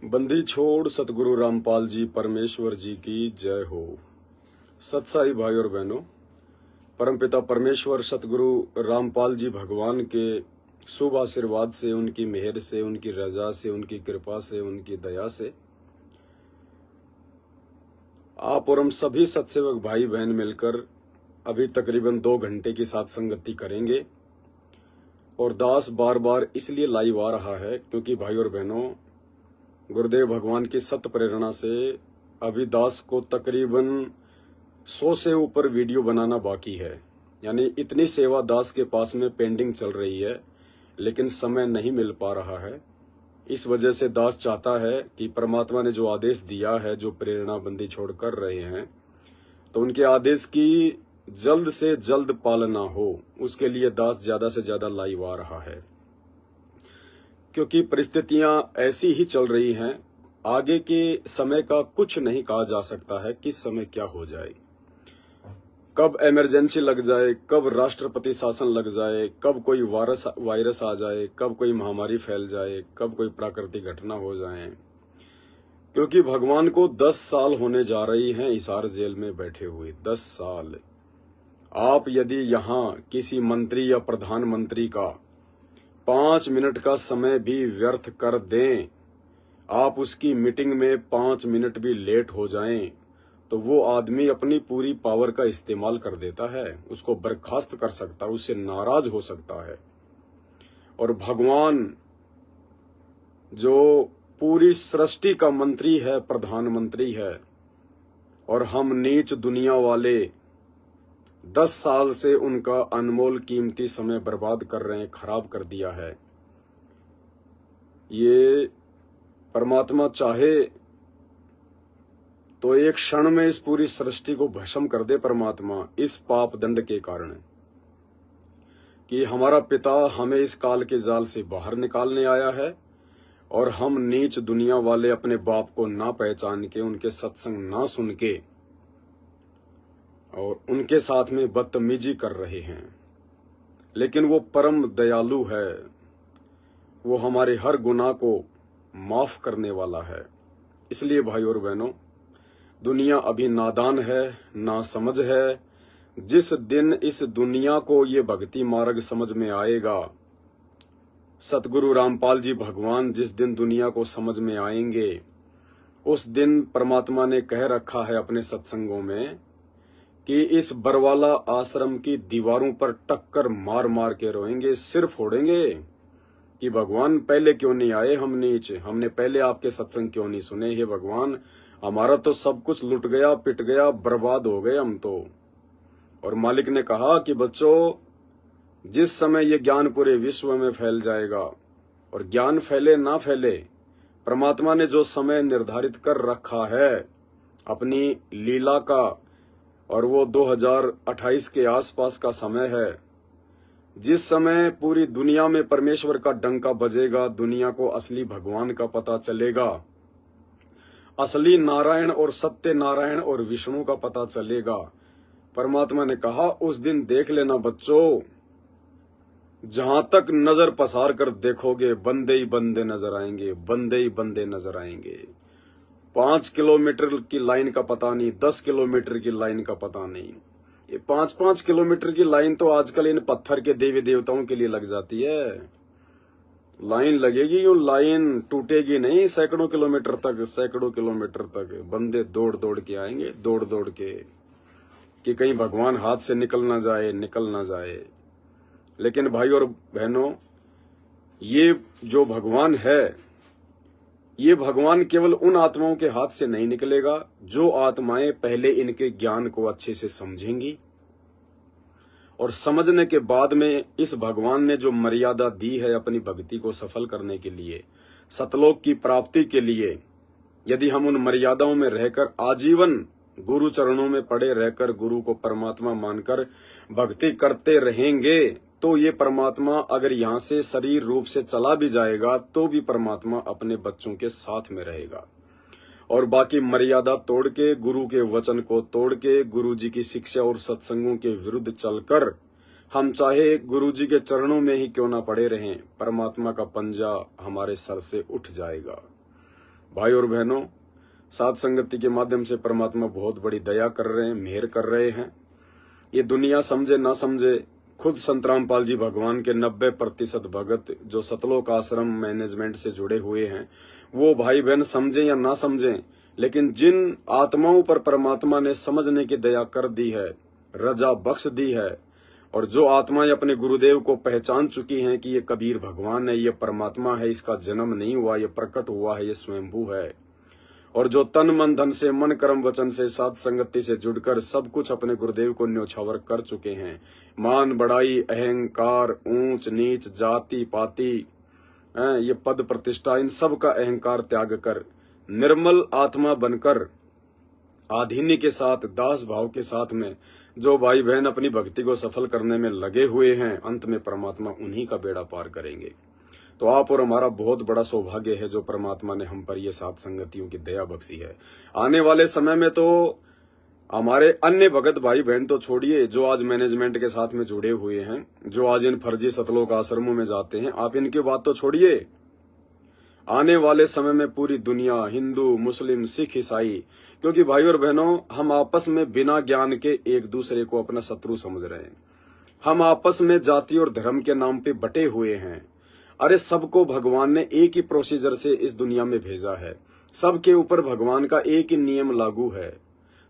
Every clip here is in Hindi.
बंदी छोड़ सतगुरु रामपाल जी परमेश्वर जी की जय हो। सत्साई भाई और बहनों, परमपिता परमेश्वर सतगुरु रामपाल जी भगवान के शुभ आशीर्वाद से, उनकी मेहर से, उनकी रजा से, उनकी कृपा से, उनकी दया से आप और हम सभी सत्सेवक भाई बहन मिलकर अभी तकरीबन 2 घंटे की साथ संगति करेंगे। और दास बार बार इसलिए लाइव आ रहा है क्योंकि भाई और बहनों, गुरुदेव भगवान की सत्य प्रेरणा से अभी दास को तकरीबन 100 से ऊपर वीडियो बनाना बाकी है। यानी इतनी सेवा दास के पास में पेंडिंग चल रही है, लेकिन समय नहीं मिल पा रहा है। इस वजह से दास चाहता है कि परमात्मा ने जो आदेश दिया है, जो प्रेरणा बंदी छोड़ कर रहे हैं, तो उनके आदेश की जल्द से जल्द पालना हो, उसके लिए दास ज्यादा से ज्यादा लाइव आ रहा है। क्योंकि परिस्थितियां ऐसी ही चल रही हैं, आगे के समय का कुछ नहीं कहा जा सकता है, किस समय क्या हो जाए, कब इमरजेंसी लग जाए, कब राष्ट्रपति शासन लग जाए, कब कोई वायरस आ जाए, कब कोई महामारी फैल जाए, कब कोई प्राकृतिक घटना हो जाए। क्योंकि भगवान को 10 साल होने जा रही हैं हिसार जेल में बैठे हुए। 10 साल। आप यदि यहाँ किसी मंत्री या प्रधानमंत्री का 5 मिनट का समय भी व्यर्थ कर दें, आप उसकी मीटिंग में 5 मिनट भी लेट हो जाएं, तो वो आदमी अपनी पूरी पावर का इस्तेमाल कर देता है, उसको बर्खास्त कर सकता है, उससे नाराज हो सकता है। और भगवान जो पूरी सृष्टि का मंत्री है, प्रधानमंत्री है, और हम नीच दुनिया वाले 10 साल से उनका अनमोल कीमती समय बर्बाद कर रहे हैं, खराब कर दिया है। ये परमात्मा चाहे तो एक क्षण में इस पूरी सृष्टि को भस्म कर दे परमात्मा, इस पाप दंड के कारण कि हमारा पिता हमें इस काल के जाल से बाहर निकालने आया है, और हम नीच दुनिया वाले अपने बाप को ना पहचान के, उनके सत्संग ना सुन के और उनके साथ में बदतमीजी कर रहे हैं। लेकिन वो परम दयालु है, वो हमारे हर गुनाह को माफ करने वाला है। इसलिए भाई और बहनों, दुनिया अभी नादान है, नासमझ है। जिस दिन इस दुनिया को ये भक्ति मार्ग समझ में आएगा, सतगुरु रामपाल जी भगवान जिस दिन दुनिया को समझ में आएंगे, उस दिन परमात्मा ने कह रखा है अपने सत्संगों में कि इस बरवाला आश्रम की दीवारों पर टक्कर मार मार के रोएंगे, सिर फोड़ेंगे कि भगवान पहले क्यों नहीं आए, हमने पहले आपके सत्संग क्यों नहीं सुने। हे भगवान, हमारा तो सब कुछ लुट गया, पिट गया, बर्बाद हो गए हम तो। और मालिक ने कहा कि बच्चों, जिस समय ये ज्ञान पूरे विश्व में फैल जाएगा, और ज्ञान फैले ना फैले, परमात्मा ने जो समय निर्धारित कर रखा है अपनी लीला का, और वो 2028 के आसपास का समय है, जिस समय पूरी दुनिया में परमेश्वर का डंका बजेगा, दुनिया को असली भगवान का पता चलेगा, असली नारायण और सत्य नारायण और विष्णु का पता चलेगा। परमात्मा ने कहा उस दिन देख लेना बच्चों, जहां तक नजर पसार कर देखोगे बंदे ही बंदे नजर आएंगे, बंदे ही बंदे नजर आएंगे। 5 किलोमीटर की लाइन का पता नहीं, 10 किलोमीटर की लाइन का पता नहीं। ये 5-5 किलोमीटर की लाइन तो आजकल इन पत्थर के देवी देवताओं के लिए लग जाती है। लाइन लगेगी, यूं लाइन टूटेगी नहीं। सैकड़ों किलोमीटर तक बंदे दौड़ दौड़ के आएंगे, दौड़ दौड़ के, कि कहीं भगवान हाथ से निकल ना जाए। लेकिन भाई और बहनों, ये जो भगवान है, ये भगवान केवल उन आत्माओं के हाथ से नहीं निकलेगा जो आत्माएं पहले इनके ज्ञान को अच्छे से समझेंगी, और समझने के बाद में इस भगवान ने जो मर्यादा दी है अपनी भक्ति को सफल करने के लिए, सतलोक की प्राप्ति के लिए, यदि हम उन मर्यादाओं में रहकर आजीवन गुरु चरणों में पड़े रहकर गुरु को परमात्मा मानकर भक्ति करते रहेंगे, तो ये परमात्मा अगर यहाँ से शरीर रूप से चला भी जाएगा तो भी परमात्मा अपने बच्चों के साथ में रहेगा। और बाकी मर्यादा तोड़ के, गुरु के वचन को तोड़ के, गुरु जी की शिक्षा और सत्संगों के विरुद्ध चलकर, हम चाहे गुरु जी के चरणों में ही क्यों ना पड़े रहें, परमात्मा का पंजा हमारे सर से उठ जाएगा। भाई और बहनों, साध संगति के माध्यम से परमात्मा बहुत बड़ी दया कर रहे हैं, मेहर कर रहे हैं। ये दुनिया समझे ना समझे, खुद संत रामपाल जी भगवान के 90% भगत जो सतलोक आश्रम मैनेजमेंट से जुड़े हुए हैं, वो भाई बहन समझे या ना समझे, लेकिन जिन आत्माओं पर परमात्मा ने समझने की दया कर दी है, रजा बख्श दी है, और जो आत्माएं अपने गुरुदेव को पहचान चुकी हैं कि ये कबीर भगवान है, ये परमात्मा है, इसका जन्म नहीं हुआ, ये प्रकट हुआ है, ये स्वयंभू है, और जो तन मन धन से, मन कर्म वचन से, साध संगति से जुड़कर सब कुछ अपने गुरुदेव को न्योछावर कर चुके हैं, मान बढ़ाई, अहंकार, ऊंच नीच, जाति पाति, ये पद प्रतिष्ठा, इन सब का अहंकार त्याग कर निर्मल आत्मा बनकर आधीन्य के साथ, दास भाव के साथ में जो भाई बहन अपनी भक्ति को सफल करने में लगे हुए हैं, अंत में परमात्मा उन्हीं का बेड़ा पार करेंगे। तो आप और हमारा बहुत बड़ा सौभाग्य है जो परमात्मा ने हम पर ये साध संगतियों की दया बख्शी है। आने वाले समय में तो हमारे अन्य भगत भाई बहन तो छोड़िए, जो आज मैनेजमेंट के साथ में जुड़े हुए हैं, जो आज इन फर्जी सतलोक आश्रमों में जाते हैं, आप इनकी बात तो छोड़िए। आने वाले समय में पूरी दुनिया, हिंदू, मुस्लिम, सिख, ईसाई, क्योंकि भाई और बहनों, हम आपस में बिना ज्ञान के एक दूसरे को अपना शत्रु समझ रहे हैं। हम आपस में जाति और धर्म के नाम पे बटे हुए हैं। अरे सबको भगवान ने एक ही प्रोसीजर से इस दुनिया में भेजा है। सबके ऊपर भगवान का एक ही नियम लागू है।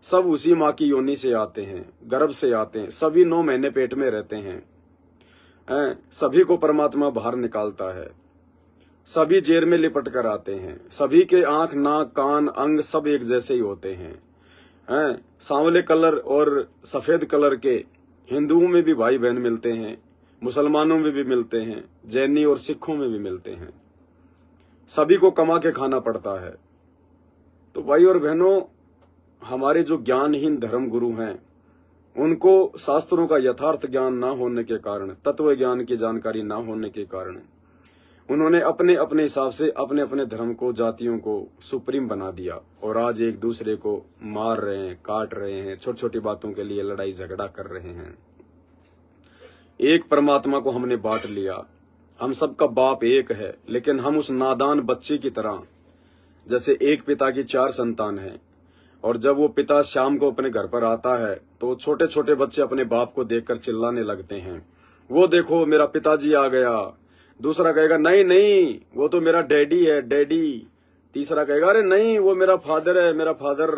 सब उसी माँ की योनि से आते हैं, गर्भ से आते हैं, सभी 9 महीने पेट में रहते हैं। सभी को परमात्मा बाहर निकालता है, सभी जेर में लिपट कर आते हैं, सभी के आंख, नाक, कान, अंग सब एक जैसे ही होते हैं। सांवले कलर और सफेद कलर के हिंदुओं में भी भाई बहन मिलते हैं, मुसलमानों में भी मिलते हैं, जैनी और सिखों में भी मिलते हैं। सभी को कमा के खाना पड़ता है। तो भाई और बहनों, हमारे जो ज्ञानहीन धर्म गुरु हैं, उनको शास्त्रों का यथार्थ ज्ञान ना होने के कारण, तत्व ज्ञान की जानकारी ना होने के कारण, उन्होंने अपने अपने हिसाब से अपने अपने धर्म को, जातियों को सुप्रीम बना दिया, और आज एक दूसरे को मार रहे हैं, काट रहे हैं, छोटी छोटी बातों के लिए लड़ाई झगड़ा कर रहे हैं। एक परमात्मा को हमने बांट लिया। हम सबका बाप एक है, लेकिन हम उस नादान बच्चे की तरह, जैसे एक पिता की 4 संतान हैं, और जब वो पिता शाम को अपने घर पर आता है तो छोटे छोटे बच्चे अपने बाप को देखकर चिल्लाने लगते हैं, वो देखो मेरा पिताजी आ गया। दूसरा कहेगा नहीं नहीं वो तो मेरा डैडी है, डैडी। तीसरा कहेगा अरे नहीं वो मेरा फादर है, मेरा फादर।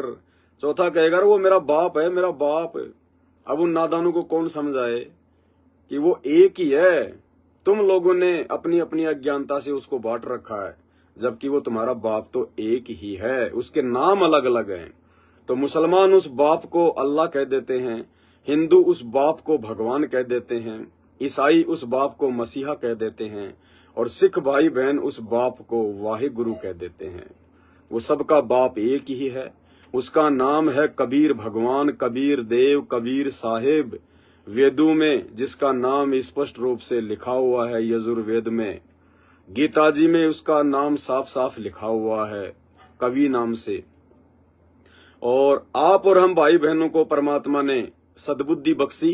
चौथा कहेगा वो मेरा बाप है, मेरा बाप। अब उन नादानों को कौन समझाए कि वो एक ही है। तुम लोगों ने अपनी अपनी अज्ञानता से उसको बांट रखा है, जबकि वो तुम्हारा बाप तो एक ही है, उसके नाम अलग अलग हैं। तो मुसलमान उस बाप को अल्लाह कह देते हैं, हिंदू उस बाप को भगवान कह देते हैं, ईसाई उस बाप को मसीहा कह देते हैं, और सिख भाई बहन उस बाप को वाहे गुरु कह देते हैं। वो सबका बाप एक ही है, उसका नाम है कबीर भगवान, कबीर देव, कबीर साहिब। वेदों में जिसका नाम स्पष्ट रूप से लिखा हुआ है, यजुर्वेद में, गीता जी में उसका नाम साफ साफ लिखा हुआ है कवि नाम से। और आप और हम भाई बहनों को परमात्मा ने सद्बुद्धि बख्शी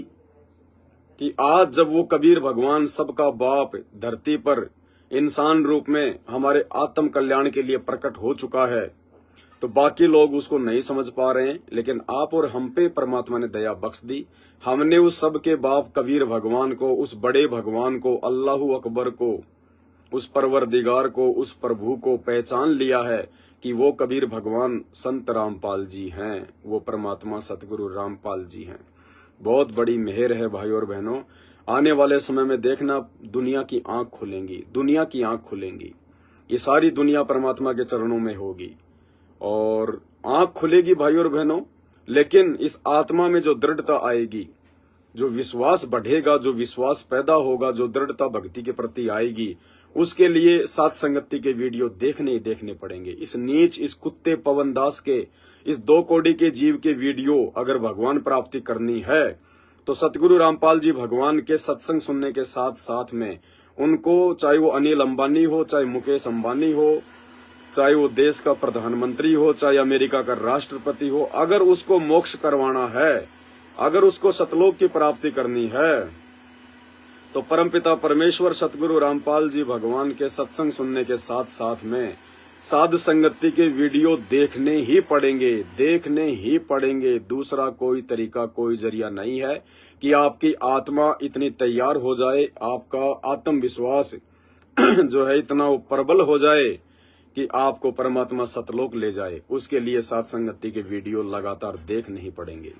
कि आज जब वो कबीर भगवान सबका बाप धरती पर इंसान रूप में हमारे आत्म कल्याण के लिए प्रकट हो चुका है, तो बाकी लोग उसको नहीं समझ पा रहे हैं, लेकिन आप और हम पे परमात्मा ने दया बख्श दी। हमने उस सब के बाप कबीर भगवान को, उस बड़े भगवान को, अल्लाहू अकबर को, उस परवरदिगार को, उस प्रभु को पहचान लिया है कि वो कबीर भगवान संत रामपाल जी हैं, वो परमात्मा सतगुरु रामपाल जी हैं। बहुत बड़ी मेहर है भाई और बहनों। आने वाले समय में देखना दुनिया की आंख खुलेंगी, दुनिया की आंख खुलेंगी। ये सारी दुनिया परमात्मा के चरणों में होगी और आंख खुलेगी भाई और बहनों। लेकिन इस आत्मा में जो दृढ़ता आएगी, जो विश्वास बढ़ेगा, जो विश्वास पैदा होगा, जो दृढ़ता भक्ति के प्रति आएगी, उसके लिए साथ संगति के वीडियो देखने ही देखने पड़ेंगे। इस नीच, इस कुत्ते पवन दास के, इस 2 कौड़ी के जीव के वीडियो अगर भगवान प्राप्ति करनी है तो सतगुरु रामपाल जी भगवान के सत्संग सुनने के साथ साथ में उनको, चाहे वो अनिल अंबानी हो, चाहे मुकेश अंबानी हो, चाहे वो देश का प्रधानमंत्री हो, चाहे अमेरिका का राष्ट्रपति हो, अगर उसको मोक्ष करवाना है, अगर उसको सतलोक की प्राप्ति करनी है, तो परमपिता परमेश्वर सतगुरु रामपाल जी भगवान के सत्संग सुनने के साथ साथ में साध संगति के वीडियो देखने ही पड़ेंगे। दूसरा कोई तरीका, कोई जरिया नहीं है कि आपकी आत्मा इतनी तैयार हो जाए, आपका आत्मविश्वास जो है इतना प्रबल हो जाए कि आपको परमात्मा सतलोक ले जाए। उसके लिए साध संगति के वीडियो लगातार देखने ही पड़ेंगे।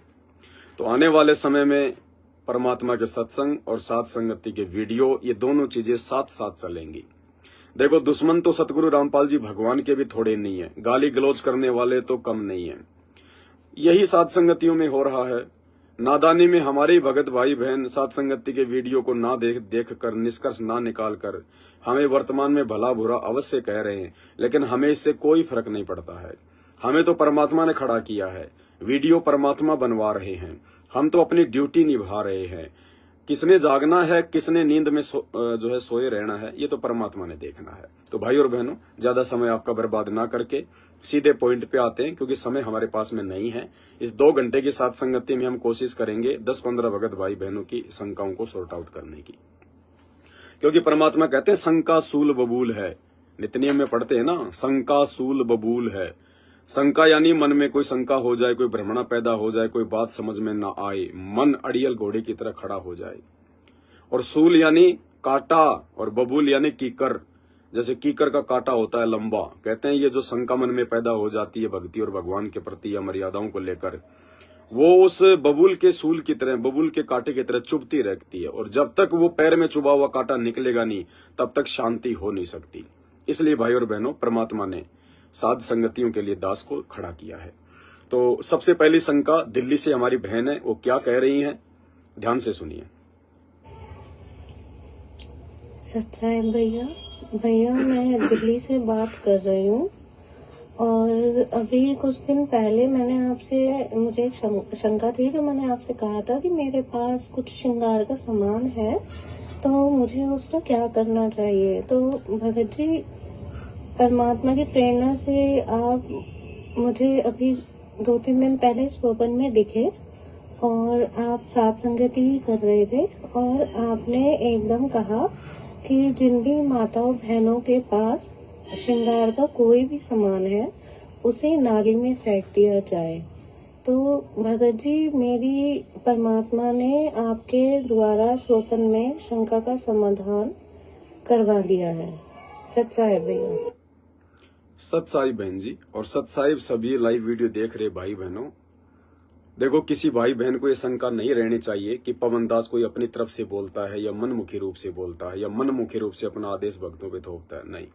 तो आने वाले समय में परमात्मा के सत्संग और साध संगति के वीडियो, ये दोनों चीजें साथ साथ चलेंगी। देखो, दुश्मन तो सतगुरु रामपाल जी भगवान के भी थोड़े नहीं है, गाली गलौज करने वाले तो कम नहीं है। यही साध संगतियों में हो रहा है। नादानी में हमारे भगत भाई बहन साध संगति के वीडियो को ना देख कर, निष्कर्ष ना निकाल कर हमें वर्तमान में भला बुरा अवश्य कह रहे हैं, लेकिन हमें इससे कोई फर्क नहीं पड़ता है। हमें तो परमात्मा ने खड़ा किया है, वीडियो परमात्मा बनवा रहे हैं, हम तो अपनी ड्यूटी निभा रहे हैं। किसने जागना है, किसने नींद में जो है सोए रहना है, ये तो परमात्मा ने देखना है। तो भाई और बहनों, ज्यादा समय आपका बर्बाद ना करके सीधे पॉइंट पे आते हैं, क्योंकि समय हमारे पास में नहीं है। इस 2 घंटे की साथ संगति में हम कोशिश करेंगे 10-15 भगत भाई बहनों की शंकाओं को सॉर्ट आउट करने की, क्योंकि परमात्मा कहते हैं शंका सूल बबूल है। नित्य में पढ़ते हैं ना, शंका सूल बबूल है। शंका यानी मन में कोई शंका हो जाए, कोई भ्रमणा पैदा हो जाए, कोई बात समझ में ना आए, मन अड़ियल घोड़े की तरह खड़ा हो जाए। और सूल यानी कांटा और बबूल यानी कीकर, जैसे कीकर का कांटा होता है लंबा। कहते हैं ये जो शंका मन में पैदा हो जाती है भक्ति और भगवान के प्रति या मर्यादाओं को लेकर, वो उस बबूल के सूल की तरह, बबूल के कांटे की तरह चुभती रहती है, और जब तक वो पैर में चुभा हुआ कांटा निकलेगा नहीं, तब तक शांति हो नहीं सकती। इसलिए भाई और बहनों, परमात्मा ने साध संगतियों के लिए दास को खड़ा किया है। तो सबसे पहली शंका दिल्ली से हमारी बहन है, वो क्या कह रही हैं, ध्यान से सुनिए। सच्चाई भैया मैं दिल्ली से बात कर रही हूँ, और अभी कुछ दिन पहले मैंने आपसे, मुझे एक शंका थी, जो मैंने आपसे कहा था कि मेरे पास कुछ श्रृंगार का सामान है, तो मुझे उसका क्या करना चाहिए। तो भगत जी, परमात्मा की प्रेरणा से आप मुझे अभी 2-3 दिन पहले स्वप्न में दिखे, और आप साथ संगति ही कर रहे थे, और आपने एकदम कहा कि जिन भी माताओं बहनों के पास श्रृंगार का कोई भी सामान है, उसे नाली में फेंक दिया जाए। तो भगत जी, मेरी परमात्मा ने आपके द्वारा स्वप्न में शंका का समाधान करवा दिया है। सच्चाई भैया। सत्साई बहन जी, और सत्साई सभी लाइव वीडियो देख रहे भाई बहनों, देखो, किसी भाई बहन को ये शंका नहीं रहनी चाहिए कि पवन दास कोई अपनी तरफ से बोलता है या मनमुखी रूप से बोलता है या मनमुखी रूप से अपना आदेश भक्तों पे थोपता है। नहीं,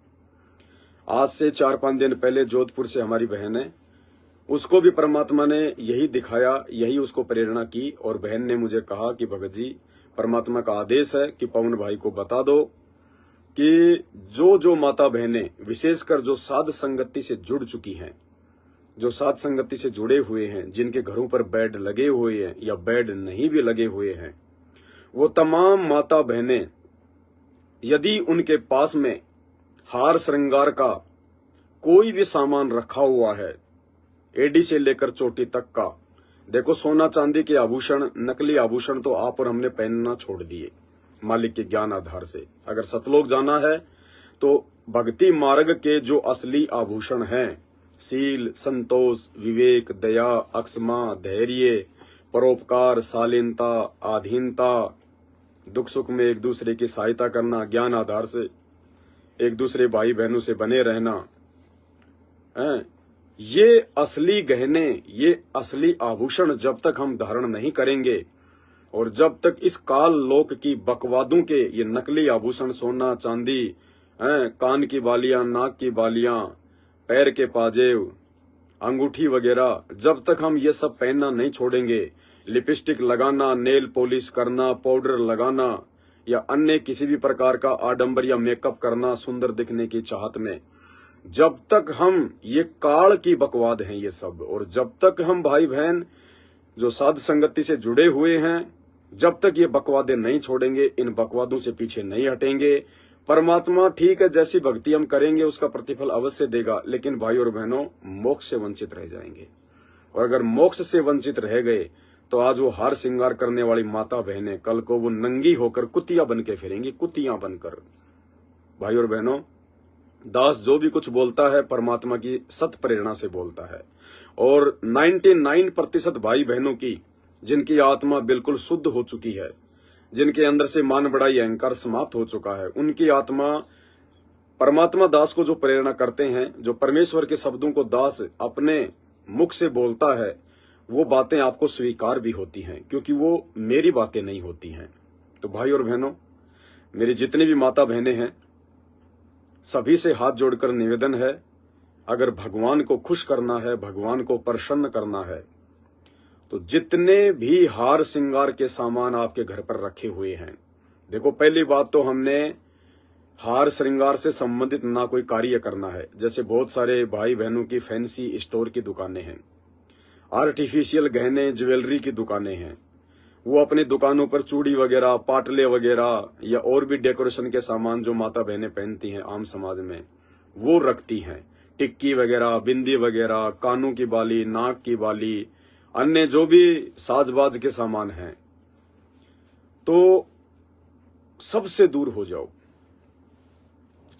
आज से 4-5 दिन पहले जोधपुर से हमारी बहन है, उसको भी परमात्मा ने यही दिखाया, यही उसको प्रेरणा की, और बहन ने मुझे कहा कि भगत जी, परमात्मा का आदेश है कि पवन भाई को बता दो कि जो माता बहनें, विशेषकर जो साध संगति से जुड़ चुकी हैं, जो साध संगति से जुड़े हुए हैं, जिनके घरों पर बेड लगे हुए हैं या बेड नहीं भी लगे हुए हैं, वो तमाम माता बहनें, यदि उनके पास में हार श्रृंगार का कोई भी सामान रखा हुआ है, एडी से लेकर चोटी तक का, देखो, सोना चांदी के आभूषण, नकली आभूषण तो आप और हमने पहनना छोड़ दिए मालिक के ज्ञान आधार से। अगर सतलोक जाना है तो भक्ति मार्ग के जो असली आभूषण हैं, शील, संतोष, विवेक, दया, अक्षमा, धैर्य, परोपकार, शालीनता, आधीनता, दुख सुख में एक दूसरे की सहायता करना, ज्ञान आधार से एक दूसरे भाई बहनों से बने रहना, ये असली गहने, ये असली आभूषण जब तक हम धारण नहीं करेंगे, और जब तक इस काल लोक की बकवादों के ये नकली आभूषण, सोना चांदी, कान की बालियां, नाक की बालियां, पैर के पाजेब, अंगूठी वगैरह, जब तक हम ये सब पहनना नहीं छोड़ेंगे, लिपस्टिक लगाना, नेल पॉलिश करना, पाउडर लगाना, या अन्य किसी भी प्रकार का आडंबर या मेकअप करना सुंदर दिखने की चाहत में, जब तक हम, ये काल की बकवाद हैं ये सब, और जब तक हम भाई बहन जो साध संगति से जुड़े हुए हैं, जब तक ये बकवादे नहीं छोड़ेंगे, इन बकवादों से पीछे नहीं हटेंगे, परमात्मा ठीक है जैसी भक्ति हम करेंगे उसका प्रतिफल अवश्य देगा, लेकिन भाई और बहनों, मोक्ष से वंचित रह जाएंगे। और अगर मोक्ष से वंचित रह गए तो आज वो हार श्रृंगार करने वाली माता बहनें, कल को वो नंगी होकर कुतिया बन के फिरेंगी, कुतियां बनकर। भाई और बहनों, दास जो भी कुछ बोलता है परमात्मा की सत प्रेरणा से बोलता है। और 99% भाई बहनों की जिनकी आत्मा बिल्कुल शुद्ध हो चुकी है, जिनके अंदर से मान बड़ाई अहंकार समाप्त हो चुका है, उनकी आत्मा परमात्मा दास को जो प्रेरणा करते हैं, जो परमेश्वर के शब्दों को दास अपने मुख से बोलता है, वो बातें आपको स्वीकार भी होती हैं, क्योंकि वो मेरी बातें नहीं होती हैं। तो भाई और बहनों, मेरी जितनी भी माता बहनें हैं, सभी से हाथ जोड़कर निवेदन है, अगर भगवान को खुश करना है, भगवान को प्रसन्न करना है, तो जितने भी हार श्रृंगार के सामान आपके घर पर रखे हुए हैं, देखो पहली बात तो हमने हार श्रृंगार से संबंधित ना कोई कार्य करना है। जैसे बहुत सारे भाई बहनों की फैंसी स्टोर की दुकानें हैं, आर्टिफिशियल गहने ज्वेलरी की दुकानें हैं, वो अपनी दुकानों पर चूड़ी वगैरह, पाटले वगैरह या और भी डेकोरेशन के सामान जो माता बहनें पहनती हैं आम समाज में, वो रखती हैं। टिक्की वगैरह, बिंदी वगैरह, कानों की बाली, नाक की बाली, अन्य जो भी साजबाज के सामान हैं, तो सबसे दूर हो जाओ,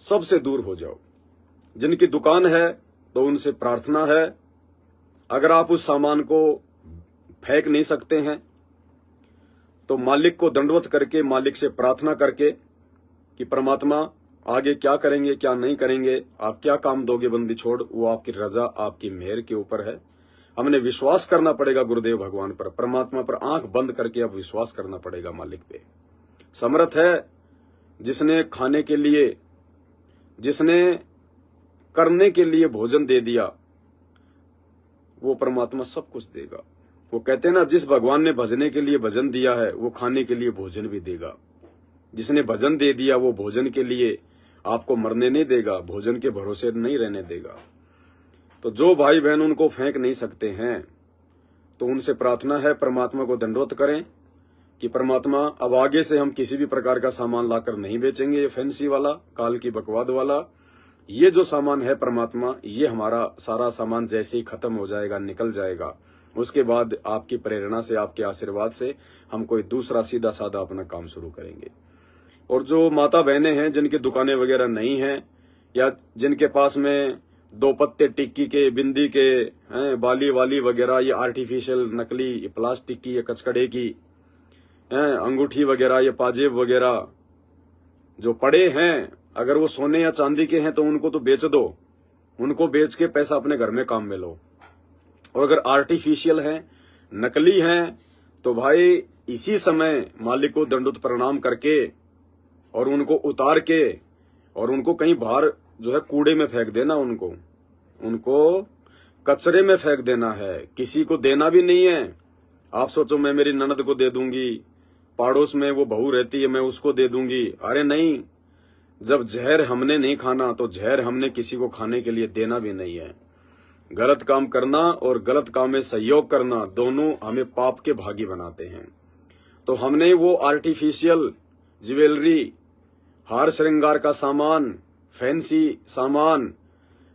सबसे दूर हो जाओ। जिनकी दुकान है तो उनसे प्रार्थना है, अगर आप उस सामान को फेंक नहीं सकते हैं तो मालिक को दंडवत करके, मालिक से प्रार्थना करके कि परमात्मा आगे क्या करेंगे क्या नहीं करेंगे, आप क्या काम दोगे बंदी छोड़, वो आपकी रजा आपकी मेहर के ऊपर है। हमने विश्वास करना पड़ेगा गुरुदेव भगवान पर, परमात्मा पर आंख बंद करके अब विश्वास करना पड़ेगा मालिक पे। समर्थ है जिसने खाने के लिए, जिसने करने के लिए भोजन दे दिया, वो परमात्मा सब कुछ देगा। वो कहते हैं ना, जिस भगवान ने भजने के लिए भजन दिया है वो खाने के लिए भोजन भी देगा। जिसने भजन दे दिया वो भोजन के लिए आपको मरने नहीं देगा, भोजन के भरोसे नहीं रहने देगा। तो जो भाई बहन उनको फेंक नहीं सकते हैं, तो उनसे प्रार्थना है परमात्मा को दंडवत करें कि परमात्मा अब आगे से हम किसी भी प्रकार का सामान लाकर नहीं बेचेंगे, ये फैंसी वाला, काल की बकवाद वाला, ये जो सामान है परमात्मा, ये हमारा सारा सामान जैसे ही खत्म हो जाएगा, निकल जाएगा, उसके बाद आपकी प्रेरणा से, आपके आशीर्वाद से हम कोई दूसरा सीधा साधा अपना काम शुरू करेंगे। और जो माता बहनें हैं जिनकी दुकानें वगैरह नहीं हैं, या जिनके पास में 2 पत्ते टिक्की के, बिंदी के हैं, बाली वाली वगैरह, ये आर्टिफिशियल नकली, ये प्लास्टिक की, ये कचकड़े की अंगूठी वगैरह, ये पाजेब वगैरह जो पड़े हैं, अगर वो सोने या चांदी के हैं तो उनको तो बेच दो, उनको बेच के पैसा अपने घर में काम में लो। और अगर आर्टिफिशियल हैं, नकली हैं, तो भाई इसी समय मालिक को दंडवत प्रणाम करके और उनको उतार के और उनको कहीं बाहर जो है कूड़े में फेंक देना, उनको कचरे में फेंक देना है, किसी को देना भी नहीं है। आप सोचो मैं मेरी ननद को दे दूंगी, पड़ोस में वो बहू रहती है मैं उसको दे दूंगी, अरे नहीं, जब जहर हमने नहीं खाना तो जहर हमने किसी को खाने के लिए देना भी नहीं है। गलत काम करना और गलत काम में सहयोग करना दोनों हमें पाप के भागी बनाते हैं। तो हमने वो आर्टिफिशियल ज्वेलरी, हार श्रृंगार का सामान, फैंसी सामान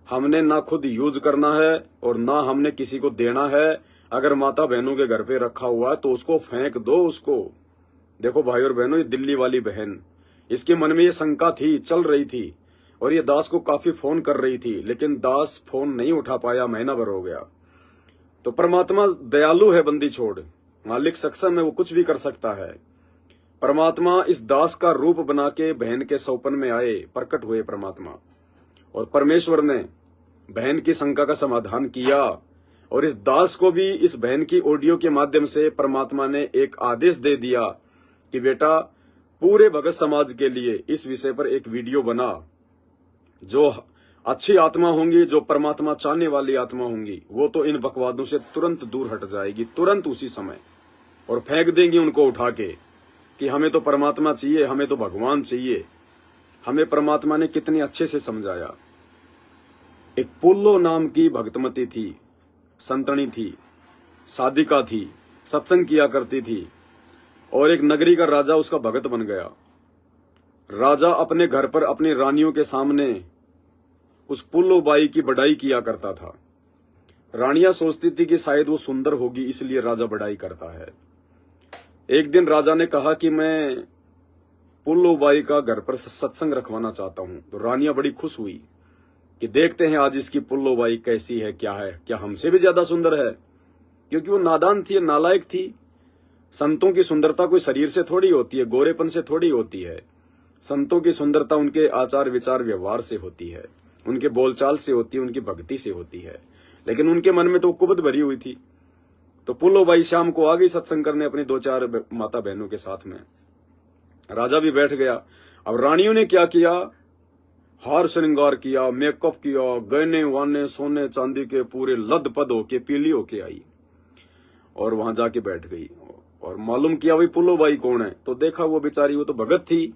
हमने ना खुद यूज करना है और ना हमने किसी को देना है। अगर माता बहनों के घर पे रखा हुआ है तो उसको फेंक दो उसको। देखो भाई और बहनों, ये दिल्ली वाली बहन, इसके मन में ये शंका थी, चल रही थी, और ये दास को काफी फोन कर रही थी, लेकिन दास फोन नहीं उठा पाया, महीना भर हो गया। तो परमात्मा दयालु है बंदी छोड़, मालिक सक्षम है, वो कुछ भी कर सकता है। परमात्मा इस दास का रूप बना के बहन के सौपन में आए, प्रकट हुए परमात्मा, और परमेश्वर ने बहन की शंका का समाधान किया। और इस दास को भी इस बहन की ऑडियो के माध्यम से परमात्मा ने एक आदेश दे दिया कि बेटा पूरे भगत समाज के लिए इस विषय पर एक वीडियो बना। जो अच्छी आत्मा होंगी, जो परमात्मा चाहने वाली आत्मा होंगी, वो तो इन बकवादों से तुरंत दूर हट जाएगी, तुरंत उसी समय, और फेंक देंगी उनको उठा के कि हमें तो परमात्मा चाहिए, हमें तो भगवान चाहिए। हमें परमात्मा ने कितने अच्छे से समझाया। एक पुल्लो नाम की भक्तमती थी, संतनी थी, साधिका थी, सत्संग किया करती थी, और एक नगरी का राजा उसका भगत बन गया। राजा अपने घर पर अपनी रानियों के सामने उस पुल्लो बाई की बड़ाई किया करता था। रानियां सोचती थी कि शायद वो सुंदर होगी, इसलिए राजा बड़ाई करता है। एक दिन राजा ने कहा कि मैं पुल्लो बाई का घर पर सत्संग रखवाना चाहता हूं। तो रानियां बड़ी खुश हुई कि देखते हैं आज इसकी पुल्लोबाई कैसी है, क्या हमसे भी ज्यादा सुंदर है, क्योंकि वो नादान थी, नालायक थी। संतों की सुंदरता कोई शरीर से थोड़ी होती है, गोरेपन से थोड़ी होती है। संतों की सुंदरता उनके आचार विचार व्यवहार से होती है, उनके बोलचाल से होती है, उनकी भक्ति से होती है। लेकिन उनके मन में तो कुबत भरी हुई थी। तो पुल्लोबाई शाम को आ गई सत्संग करने अपनी 2-4 माता बहनों के साथ में। राजा भी बैठ गया। अब रानियों ने क्या किया, हार श्रृंगार किया, मेकअप किया, गहने वाने सोने चांदी के पूरे लदपद होके पीली होके आई और वहां जाके बैठ गई। और मालूम किया भाई पुल्लोबाई कौन है, तो देखा वो बेचारी, वो तो भगत थी।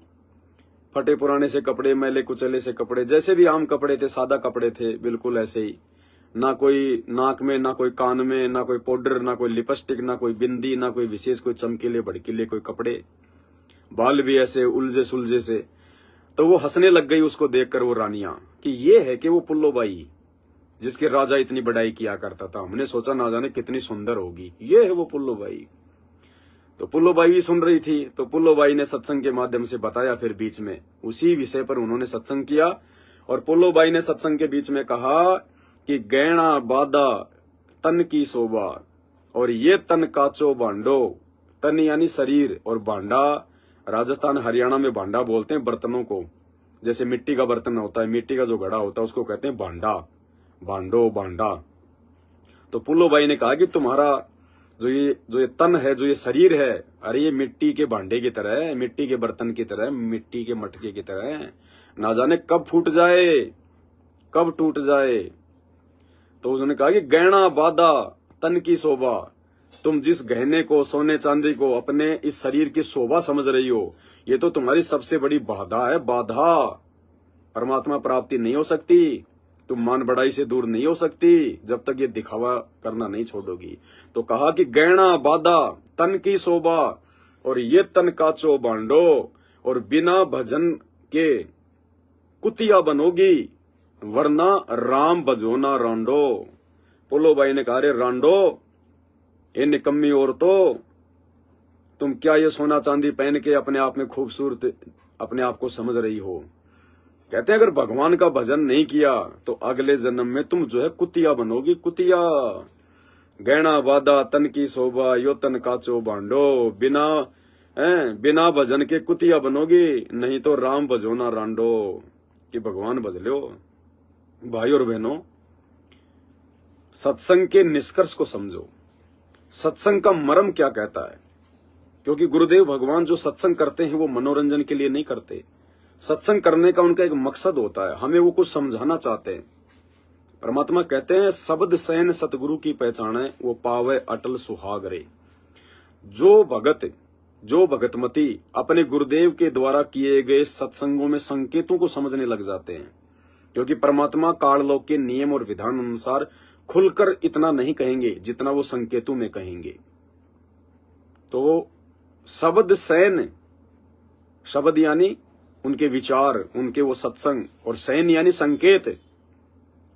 फटे पुराने से कपड़े, मैले कुचले से कपड़े, जैसे भी आम कपड़े थे, सादा कपड़े थे, बिल्कुल ऐसे ही। ना कोई नाक में, ना कोई कान में, ना कोई पाउडर, ना कोई लिपस्टिक, ना कोई बिंदी, ना कोई विशेष कोई चमकीले भड़कीले कोई कपड़े, बाल भी ऐसे उलझे सुलझे से। तो वो हंसने लग गई उसको देखकर, वो रानियां, कि ये है कि वो पुल्लोबाई जिसके राजा इतनी बड़ाई किया करता था। हमने सोचा ना जाने कितनी सुंदर होगी, ये है वो पुल्लोबाई। तो पुल्लोबाई भी सुन रही थी। तो पुल्लोबाई ने सत्संग के माध्यम से बताया, फिर बीच में उसी विषय पर उन्होंने सत्संग किया। और पुल्लोबाई ने सत्संग के बीच में कहा कि गैणा बादा तन की शोभा, और ये तन काचो भांडो, तन यानी शरीर, और भांडा राजस्थान हरियाणा में भांडा बोलते हैं बर्तनों को। जैसे मिट्टी का बर्तन होता है, मिट्टी का जो घड़ा होता है, उसको कहते हैं भांडा, भांडो, भांडा। तो पुल्लोबाई ने कहा कि तुम्हारा जो ये तन है, जो ये शरीर है, अरे ये मिट्टी के भांडे की तरह है, मिट्टी के बर्तन की तरह, मिट्टी के मटके की तरह है, ना जाने कब फूट जाए, कब टूट जाए। तो उन्होंने कहा कि गहना बाधा तन की शोभा, तुम जिस गहने को, सोने चांदी को अपने इस शरीर की शोभा समझ रही हो, ये तो तुम्हारी सबसे बड़ी बाधा है, बाधा। परमात्मा प्राप्ति नहीं हो सकती, तुम मान बढ़ाई से दूर नहीं हो सकती जब तक ये दिखावा करना नहीं छोड़ोगी। तो कहा कि गहना बाधा तन की शोभा, और ये तन काचो बांडो, और बिना भजन के कुतिया बनोगी, वरना राम भजोना रांडो। पुल्लोबाई ने कहा, रे रांडो, ये निकम्मी औरतों, तुम क्या ये सोना चांदी पहन के अपने आप में खूबसूरत अपने आप को समझ रही हो। कहते हैं अगर भगवान का भजन नहीं किया तो अगले जन्म में तुम जो है कुतिया बनोगी, कुतिया। गहना बाधा तन की शोभा, यो तन काचो भांडो, बिना भजन के कुतिया बनोगी, नहीं तो राम भजोना रांडो, कि भगवान भज लो। भाई और बहनों, सत्संग के निष्कर्ष को समझो, सत्संग का मर्म क्या कहता है। क्योंकि गुरुदेव भगवान जो सत्संग करते हैं वो मनोरंजन के लिए नहीं करते। सत्संग करने का उनका एक मकसद होता है, हमें वो कुछ समझाना चाहते हैं। परमात्मा कहते हैं, शब्द सैन सतगुरु की पहचाने, वो पावे अटल सुहाग रे। जो भगतमती अपने गुरुदेव के द्वारा किए गए सत्संगों में संकेतों को समझने लग जाते हैं। क्योंकि परमात्मा काललोक के नियम और विधान अनुसार खुलकर इतना नहीं कहेंगे जितना वो संकेतों में कहेंगे। तो शब्द सैन, शब्द यानी उनके विचार, उनके वो सत्संग, और सैन यानी संकेत।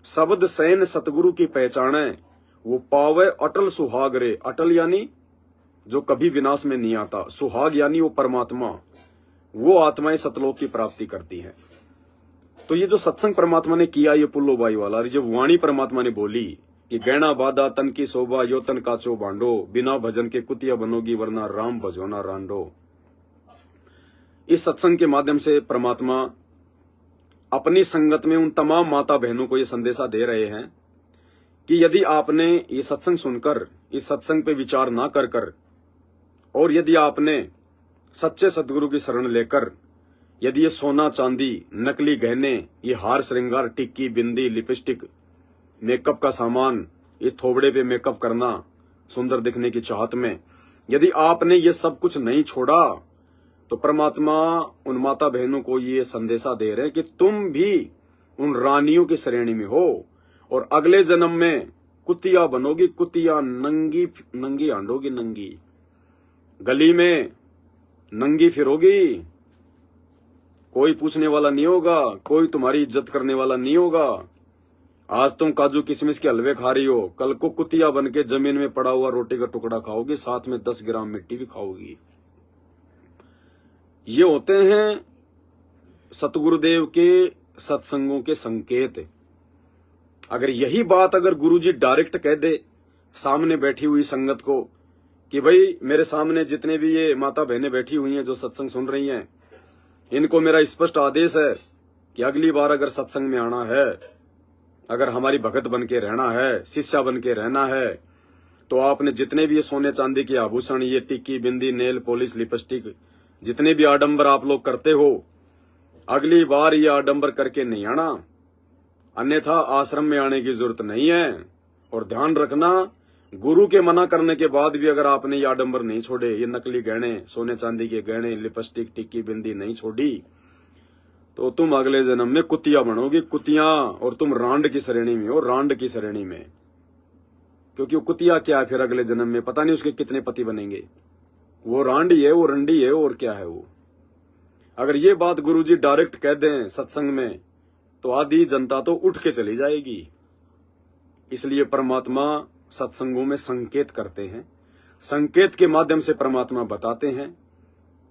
शब्द सैन सतगुरु की पहचाने, वो पावे अटल सुहाग रे। अटल यानी जो कभी विनाश में नहीं आता, सुहाग यानी वो परमात्मा, वो आत्माएं सतलोक की प्राप्ति करती हैं। तो ये जो सत्संग परमात्मा ने किया, ये पुल्लोबाई वाला, जो वाणी परमात्मा ने बोली कि गहना बाधा तन की शोभा, यो तन काचो बांडो, बिना भजन के कुतिया बनोगी, वरना राम भजोना रांडो। इस सत्संग के माध्यम से परमात्मा अपनी संगत में उन तमाम माता बहनों को ये संदेशा दे रहे हैं कि यदि आपने ये सत्संग सुनकर, इस सत्संग पे विचार ना कर, और यदि आपने सच्चे सदगुरु की शरण लेकर, यदि ये सोना चांदी, नकली गहने, ये हार श्रृंगार, टिक्की, बिंदी, लिपस्टिक, मेकअप का सामान, इस थोबड़े पे मेकअप करना सुंदर दिखने की चाहत में, यदि आपने ये सब कुछ नहीं छोड़ा, तो परमात्मा उन माता बहनों को ये संदेशा दे रहे हैं कि तुम भी उन रानियों की श्रेणी में हो, और अगले जन्म में कुतिया बनोगी, कुतिया, नंगी आंडोगी, नंगी गली में नंगी फिरोगी, कोई पूछने वाला नहीं होगा, कोई तुम्हारी इज्जत करने वाला नहीं होगा। आज तुम काजू किशमिश के हलवे खा रही हो, कल को कुतिया बन के जमीन में पड़ा हुआ रोटी का टुकड़ा खाओगी, साथ में 10 ग्राम मिट्टी भी खाओगी। ये होते हैं सतगुरुदेव के सत्संगों के संकेत। अगर यही बात अगर गुरुजी डायरेक्ट कह दे सामने बैठी हुई संगत को कि भाई मेरे सामने जितने भी ये माता बहनें बैठी हुई हैं जो सत्संग सुन रही हैं, इनको मेरा स्पष्ट आदेश है कि अगली बार अगर सत्संग में आना है, अगर हमारी भगत बन के रहना है, शिष्या बन के रहना है, तो आपने जितने भी ये सोने चांदी के आभूषण, ये टिक्की बिंदी नेल पॉलिश लिपस्टिक, जितने भी आडंबर आप लोग करते हो, अगली बार ये आडंबर करके नहीं आना, अन्यथा आश्रम में आने की जरूरत नहीं है। और ध्यान रखना, गुरु के मना करने के बाद भी अगर आपने ये आडंबर नहीं छोड़े, ये नकली गहने, सोने चांदी के गहने, लिपस्टिक टिक्की बिंदी नहीं छोड़ी, तो तुम अगले जन्म में कुतिया बनोगी, कुतिया। और तुम रांड की श्रेणी में हो, रांड की श्रेणी में। क्योंकि वो कुतिया क्या है फिर अगले जन्म में पता नहीं उसके कितने पति बनेंगे। वो रांडी है, वो रंडी है, और क्या है वो। अगर ये बात गुरुजी डायरेक्ट कह दें सत्संग में, तो आधी जनता तो उठ के चली जाएगी। इसलिए परमात्मा सत्संगों में संकेत करते हैं, संकेत के माध्यम से परमात्मा बताते हैं।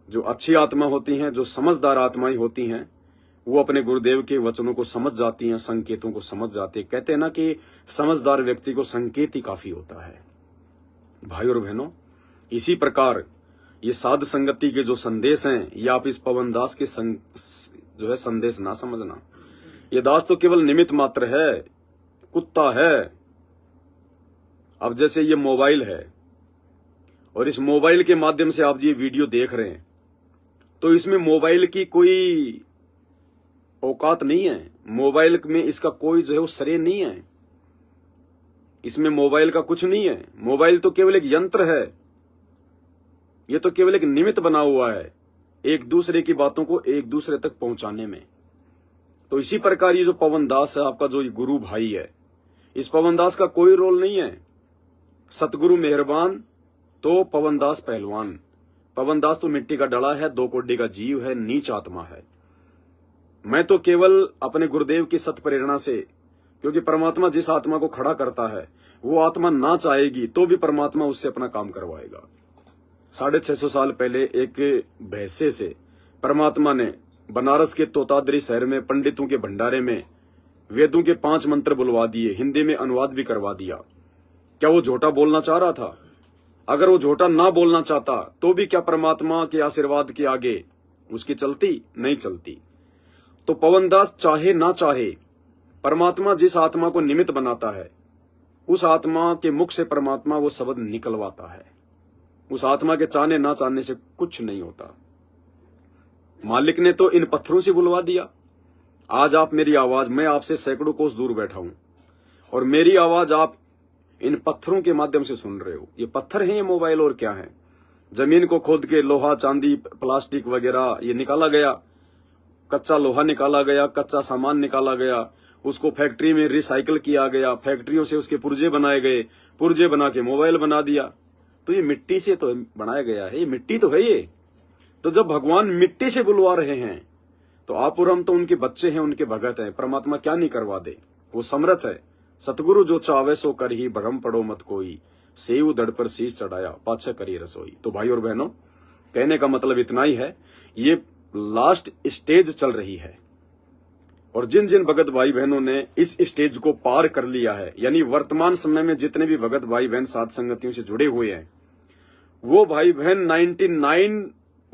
जो अच्छी आत्मा होती हैं, जो समझदार आत्माएं होती हैं, वो अपने गुरुदेव के वचनों को समझ जाती हैं, संकेतों को समझ जाती है। कहते हैं ना कि समझदार व्यक्ति को संकेत ही काफी होता है। भाई और बहनों, इसी प्रकार ये साध संगति के जो संदेश हैं, ये आप इस पवन दास के जो है संदेश ना समझना। ये दास तो केवल निमित्त मात्र है, कुत्ता है। अब जैसे ये मोबाइल है और इस मोबाइल के माध्यम से आप ये वीडियो देख रहे हैं, तो इसमें मोबाइल की कोई औकात नहीं है, मोबाइल में इसका कोई जो है वो श्रेय नहीं है, इसमें मोबाइल का कुछ नहीं है। मोबाइल तो केवल एक यंत्र है, ये तो केवल एक निमित्त बना हुआ है एक दूसरे की बातों को एक दूसरे तक पहुंचाने में। तो इसी प्रकार ये जो पवन दास है, आपका जो गुरु भाई है, इस पवन दास का कोई रोल नहीं है। सतगुरु मेहरबान तो पवन दास पहलवान। पवन दास तो मिट्टी का डला है, दो कोड्डी का जीव है, नीच आत्मा है। मैं तो केवल अपने गुरुदेव की सत प्रेरणा से, क्योंकि परमात्मा जिस आत्मा को खड़ा करता है, वो आत्मा ना चाहेगी तो भी परमात्मा उससे अपना काम करवाएगा। 650 साल पहले एक भैंसे से परमात्मा ने बनारस के तोतादरी शहर में पंडितों के भंडारे में वेदों के 5 मंत्र बुलवा दिए, हिंदी में अनुवाद भी करवा दिया। क्या वो झूठा बोलना चाह रहा था? अगर वो झूठा ना बोलना चाहता तो भी क्या परमात्मा के आशीर्वाद के आगे उसकी चलती? नहीं चलती। तो पवनदास चाहे ना चाहे, परमात्मा जिस आत्मा को निमित्त बनाता है, उस आत्मा के मुख से परमात्मा वो शब्द निकलवाता है। उस आत्मा के चाहने ना चाहने से कुछ नहीं होता। मालिक ने तो इन पत्थरों से बुलवा दिया। आज आप मेरी आवाज, मैं आपसे सैकड़ों कोस दूर बैठा हूं और मेरी आवाज आप इन पत्थरों के माध्यम से सुन रहे हो। ये पत्थर हैं, ये मोबाइल और क्या है। जमीन को खोद के लोहा चांदी प्लास्टिक वगैरह ये निकाला गया, कच्चा लोहा निकाला गया, कच्चा सामान निकाला गया, उसको फैक्ट्री में रिसाइकल किया गया, फैक्ट्रियों से उसके पुर्जे बनाए गए, पुर्जे बना के मोबाइल बना दिया। तो ये मिट्टी से तो बनाया गया है, ये मिट्टी तो है ये। तो जब भगवान मिट्टी से बुलवा रहे हैं तो आप और हम तो उनके बच्चे हैं, उनके भगत हैं। परमात्मा क्या नहीं करवा दे, वो समर्थ है। सतगुरु जो चावे सो कर ही, भ्रम पड़ो मत कोई, सेव दड़ पर शीश चढ़ाया पाछे करी रसोई। तो भाई और बहनों, कहने का मतलब इतना ही है, ये लास्ट स्टेज चल रही है और जिन जिन भगत भाई बहनों ने इस स्टेज को पार कर लिया है, यानी वर्तमान समय में जितने भी भगत भाई बहन साध संगतियों से जुड़े हुए हैं, वो भाई बहन 99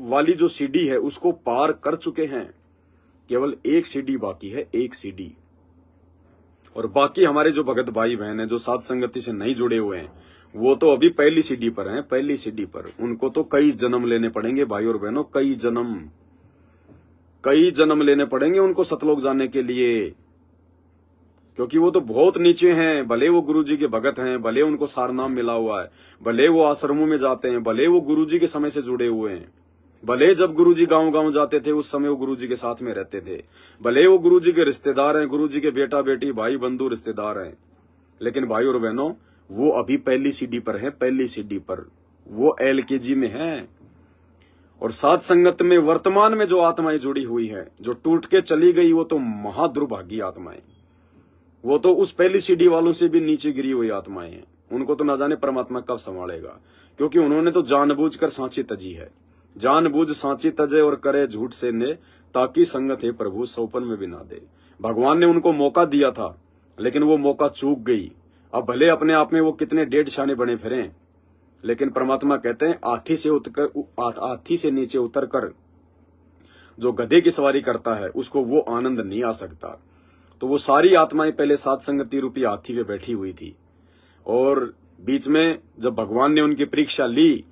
वाली जो सीडी है उसको पार कर चुके हैं। केवल एक सीडी बाकी है, एक सीडी। और बाकी हमारे जो भगत भाई बहन हैं जो साध संगति से नहीं जुड़े हुए हैं, वो तो अभी पहली सीडी पर हैं, पहली सीडी पर। उनको तो कई जन्म लेने पड़ेंगे भाई और बहनों, कई जन्म लेने पड़ेंगे उनको सतलोक जाने के लिए, क्योंकि वो तो बहुत नीचे हैं। भले वो गुरुजी के भगत हैं, भले उनको सारनाम मिला हुआ है, भले वो आश्रमों में जाते हैं, भले वो गुरुजी के समय से जुड़े हुए हैं, भले जब गुरुजी गांव-गांव जाते थे उस समय वो गुरुजी के साथ में रहते थे, भले वो गुरुजी के रिश्तेदार हैं, गुरुजी के बेटा बेटी भाई बंधु रिश्तेदार हैं, लेकिन भाई और बहनों वो अभी पहली सीडी पर है, पहली सीडी पर। वो LKG में है। और साध संगत में वर्तमान में जो आत्माएं जुड़ी हुई है, जो टूट के चली गई, वो तो महादुर्भागी आत्माएं, वो तो उस पहली सीडी वालों से भी नीचे गिरी हुई आत्माएं हैं। उनको तो न जाने परमात्मा कब संभालेगा, क्योंकि उन्होंने तो जानबूझकर सांची तजी है। जानबूझ सांची तजे और करे झूठ से ने, ताकि संगत है प्रभु सौपन में भी ना दे। भगवान ने उनको मौका दिया था लेकिन वो मौका चूक गई। अब भले अपने आप में वो कितने 1.5 शाने बने फिरें, लेकिन परमात्मा कहते हैं हाथी से नीचे उतरकर जो गधे की सवारी करता है उसको वो आनंद नहीं आ सकता। तो वो सारी आत्माएं पहले सात संगति रूपी हाथी पे बैठी हुई थी, और बीच में जब भगवान ने उनकी परीक्षा ली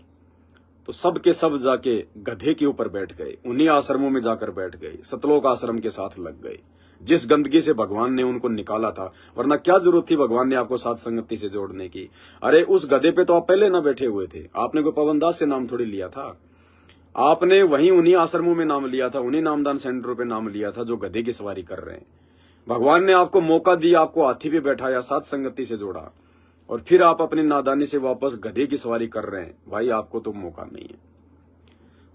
तो सब के सब जाके गधे के ऊपर बैठ गए, उन्हीं आश्रमों में जाकर बैठ गए, सतलोक आश्रम के साथ लग गए, जिस गंदगी से भगवान ने उनको निकाला था। वरना क्या जरूरत थी भगवान ने आपको सात संगति से जोड़ने की? अरे उस गधे पे तो आप पहले ना बैठे हुए थे, आपने कोई पवनदास से नाम थोड़ी लिया था, आपने वहीं उन्हीं आश्रमों में नाम लिया था, उन्हीं नामदान सेंटरों पे नाम लिया था जो गधे की सवारी कर रहे हैं। भगवान ने आपको मौका दिया, आपको हाथी पे बैठाया, सात संगति से जोड़ा, और फिर आप अपनी नादानी से वापस गधे की सवारी कर रहे हैं। भाई आपको तो मौका नहीं है।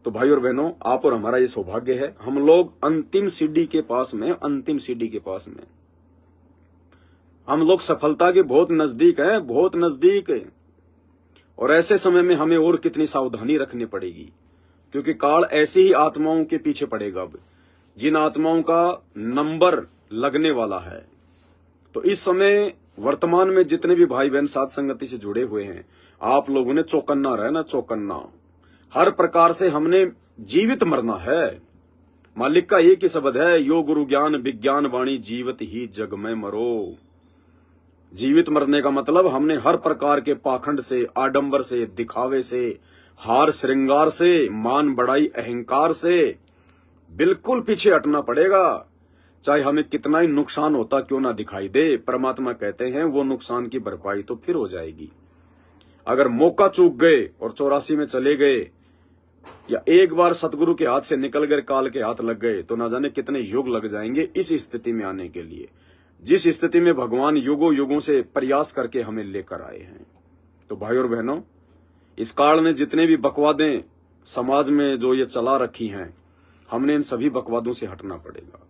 तो भाई और बहनों, आप और हमारा ये सौभाग्य है, हम लोग अंतिम सीढ़ी के पास में, अंतिम सीढ़ी के पास में हम लोग सफलता के बहुत नजदीक हैं, बहुत नजदीक है। और ऐसे समय में हमें और कितनी सावधानी रखनी पड़ेगी, क्योंकि काल ऐसी ही आत्माओं के पीछे पड़ेगा अब, जिन आत्माओं का नंबर लगने वाला है। तो इस समय वर्तमान में जितने भी भाई बहन सात संगति से जुड़े हुए हैं, आप लोगों ने चौकन्ना रहना, चौकन्ना। हर प्रकार से हमने जीवित मरना है। मालिक का एक ही शब्द है, यो गुरु ज्ञान विज्ञान वाणी जीवित ही जग में मरो। जीवित मरने का मतलब हमने हर प्रकार के पाखंड से, आडंबर से, दिखावे से, हार श्रृंगार से, मान बढ़ाई अहंकार से बिल्कुल पीछे हटना पड़ेगा। चाहे हमें कितना ही नुकसान होता क्यों ना दिखाई दे, परमात्मा कहते हैं वो नुकसान की भरपाई तो फिर हो जाएगी। अगर मौका चूक गए और 84 में चले गए, या एक बार सतगुरु के हाथ से निकल गए, काल के हाथ लग गए, तो ना जाने कितने युग लग जाएंगे इस स्थिति में आने के लिए, जिस स्थिति में भगवान युगों युगों से प्रयास करके हमें लेकर आए हैं। तो भाई और बहनों, इस काल में जितने भी बकवादें समाज में जो ये चला रखी हैं, हमने इन सभी बकवादों से हटना पड़ेगा।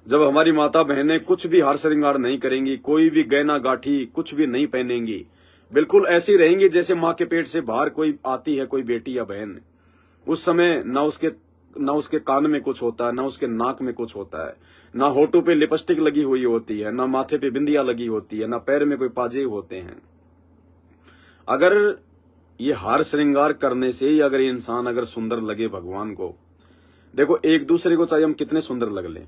जब हमारी माता बहनें कुछ भी हार श्रृंगार नहीं करेंगी, कोई भी गहना गाठी कुछ भी नहीं पहनेंगी, बिल्कुल ऐसी रहेंगी जैसे माँ के पेट से बाहर कोई आती है, कोई बेटी या बहन, उस समय ना उसके कान में कुछ होता है, ना उसके नाक में कुछ होता है, ना होठों पे लिपस्टिक लगी हुई होती है, ना माथे पे बिंदिया लगी होती है, ना पैर में कोई पाजे होते हैं। अगर ये हार श्रृंगार करने से ही अगर इंसान अगर सुंदर लगे भगवान को, देखो एक दूसरे को चाहे हम कितने सुंदर लग लें,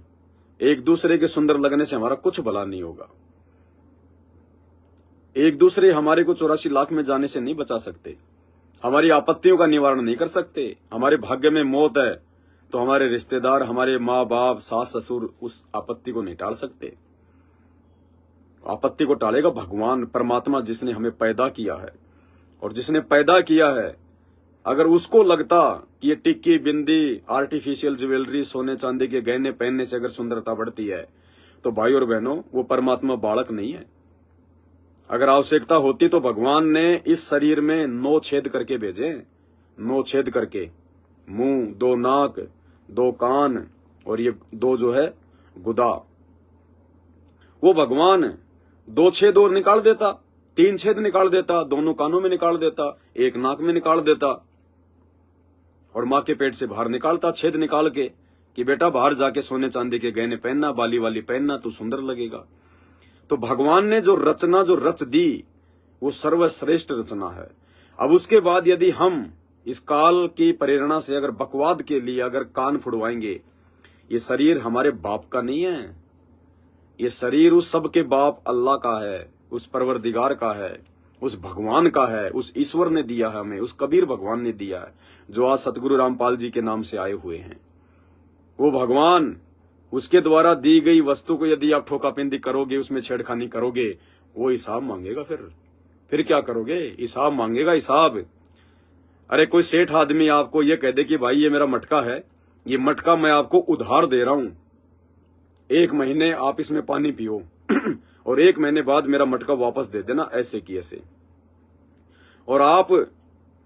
एक दूसरे के सुंदर लगने से हमारा कुछ भला नहीं होगा। एक दूसरे हमारे को 84 लाख में जाने से नहीं बचा सकते, हमारी आपत्तियों का निवारण नहीं कर सकते। हमारे भाग्य में मौत है तो हमारे रिश्तेदार, हमारे माँ बाप, सास ससुर उस आपत्ति को नहीं टाल सकते। आपत्ति को टालेगा भगवान, परमात्मा, जिसने हमें पैदा किया है। और जिसने पैदा किया है, अगर उसको लगता कि ये टिक्की, बिंदी, आर्टिफिशियल ज्वेलरी, सोने चांदी के गहने पहनने से अगर सुंदरता बढ़ती है, तो भाई और बहनों, वो परमात्मा बालक नहीं है। अगर आवश्यकता होती तो भगवान ने इस शरीर में 9 छेद करके भेजे, 9 छेद करके, मुंह, 2 नाक, 2 कान और ये 2 जो है गुदा। वो भगवान 2 छेद और निकाल देता, 3 छेद निकाल देता, दोनों कानों में निकाल देता, एक नाक में निकाल देता, और माँ के पेट से बाहर निकालता छेद निकाल के कि बेटा बाहर जाके सोने चांदी के गहने पहनना, बाली वाली पहनना, तू सुंदर लगेगा। तो भगवान ने जो रचना जो रच दी, वो सर्वश्रेष्ठ रचना है। अब उसके बाद यदि हम इस काल की प्रेरणा से अगर बकवाद के लिए अगर कान फुड़वाएंगे, ये शरीर हमारे बाप का नहीं है, ये शरीर उस सब के बाप अल्लाह का है, उस परवरदिगार का है, उस भगवान का है, उस ईश्वर ने दिया है हमें, उस कबीर भगवान ने दिया है, जो आज सतगुरु रामपाल जी के नाम से आए हुए हैं। वो भगवान, उसके द्वारा दी गई वस्तु को यदि आप ठोकापिंदी करोगे, उसमें छेड़खानी करोगे, वो हिसाब मांगेगा। फिर क्या करोगे? हिसाब मांगेगा, हिसाब। अरे कोई सेठ आदमी आपको ये कह दे कि भाई ये मेरा मटका है, ये मटका मैं आपको उधार दे रहा हूं, 1 महीने आप इसमें पानी पियो और 1 महीने बाद मेरा मटका वापस दे देना, ऐसे की ऐसे। और आप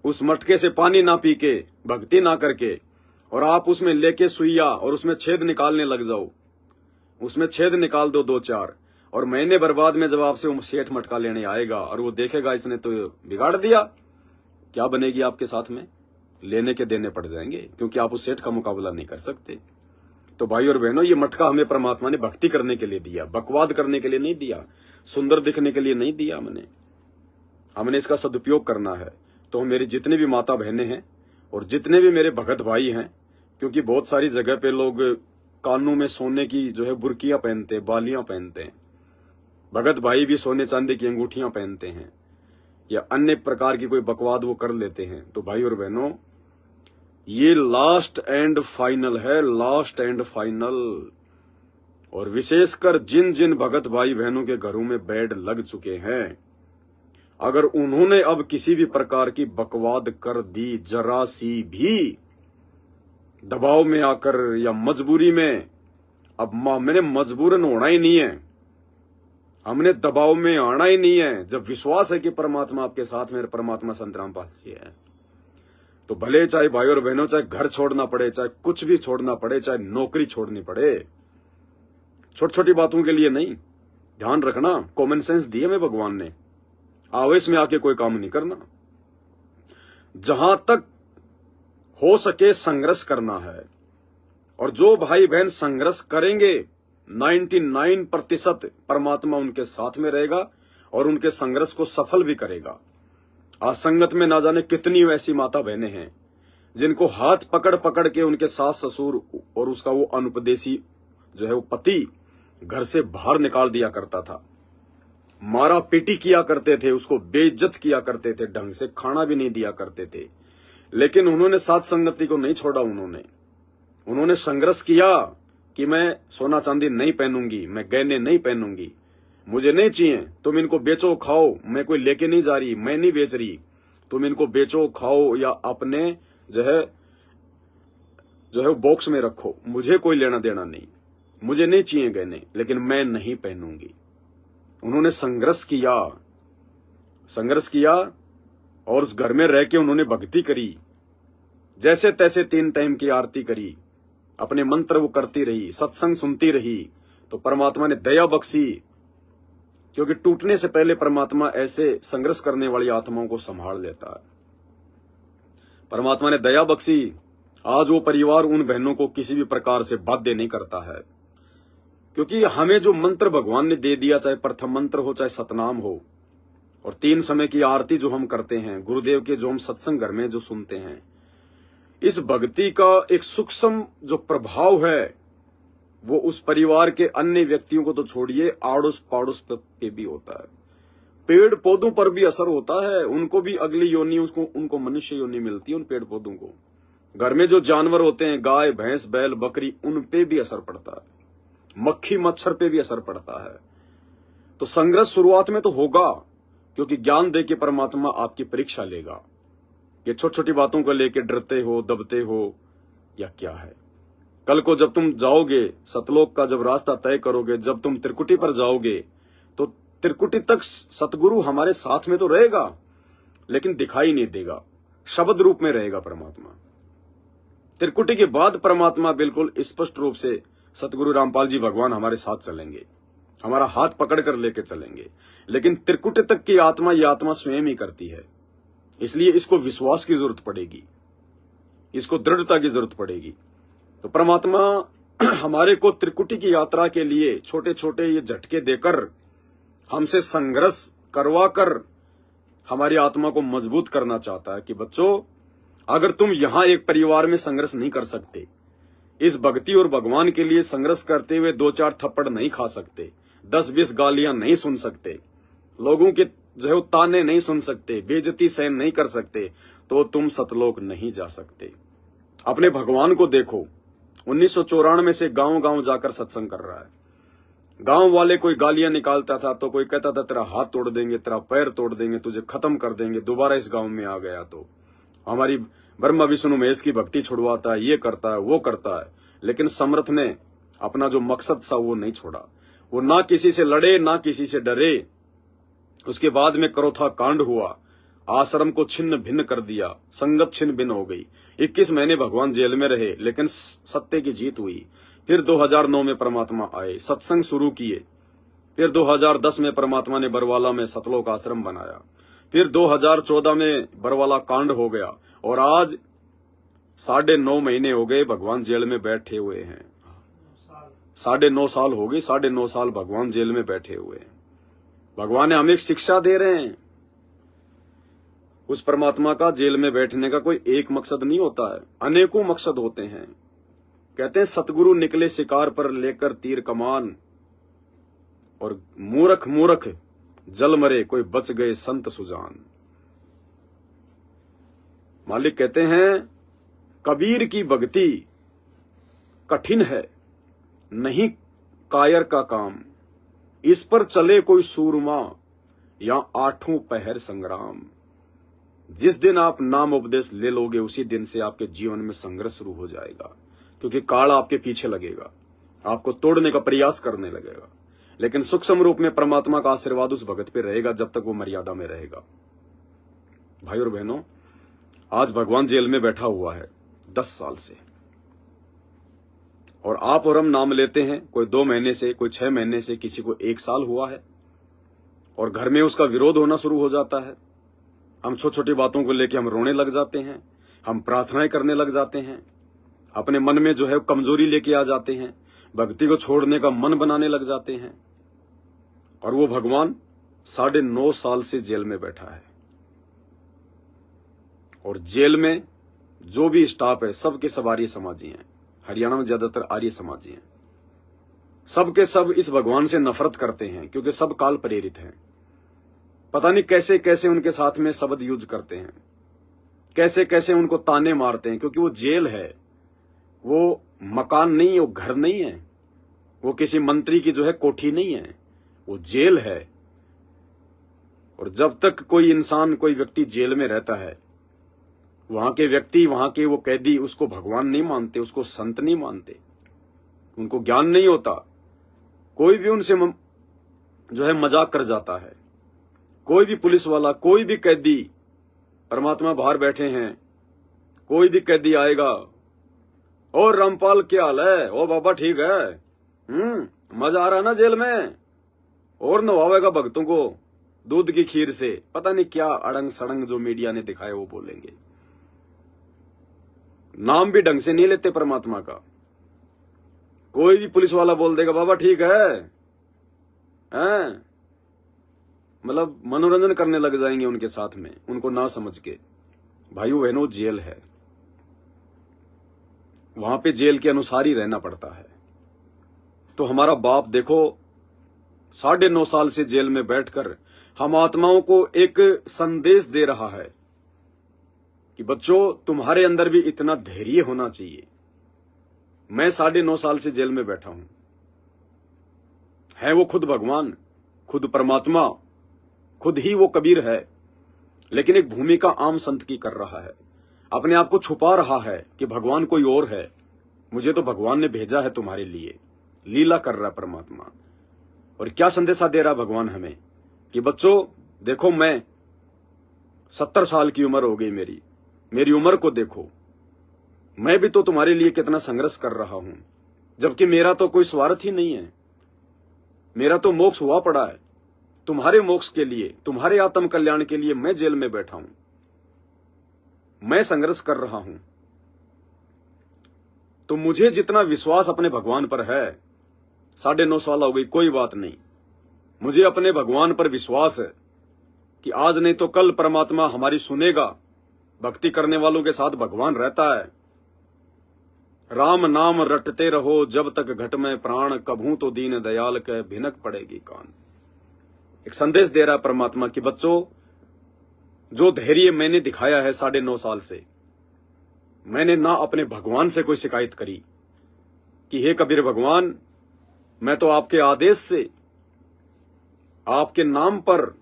उस मटके से पानी ना पी के, भक्ति ना करके, और आप उसमें लेके सुइया और उसमें छेद निकालने लग जाओ, उसमें छेद निकाल दो 2-4, और महीने भर बाद में जब आपसे वो सेठ मटका लेने आएगा और वो देखेगा इसने तो बिगाड़ दिया, क्या बनेगी आपके साथ में? लेने के देने पड़ जाएंगे, क्योंकि आप उस सेठ का मुकाबला नहीं कर सकते। तो भाई और बहनों, ये मटका हमें परमात्मा ने भक्ति करने के लिए दिया, बकवाद करने के लिए नहीं दिया, सुंदर दिखने के लिए नहीं दिया। हमने इसका सदुपयोग करना है। तो मेरी जितने भी माता बहनें हैं और जितने भी मेरे भगत भाई हैं, क्योंकि बहुत सारी जगह पे लोग कानों में सोने की जो है बुर्कियां पहनते हैं, बालियां पहनते हैं, भगत भाई भी सोने चांदी की अंगूठियां पहनते हैं या अन्य प्रकार की कोई बकवाद वो कर लेते हैं। तो भाई और बहनों, ये लास्ट एंड फाइनल है, लास्ट एंड फाइनल। और विशेषकर जिन जिन भगत भाई बहनों के घरों में बेड लग चुके हैं, अगर उन्होंने अब किसी भी प्रकार की बकवाद कर दी, जरा सी भी दबाव में आकर या मजबूरी में, अब मैंने मजबूरन होना ही नहीं है, हमने दबाव में आना ही नहीं है। जब विश्वास है कि परमात्मा आपके साथ में, परमात्मा संत रामपाल जी है, तो भले चाहे भाई और बहनों, चाहे घर छोड़ना पड़े, चाहे कुछ भी छोड़ना पड़े, चाहे नौकरी छोड़नी पड़े, छोटी छोटी बातों के लिए नहीं। ध्यान रखना, कॉमन सेंस दिए में भगवान ने, आवेश में आके कोई काम नहीं करना। जहां तक हो सके संघर्ष करना है, और जो भाई बहन संघर्ष करेंगे 99% परमात्मा उनके साथ में रहेगा और उनके संघर्ष को सफल भी करेगा। आज संगत में ना जाने कितनी ऐसी माता बहनें हैं जिनको हाथ पकड़ पकड़ के उनके सास ससुर और उसका वो अनुपदेशी जो है वो पति घर से बाहर निकाल दिया करता था, मारा पीटी किया करते थे, उसको बेइज्जत किया करते थे, ढंग से खाना भी नहीं दिया करते थे। लेकिन उन्होंने साथ संगति को नहीं छोड़ा। उन्होंने संघर्ष किया कि मैं सोना चांदी नहीं पहनूंगी, मैं गहने नहीं पहनूंगी, मुझे नहीं चाहिए, तुम इनको बेचो खाओ, मैं कोई लेके नहीं जा रही, मैं नहीं बेच रही, तुम इनको बेचो खाओ या अपने जो है बॉक्स में रखो, मुझे कोई लेना देना नहीं, मुझे नहीं चाहिए गहने, लेकिन मैं नहीं पहनूंगी। उन्होंने संघर्ष किया और उस घर में रह के उन्होंने भक्ति करी, जैसे तैसे 3 टाइम की आरती करी, अपने मंत्र वो करती रही, सत्संग सुनती रही, तो परमात्मा ने दया बख्शी। क्योंकि टूटने से पहले परमात्मा ऐसे संघर्ष करने वाली आत्माओं को संभाल लेता है। परमात्मा ने दया बख्शी। आज वो परिवार उन बहनों को किसी भी प्रकार से बाध्य नहीं करता है, क्योंकि हमें जो मंत्र भगवान ने दे दिया, चाहे प्रथम मंत्र हो चाहे सतनाम हो, और 3 समय की आरती जो हम करते हैं, गुरुदेव के जो हम सत्संग घर में जो सुनते हैं, इस भक्ति का एक सूक्ष्म जो प्रभाव है वो उस परिवार के अन्य व्यक्तियों को तो छोड़िए, आड़ोस पाड़ोस पे भी होता है, पेड़ पौधों पर भी असर होता है। उनको भी अगली योनि, उनको मनुष्य योनि मिलती है। उन पेड़ पौधों को, घर में जो जानवर होते हैं, गाय भैंस बैल बकरी, उन पे भी असर पड़ता है, मक्खी मच्छर पे भी असर पड़ता है। तो संघर्ष शुरुआत में तो होगा, क्योंकि ज्ञान दे के परमात्मा आपकी परीक्षा लेगा। ये छोटी छोटी बातों को लेके डरते हो, दबते हो या क्या है। कल को जब तुम जाओगे सतलोक का, जब रास्ता तय करोगे, जब तुम त्रिकुटी पर जाओगे, तो त्रिकुटी तक सतगुरु हमारे साथ में तो रहेगा, लेकिन दिखाई नहीं देगा, शब्द रूप में रहेगा परमात्मा। त्रिकुटी के बाद परमात्मा बिल्कुल स्पष्ट रूप से सतगुरु रामपाल जी भगवान हमारे साथ चलेंगे, हमारा हाथ पकड़ कर लेके चलेंगे। लेकिन त्रिकुटी तक की आत्मा, ये आत्मा स्वयं ही करती है। इसलिए इसको विश्वास की जरूरत पड़ेगी, इसको दृढ़ता की जरूरत पड़ेगी। तो परमात्मा हमारे को त्रिकुटी की यात्रा के लिए छोटे छोटे ये झटके देकर, हमसे संघर्ष करवा कर हमारी आत्मा को मजबूत करना चाहता है कि बच्चों, अगर तुम यहां एक परिवार में संघर्ष नहीं कर सकते, इस भक्ति और भगवान के लिए संघर्ष करते हुए 2-4 थप्पड़ नहीं खा सकते, 10-20 गालियां नहीं सुन सकते, लोगों के जो है ताने नहीं सुन सकते, बेइज्जती सहन नहीं कर सकते, तो तुम सतलोक नहीं जा सकते। अपने भगवान को देखो, 1994 से गांव गांव जाकर सत्संग कर रहा है। गांव वाले कोई गालियां निकालता था तो कोई कहता था तेरा हाथ तोड़ देंगे, तेरा पैर तोड़ देंगे, तुझे खत्म कर देंगे, दोबारा इस गांव में आ गया तो हमारी ब्रह्मा विष्णु महेश की भक्ति छुड़वाता है, ये करता है, वो करता है। लेकिन समर्थ ने अपना जो मकसद था वो नहीं छोड़ा। वो ना किसी से लड़े, ना किसी से डरे। उसके बाद में करोथा कांड हुआ, आश्रम को छिन्न भिन्न कर दिया, संगत छिन्न भिन्न हो गई। 21 महीने भगवान जेल में रहे, लेकिन सत्य की जीत हुई। फिर 2009 में परमात्मा आए, सत्संग शुरू किए। फिर 2010 में परमात्मा ने बरवाला में सतलोक आश्रम बनाया। फिर 2014 में बरवाला कांड हो गया, और आज 9.5 महीने हो गए भगवान जेल में बैठे हुए हैं। 9.5 साल हो गए, 9.5 साल भगवान जेल में बैठे हुए हैं। भगवान हमें एक शिक्षा दे रहे हैं। उस परमात्मा का जेल में बैठने का कोई एक मकसद नहीं होता है, अनेकों मकसद होते हैं। कहते हैं सतगुरु निकले शिकार पर लेकर तीर कमान, और मूर्ख मूर्ख जल मरे कोई बच गए संत सुजान। मालिक कहते हैं कबीर की भक्ति कठिन है, नहीं कायर का काम, इस पर चले कोई सूरमा या 8 पहर संग्राम। जिस दिन आप नाम उपदेश ले लोगे उसी दिन से आपके जीवन में संघर्ष शुरू हो जाएगा, क्योंकि काल आपके पीछे लगेगा, आपको तोड़ने का प्रयास करने लगेगा। लेकिन सूक्ष्म रूप में परमात्मा का आशीर्वाद उस भगत पे रहेगा जब तक वो मर्यादा में रहेगा। भाई और बहनों, आज भगवान जेल में बैठा हुआ है 10 साल से, और आप और हम नाम लेते हैं, कोई 2 महीने से, कोई 6 महीने से, किसी को 1 साल हुआ है, और घर में उसका विरोध होना शुरू हो जाता है। हम छोटी छोटी बातों को लेकर हम रोने लग जाते हैं, हम प्रार्थनाएं करने लग जाते हैं, अपने मन में जो है कमजोरी लेके आ जाते हैं, भक्ति को छोड़ने का मन बनाने लग जाते हैं। और वो भगवान 9.5 साल से जेल में बैठा है, और जेल में जो भी स्टाफ है सबके सब आर्य समाजी हैं। हरियाणा में ज्यादातर आर्य समाजी हैं। सबके सब इस भगवान से नफरत करते हैं, क्योंकि सब काल प्रेरित हैं। पता नहीं कैसे कैसे उनके साथ में शब्द यूज करते हैं, कैसे कैसे उनको ताने मारते हैं, क्योंकि वो जेल है, वो मकान नहीं है, वो घर नहीं है, वो किसी मंत्री की जो है कोठी नहीं है, वो जेल है। और जब तक कोई इंसान, कोई व्यक्ति जेल में रहता है, वहां के व्यक्ति, वहां के वो कैदी उसको भगवान नहीं मानते, उसको संत नहीं मानते, उनको ज्ञान नहीं होता। कोई भी उनसे जो है मजाक कर जाता है, कोई भी पुलिस वाला, कोई भी कैदी, परमात्मा बाहर बैठे हैं, कोई भी कैदी आएगा, और रामपाल क्या हाल है, ओ बाबा ठीक है, मजा आ रहा है ना जेल में, और नवावेगा भक्तों को दूध की खीर से, पता नहीं क्या अड़ंग सड़ंग जो मीडिया ने दिखाया वो बोलेंगे। नाम भी ढंग से नहीं लेते परमात्मा का। कोई भी पुलिस वाला बोल देगा बाबा ठीक है, मतलब मनोरंजन करने लग जाएंगे उनके साथ में, उनको ना समझ के। भाइयों बहनों, जेल है, वहां पे जेल के अनुसार ही रहना पड़ता है। तो हमारा बाप देखो 9.5 साल से जेल में बैठकर हम आत्माओं को एक संदेश दे रहा है कि बच्चों, तुम्हारे अंदर भी इतना धैर्य होना चाहिए। मैं 9.5 साल से जेल में बैठा हूं, है वो खुद भगवान, खुद परमात्मा, खुद ही वो कबीर है, लेकिन एक भूमिका आम संत की कर रहा है, अपने आप को छुपा रहा है कि भगवान कोई और है, मुझे तो भगवान ने भेजा है तुम्हारे लिए। लीला कर रहा परमात्मा। और क्या संदेशा दे रहा भगवान हमें कि बच्चों देखो, मैं 70 साल की उम्र हो गई, मेरी उम्र को देखो, मैं भी तो तुम्हारे लिए कितना संघर्ष कर रहा हूं, जबकि मेरा तो कोई स्वार्थ ही नहीं है, मेरा तो मोक्ष हुआ पड़ा है। तुम्हारे मोक्ष के लिए, तुम्हारे आत्म कल्याण के लिए मैं जेल में बैठा हूं, मैं संघर्ष कर रहा हूं। तो मुझे जितना विश्वास अपने भगवान पर है, 9.5 साल हो गई, कोई बात नहीं, मुझे अपने भगवान पर विश्वास है कि आज नहीं तो कल परमात्मा हमारी सुनेगा। भक्ति करने वालों के साथ भगवान रहता है। राम नाम रटते रहो जब तक घट में प्राण, कभू तो दीन दयाल के भिनक पड़ेगी कान। एक संदेश दे रहा है परमात्मा कि बच्चों, जो धैर्य मैंने दिखाया है 9.5 साल से, मैंने ना अपने भगवान से कोई शिकायत करी कि हे कबीर भगवान, मैं तो आपके आदेश से, आपके नाम पर,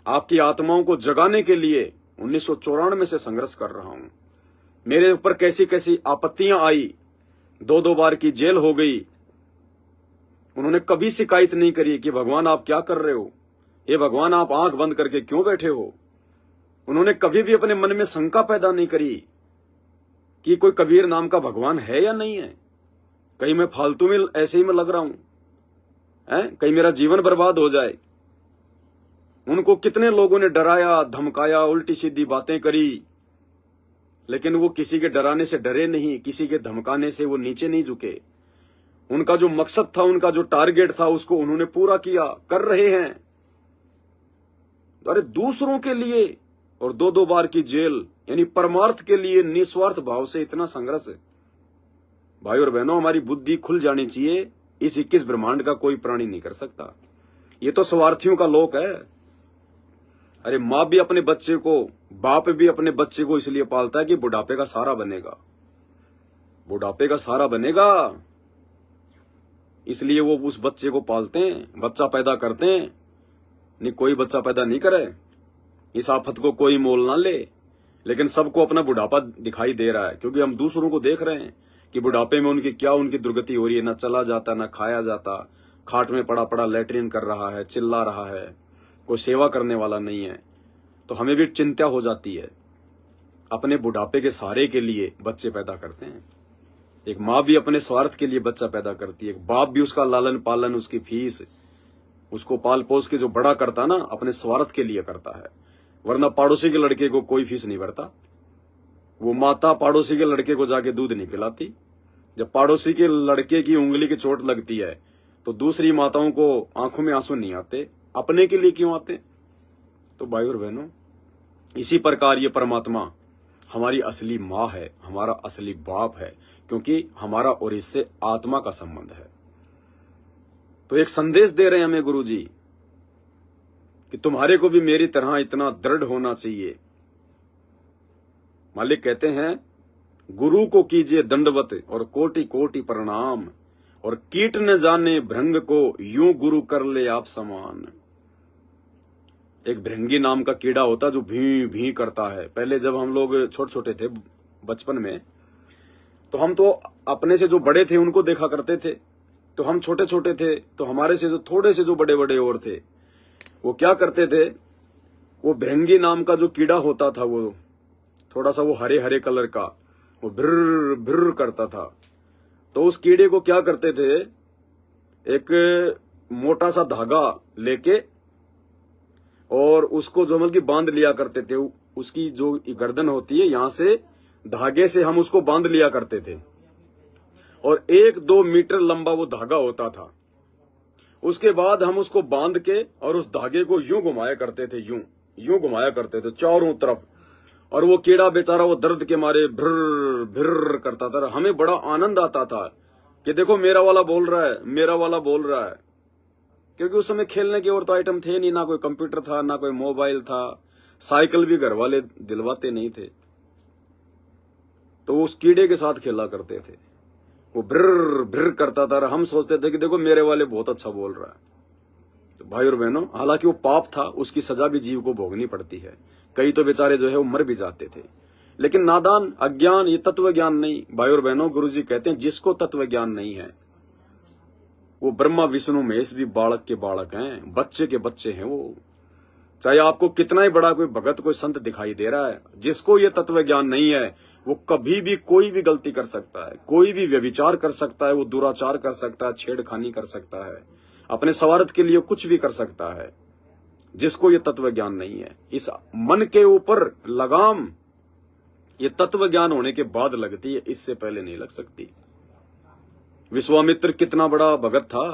आपकी आत्माओं को जगाने के लिए 1994 से संघर्ष कर रहा हूं। मेरे ऊपर कैसी कैसी आपत्तियां आई, 2 बार की जेल हो गई, उन्होंने कभी शिकायत नहीं करी कि भगवान आप क्या कर रहे हो, ये भगवान आप आंख बंद करके क्यों बैठे हो। उन्होंने कभी भी अपने मन में शंका पैदा नहीं करी कि कोई कबीर नाम का भगवान है या नहीं है, कहीं मैं फालतू में ऐसे ही मैं लग रहा हूं, कहीं मेरा जीवन बर्बाद हो जाए। उनको कितने लोगों ने डराया, धमकाया, उल्टी सीधी बातें करी, लेकिन वो किसी के डराने से डरे नहीं, किसी के धमकाने से वो नीचे नहीं झुके। उनका जो मकसद था, उनका जो टारगेट था, उसको उन्होंने पूरा किया, कर रहे हैं। अरे दूसरों के लिए और 2-2 बार की जेल, यानी परमार्थ के लिए निस्वार्थ भाव से इतना संघर्ष। भाई और बहनों, हमारी बुद्धि खुल जानी चाहिए। इस 21 ब्रह्मांड का कोई प्राणी नहीं कर सकता। ये तो स्वार्थियों का लोक है। अरे माँ भी अपने बच्चे को, बाप भी अपने बच्चे को इसलिए पालता है कि बुढ़ापे का सहारा बनेगा, बुढ़ापे का सहारा बनेगा, इसलिए वो उस बच्चे को पालते हैं, बच्चा पैदा करते हैं। नहीं, कोई बच्चा पैदा नहीं करे, इस आफत को कोई मोल ना ले। लेकिन सबको अपना बुढ़ापा दिखाई दे रहा है, क्योंकि हम दूसरों को देख रहे हैं कि बुढ़ापे में उनकी दुर्गति हो रही है। ना चला जाता, ना खाया जाता, खाट में पड़ा पड़ा लैट्रिन कर रहा है, चिल्ला रहा है, कोई सेवा करने वाला नहीं है। तो हमें भी चिंता हो जाती है। अपने बुढ़ापे के सहारे के लिए बच्चे पैदा करते हैं। एक माँ भी अपने स्वार्थ के लिए बच्चा पैदा करती है, एक बाप भी उसका लालन पालन, उसकी फीस, उसको पाल पोस के जो बड़ा करता ना, अपने स्वार्थ के लिए करता है। वरना पड़ोसी के लड़के को कोई फीस नहीं भरता। वो माता पड़ोसी के लड़के को जाके दूध नहीं पिलाती। जब पड़ोसी के लड़के की उंगली की चोट लगती है तो दूसरी माताओं को आंखों में आंसू नहीं आते, अपने के लिए क्यों आते? तो भाई और बहनों, इसी प्रकार ये परमात्मा हमारी असली माँ है, हमारा असली बाप है, क्योंकि हमारा और इससे आत्मा का संबंध है। तो एक संदेश दे रहे हैं हमें गुरुजी कि तुम्हारे को भी मेरी तरह इतना दृढ़ होना चाहिए। मालिक कहते हैं, गुरु को कीजिए दंडवत और कोटि कोटि प्रणाम, और कीट न जाने भृंग को यूं गुरु कर ले आप समान। एक भृंगी नाम का कीड़ा होता जो भी भी करता है। पहले जब हम लोग छोटे छोटे थे, बचपन में, तो हम तो अपने से जो बड़े थे उनको देखा करते थे। तो हम छोटे छोटे थे, तो हमारे से जो थोड़े से जो बड़े बड़े और थे, वो क्या करते थे, वो भृंगी नाम का जो कीड़ा होता था, वो थोड़ा सा वो हरे हरे कलर का, वो भ्र भ्र करता था। तो उस कीड़े को क्या करते थे, एक मोटा सा धागा लेके और उसको जो मतलब बांध लिया करते थे। उसकी जो गर्दन होती है, यहां से धागे से हम उसको बांध लिया करते थे, और 1-2 मीटर लंबा वो धागा होता था। उसके बाद हम उसको बांध के और उस धागे को यूं घुमाया करते थे, यूं घुमाया करते थे चारों तरफ। और वो कीड़ा बेचारा वो दर्द के मारे भ्र भ्र करता था। हमें बड़ा आनंद आता था कि देखो मेरा वाला बोल रहा है, मेरा वाला बोल रहा है। क्योंकि उस समय खेलने के और तो आइटम थे नहीं, ना कोई कंप्यूटर था, ना कोई मोबाइल था, साइकिल भी घर वाले दिलवाते नहीं थे। तो उस कीड़े के साथ खेला करते थे। वो भ्र भ्र करता था, हम सोचते थे कि देखो मेरे वाले बहुत अच्छा बोल रहा है। तो भाई और बहनों, हालांकि वो पाप था, उसकी सजा भी जीव को भोगनी पड़ती है। कई तो बेचारे जो है वो मर भी जाते थे। लेकिन नादान, अज्ञान, ये तत्व ज्ञान नहीं। भाई और बहनों, गुरुजी कहते हैं, जिसको तत्व ज्ञान नहीं है, वो ब्रह्मा विष्णु महेश भी बालक के बालक हैं, बच्चे के बच्चे हैं वो। चाहे आपको कितना ही बड़ा कोई भगत, कोई संत दिखाई दे रहा है, जिसको ये तत्व ज्ञान नहीं है, वो कभी भी कोई भी गलती कर सकता है, कोई भी व्यभिचार कर सकता है, वो दुराचार कर सकता है, छेड़खानी कर सकता है, अपने स्वार्थ के लिए कुछ भी कर सकता है। जिसको ये तत्व ज्ञान नहीं है, इस मन के ऊपर लगाम ये तत्व ज्ञान होने के बाद लगती है, इससे पहले नहीं लग सकती। विश्वामित्र कितना बड़ा भगत था।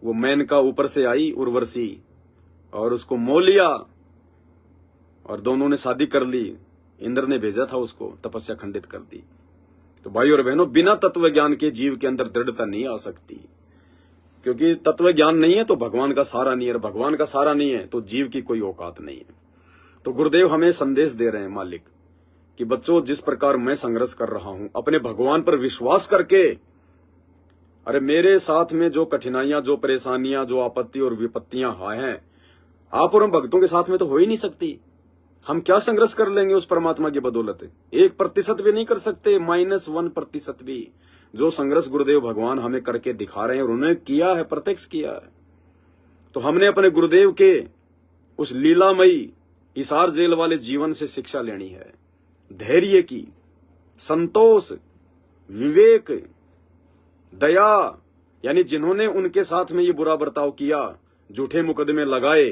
वो मेनका ऊपर से आई, उर्वशी, और उसको मोह लिया और दोनों ने शादी कर ली। इंद्र ने भेजा था उसको, तपस्या खंडित कर दी। तो भाई और बहनों, बिना तत्व ज्ञान के जीव के अंदर दृढ़ता नहीं आ सकती, क्योंकि तत्व ज्ञान नहीं है तो भगवान का सहारा नहीं है, और भगवान का सहारा नहीं है तो जीव की कोई औकात नहीं है। तो गुरुदेव हमें संदेश दे रहे हैं मालिक कि बच्चों, जिस प्रकार मैं संघर्ष कर रहा हूं अपने भगवान पर विश्वास करके, अरे मेरे साथ में जो कठिनाइयां, जो परेशानियां, जो आपत्ति और विपत्तियां हैं, आप और हम भक्तों के साथ में तो हो ही नहीं सकती। हम क्या संघर्ष कर लेंगे उस परमात्मा की बदौलत? 1% भी नहीं कर सकते, -1% भी। जो संघर्ष गुरुदेव भगवान हमें करके दिखा रहे हैं, और उन्होंने किया है, प्रत्यक्ष किया है। तो हमने अपने गुरुदेव के उस लीलामयी हिसार जेल वाले जीवन से शिक्षा लेनी है, धैर्य की, संतोष, विवेक, दया। यानी जिन्होंने उनके साथ में ये बुरा बर्ताव किया, झूठे मुकदमे लगाए,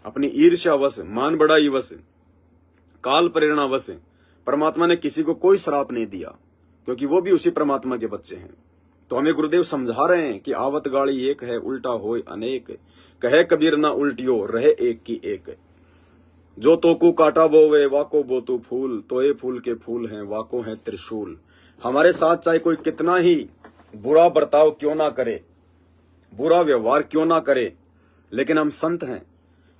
अपनी ईर्ष्यावश, मान बढ़ाई वश, काल प्रेरणावश, परमात्मा ने किसी को कोई श्राप नहीं दिया, क्योंकि वो भी उसी परमात्मा के बच्चे हैं। तो हमें गुरुदेव समझा रहे हैं कि आवत गाड़ी एक है, उल्टा होय अनेक, कहे कबीर ना उल्टियो रहे एक की एक। जो तोकू काटा बोवे वाको बोतू फूल, तो ये फूल के फूल हैं वाको हैं त्रिशूल। हमारे साथ चाहे कोई कितना ही बुरा बर्ताव क्यों ना करे, बुरा व्यवहार क्यों ना करे, लेकिन हम संत हैं,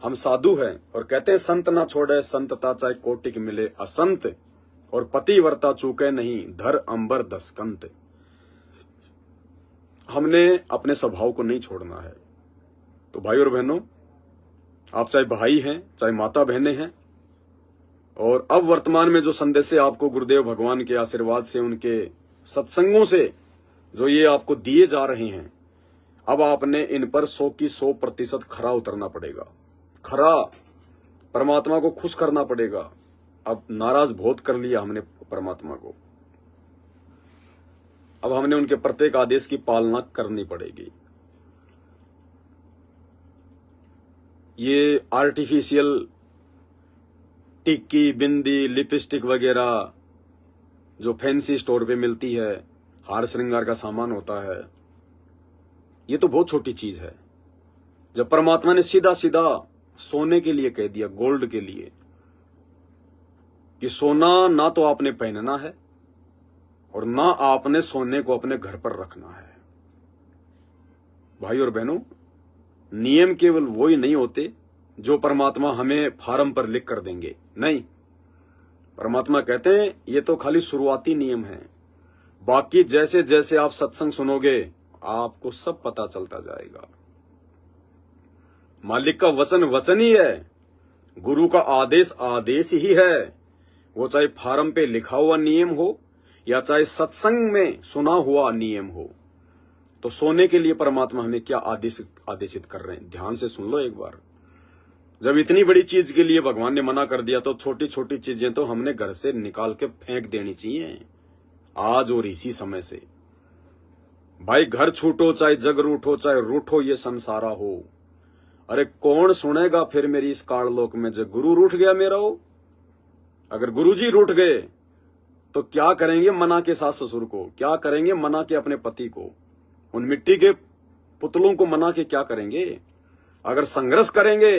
हम साधु हैं। और कहते हैं संत ना छोड़े संतता, चाहे कोटिक मिले असंत, और पतिव्रता चूके नहीं धर अंबर दसकंत। हमने अपने स्वभाव को नहीं छोड़ना है। तो भाई और बहनों, आप चाहे भाई हैं चाहे माता बहनें हैं, और अब वर्तमान में जो संदेश आपको गुरुदेव भगवान के आशीर्वाद से, उनके सत्संगों से जो ये आपको दिए जा रहे हैं, अब आपने इन पर 100 की 100% खरा उतरना पड़ेगा। खरा परमात्मा को खुश करना पड़ेगा। अब नाराज बहुत कर लिया हमने परमात्मा को, अब हमने उनके प्रत्येक आदेश की पालना करनी पड़ेगी। ये आर्टिफिशियल टिक्की, बिंदी, लिपस्टिक वगैरह जो फैंसी स्टोर पे मिलती है, हार श्रृंगार का सामान होता है, ये तो बहुत छोटी चीज है। जब परमात्मा ने सीधा सीधा सोने के लिए कह दिया, गोल्ड के लिए, कि सोना ना तो आपने पहनना है और ना आपने सोने को अपने घर पर रखना है। भाई और बहनों, नियम केवल वो ही नहीं होते जो परमात्मा हमें फार्म पर लिख कर देंगे, नहीं। परमात्मा कहते हैं ये तो खाली शुरुआती नियम है, बाकी जैसे जैसे आप सत्संग सुनोगे आपको सब पता चलता जाएगा। मालिक का वचन वचन ही है, गुरु का आदेश आदेश ही है। वो चाहे फार्म पे लिखा हुआ नियम हो या चाहे सत्संग में सुना हुआ नियम हो। तो सोने के लिए परमात्मा हमें क्या आदेशित कर रहे हैं, ध्यान से सुन लो एक बार। जब इतनी बड़ी चीज के लिए भगवान ने मना कर दिया, तो छोटी छोटी चीजें तो हमने घर से निकाल के फेंक देनी चाहिए आज और इसी समय से। भाई घर छूटो चाहे जग रूठो, चाहे रूठो ये संसारा हो। अरे कौन सुनेगा फिर मेरी इस काललोक में, जब गुरु रूठ गया मेरा हो। अगर गुरुजी रूठ गए तो क्या करेंगे मना के सास ससुर को, क्या करेंगे मना के अपने पति को, उन मिट्टी के पुतलों को मना के क्या करेंगे। अगर संघर्ष करेंगे,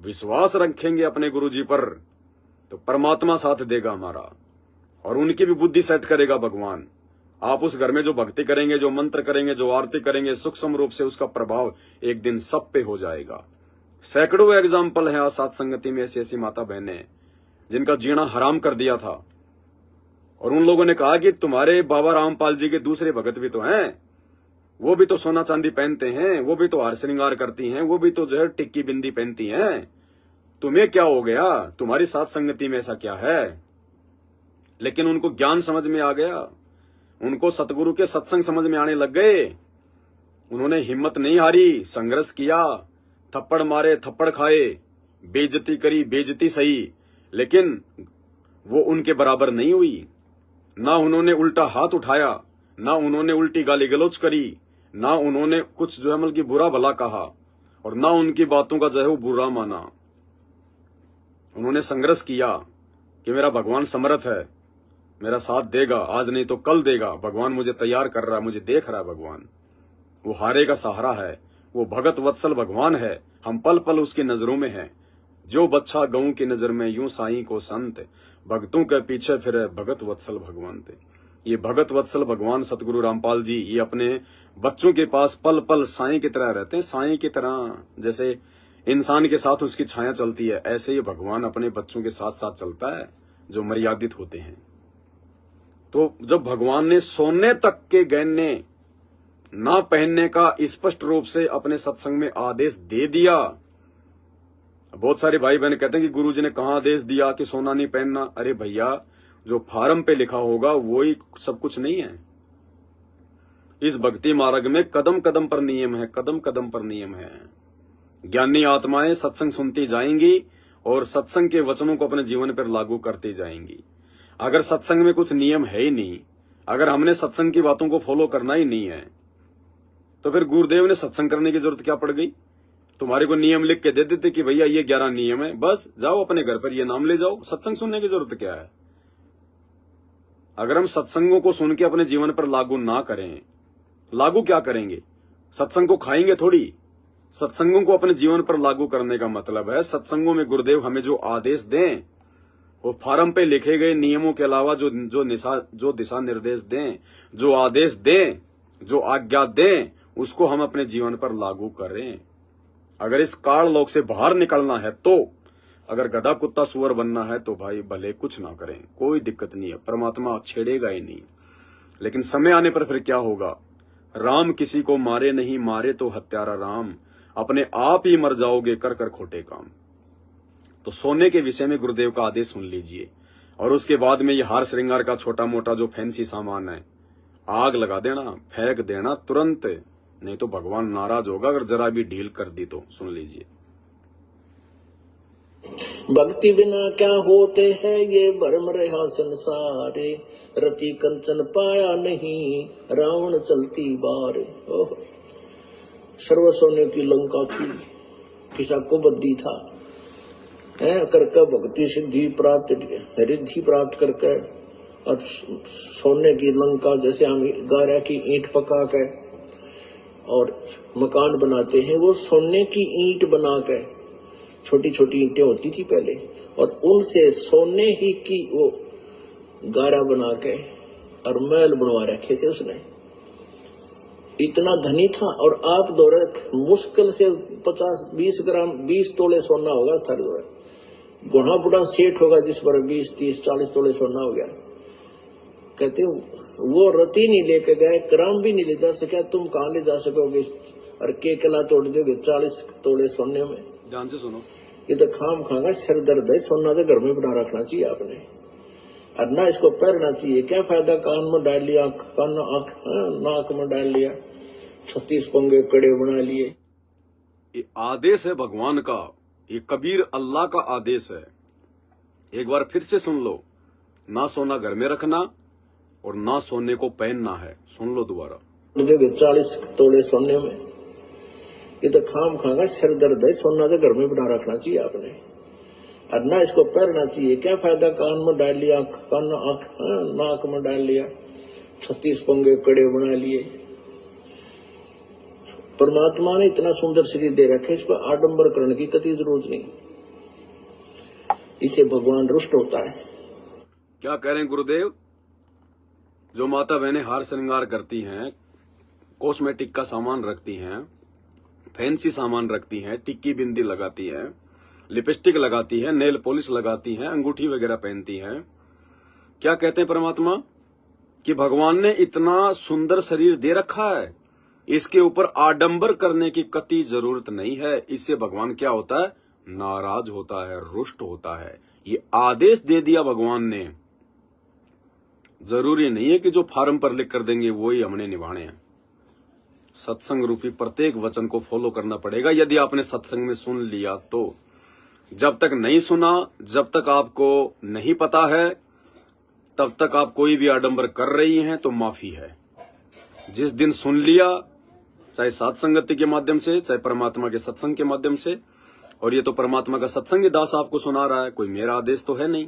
विश्वास रखेंगे अपने गुरुजी पर, तो परमात्मा साथ देगा हमारा, और उनकी भी बुद्धि सेट करेगा भगवान। आप उस घर में जो भक्ति करेंगे, जो मंत्र करेंगे, जो आरती करेंगे, सूक्ष्म रूप से उसका प्रभाव एक दिन सब पे हो जाएगा। सैकड़ों एग्जाम्पल है आज साथ संगति में ऐसी ऐसी माता बहनें जिनका जीना हराम कर दिया था, और उन लोगों ने कहा कि तुम्हारे बाबा रामपाल जी के दूसरे भगत भी तो हैं, वो भी तो सोना चांदी पहनते हैं, वो भी तो हार श्रृंगार करती हैं, वो भी तो जो है टिक्की बिंदी पहनती हैं, तुम्हें क्या हो गया, तुम्हारी साथ संगति में ऐसा क्या है। लेकिन उनको ज्ञान समझ में आ गया, उनको सतगुरु के सत्संग समझ में आने लग गए। उन्होंने हिम्मत नहीं हारी, संघर्ष किया, थप्पड़ मारे, थप्पड़ खाए, बेइज्जती करी, बेइज्जती सही, लेकिन वो उनके बराबर नहीं हुई। ना उन्होंने उल्टा हाथ उठाया, ना उन्होंने उल्टी गाली गलौज करी, ना उन्होंने कुछ जो है बल्कि बुरा भला कहा, और ना उनकी बातों का जो है वो बुरा माना। उन्होंने संघर्ष किया कि मेरा भगवान समर्थ है, मेरा साथ देगा, आज नहीं तो कल देगा। भगवान मुझे तैयार कर रहा है, मुझे देख रहा है भगवान, वो हारे का सहारा है, वो भगत वत्सल भगवान है, हम पल पल उसकी नजरों में हैं। जो बच्चा गऊ की नजर में यूं साईं को संत, भक्तों के पीछे फिरे भगत वत्सल भगवान थे। ये भगत वत्सल भगवान सतगुरु रामपाल जी, ये अपने बच्चों के पास पल पल साईं की तरह रहते हैं। साईं की तरह जैसे इंसान के साथ उसकी छाया चलती है, ऐसे ही भगवान अपने बच्चों के साथ साथ चलता है जो मर्यादित होते हैं। तो जब भगवान ने सोने तक के गहने ना पहनने का स्पष्ट रूप से अपने सत्संग में आदेश दे दिया, बहुत सारे भाई बहन कहते हैं कि गुरुजी ने कहां आदेश दिया कि सोना नहीं पहनना। अरे भैया, जो फार्म पे लिखा होगा वो ही सब कुछ नहीं है। इस भक्ति मार्ग में कदम कदम पर नियम है, कदम कदम पर नियम है। ज्ञानी आत्माएं सत्संग सुनती जाएंगी और सत्संग के वचनों को अपने जीवन पर लागू करती जाएंगी। अगर सत्संग में कुछ नियम है ही नहीं, अगर हमने सत्संग की बातों को फॉलो करना ही नहीं है, तो फिर गुरुदेव ने सत्संग करने की जरूरत क्या पड़ गई। तुम्हारे को नियम लिख के दे देते कि भैया ये 11 नियम है, बस जाओ अपने घर पर ये नाम ले जाओ, सत्संग सुनने की जरूरत क्या है। अगर हम सत्संगों को सुन के अपने जीवन पर लागू ना करें, लागू क्या करेंगे? सत्संग को खाएंगे थोड़ी। सत्संगों को अपने जीवन पर लागू करने का मतलब है सत्संगों में गुरुदेव हमें जो आदेश दें, वो फार्म पे लिखे गए नियमों के अलावा जो दिशा निर्देश दें, जो आदेश दें, जो आज्ञा दें, उसको हम अपने जीवन पर लागू करें। अगर इस काल लोक से बाहर निकलना है तो, अगर गधा कुत्ता सुअर बनना है तो भाई भले कुछ ना करें, कोई दिक्कत नहीं है, परमात्मा छेड़ेगा ही नहीं। लेकिन समय आने पर फिर क्या होगा? राम किसी को मारे नहीं, मारे तो हत्यारा राम, अपने आप ही मर जाओगे कर कर खोटे काम। तो सोने के विषय में गुरुदेव का आदेश सुन लीजिए, और उसके बाद में ये हार श्रृंगार का छोटा मोटा जो फैंसी सामान है, आग लगा देना, फेंक देना तुरंत, नहीं तो भगवान नाराज होगा अगर जरा भी ढील कर दी तो। सुन लीजिए। भक्ति बिना क्या होते हैं ये भरम रहा संसारे, रति कंचन पाया नहीं रावण चलती बार। सर्व सोने की लंका थी, किसा को बद्दी था करके भक्ति सिद्धि प्राप्त रिद्धि प्राप्त करके, और सोने की लंका जैसे हम गारा की ईंट पका के और मकान बनाते हैं, वो सोने की ईंट बना के, छोटी छोटी ईंटें होती थी पहले, और उनसे सोने ही की वो गारा बना के और महल बनवा रखे थे उसने। इतना धनी था। और आप दौरे मुश्किल से 50-20 ग्राम 20 तोले सोना होगा था। बुढ़ा बुढ़ा सेठ होगा जिस पर 20-30-40 तोले सोना हो गया। कहते वो रति नहीं लेके गए, ग्राम भी नहीं ले जा सका, तुम कहाँ ले जा सकोगे? और केकला तोड़ दोगे 40 तोले सोने में। ध्यान से सुनो, ये तो खाम खागा सिर दर्द है। सोना तो घर में बना रखना चाहिए आपने, और ना इसको पहनना चाहिए। क्या फायदा कान में डाल लिया, कान नाक में डाल लिया, 36 पंगे कड़े बना लिए। ये आदेश है भगवान का, ये कबीर अल्लाह का आदेश है। एक बार फिर से सुन लो, ना सोना घर में रखना और ना सोने को पहनना है। सुन लो दोबारा। 40 तोले सोने में, ये तो खाम खागा सिर दर्द है। सोना तो घर में बना रखना चाहिए आपने, और ना इसको पहनना चाहिए। क्या फायदा कान में डाल लिया, कान नाक में डाल लिया, 36 पंगे कड़े बना लिए। परमात्मा ने इतना सुंदर शरीर दे रखे, इस पर आडंबर करने की कतई जरूरत नहीं। इसे भगवान रुष्ट होता है। क्या कह रहे हैं गुरुदेव? जो माता बहनें हार श्रृंगार करती हैं, कॉस्मेटिक का सामान रखती हैं, फैंसी सामान रखती हैं, टिक्की बिंदी लगाती हैं, लिपस्टिक लगाती हैं, नेल पॉलिश लगाती हैं, अंगूठी वगैरह पहनती हैं, क्या कहते हैं परमात्मा? कि भगवान ने इतना सुंदर शरीर दे रखा है, इसके ऊपर आडंबर करने की कतई जरूरत नहीं है। इससे भगवान क्या होता है? नाराज होता है, रुष्ट होता है। ये आदेश दे दिया भगवान ने। जरूरी नहीं है कि जो फार्म पर लिख कर देंगे वो ही हमने निभाने हैं। सत्संग रूपी प्रत्येक वचन को फॉलो करना पड़ेगा। यदि आपने सत्संग में सुन लिया तो, जब तक नहीं सुना, जब तक आपको नहीं पता है, तब तक आप कोई भी आडंबर कर रही हैं तो माफी है। जिस दिन सुन लिया, चाहे सात संगति के माध्यम से, चाहे परमात्मा के सत्संग के माध्यम से, और ये तो परमात्मा का सत्संग दास आपको सुना रहा है, कोई मेरा आदेश तो है नहीं।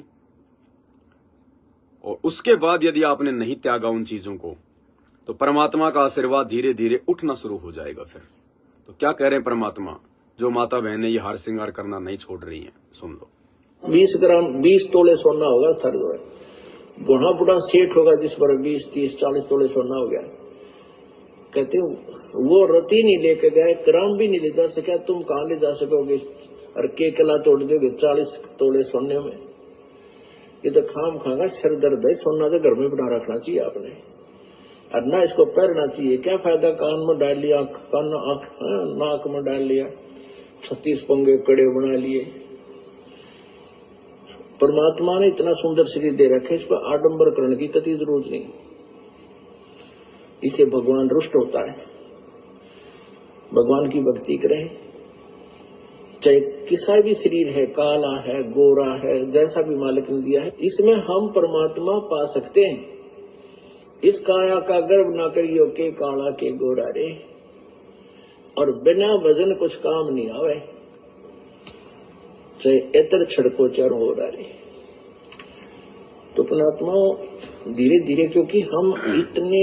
और उसके बाद यदि आपने नहीं त्यागा उन चीजों को, तो परमात्मा का आशीर्वाद धीरे धीरे उठना शुरू हो जाएगा। फिर तो क्या कह रहे हैं परमात्मा? जो माता बहनें ये हार श्रृंगार करना नहीं छोड़ रही हैं, सुन लो। 20 ग्राम 20 तोले सोना होगा था। बुढ़ा बुढ़ा सेठ होगा जिस पर 20-30-40 तोले सोना हो गया। कहते वो रति नहीं लेके गए, ग्राम भी नहीं ले जा सका, तुम कहाँ ले जा सकोगे? और केकला तोड़ दोगे 40 तोले सोने में। ये तो खाम खागा सिर दर्द है। सोना तो घर में बना रखना चाहिए आपने, और ना इसको पहनना चाहिए। क्या फायदा कान में डाल लिया, कान नाक में डाल लिया, 36 पंगे कड़े बना लिए। परमात्मा ने इतना सुंदर शरीर दे रखे, इस पर आडंबर करने की कतई जरूरत नहीं। इसे भगवान रुष्ट होता है। भगवान की भक्ति करें, चाहे किसा भी शरीर है, काला है, गोरा है, जैसा भी मालिक ने दिया है, इसमें हम परमात्मा पा सकते हैं। इस काया का गर्व ना करियो के काला के गोरा रे, और बिना वजन कुछ काम नहीं आवे, चाहे एतर छड़को चर हो रहा रे। तो परमात्मा धीरे धीरे, क्योंकि हम इतने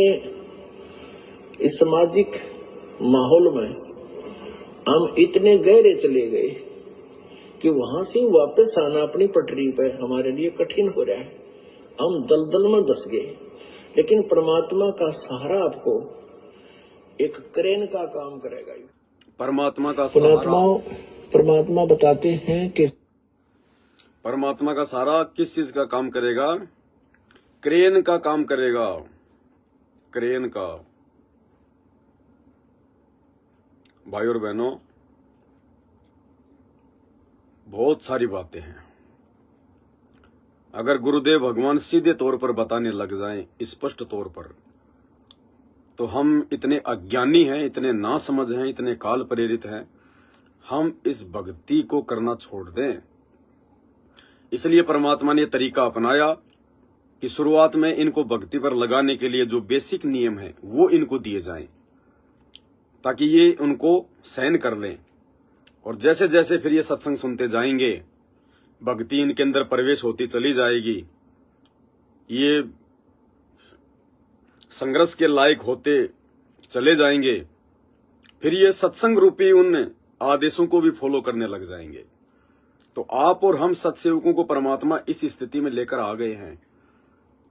इस सामाजिक माहौल में हम इतने गहरे चले गए कि वहां से वापस आना अपनी पटरी पे हमारे लिए कठिन हो रहा है। हम दलदल में धस गए। लेकिन परमात्मा का सहारा आपको एक क्रेन का काम करेगा। परमात्मा का सहारा, परमात्मा बताते हैं कि परमात्मा का सहारा किस चीज का काम करेगा? क्रेन का काम करेगा, क्रेन का। भाई और बहनों, बहुत सारी बातें हैं। अगर गुरुदेव भगवान सीधे तौर पर बताने लग जाएं, स्पष्ट तौर पर, तो हम इतने अज्ञानी हैं, इतने नासमझ हैं, इतने काल प्रेरित हैं, हम इस भक्ति को करना छोड़ दें। इसलिए परमात्मा ने तरीका अपनाया कि शुरुआत में इनको भक्ति पर लगाने के लिए जो बेसिक नियम है वो इनको दिए जाएं, ताकि ये उनको सहन कर लें। और जैसे जैसे फिर ये सत्संग सुनते जाएंगे, भक्ति इनके अंदर प्रवेश होती चली जाएगी, ये संघर्ष के लायक होते चले जाएंगे, फिर ये सत्संग रूपी उन आदेशों को भी फॉलो करने लग जाएंगे। तो आप और हम सत्सेवकों को परमात्मा इस स्थिति में लेकर आ गए हैं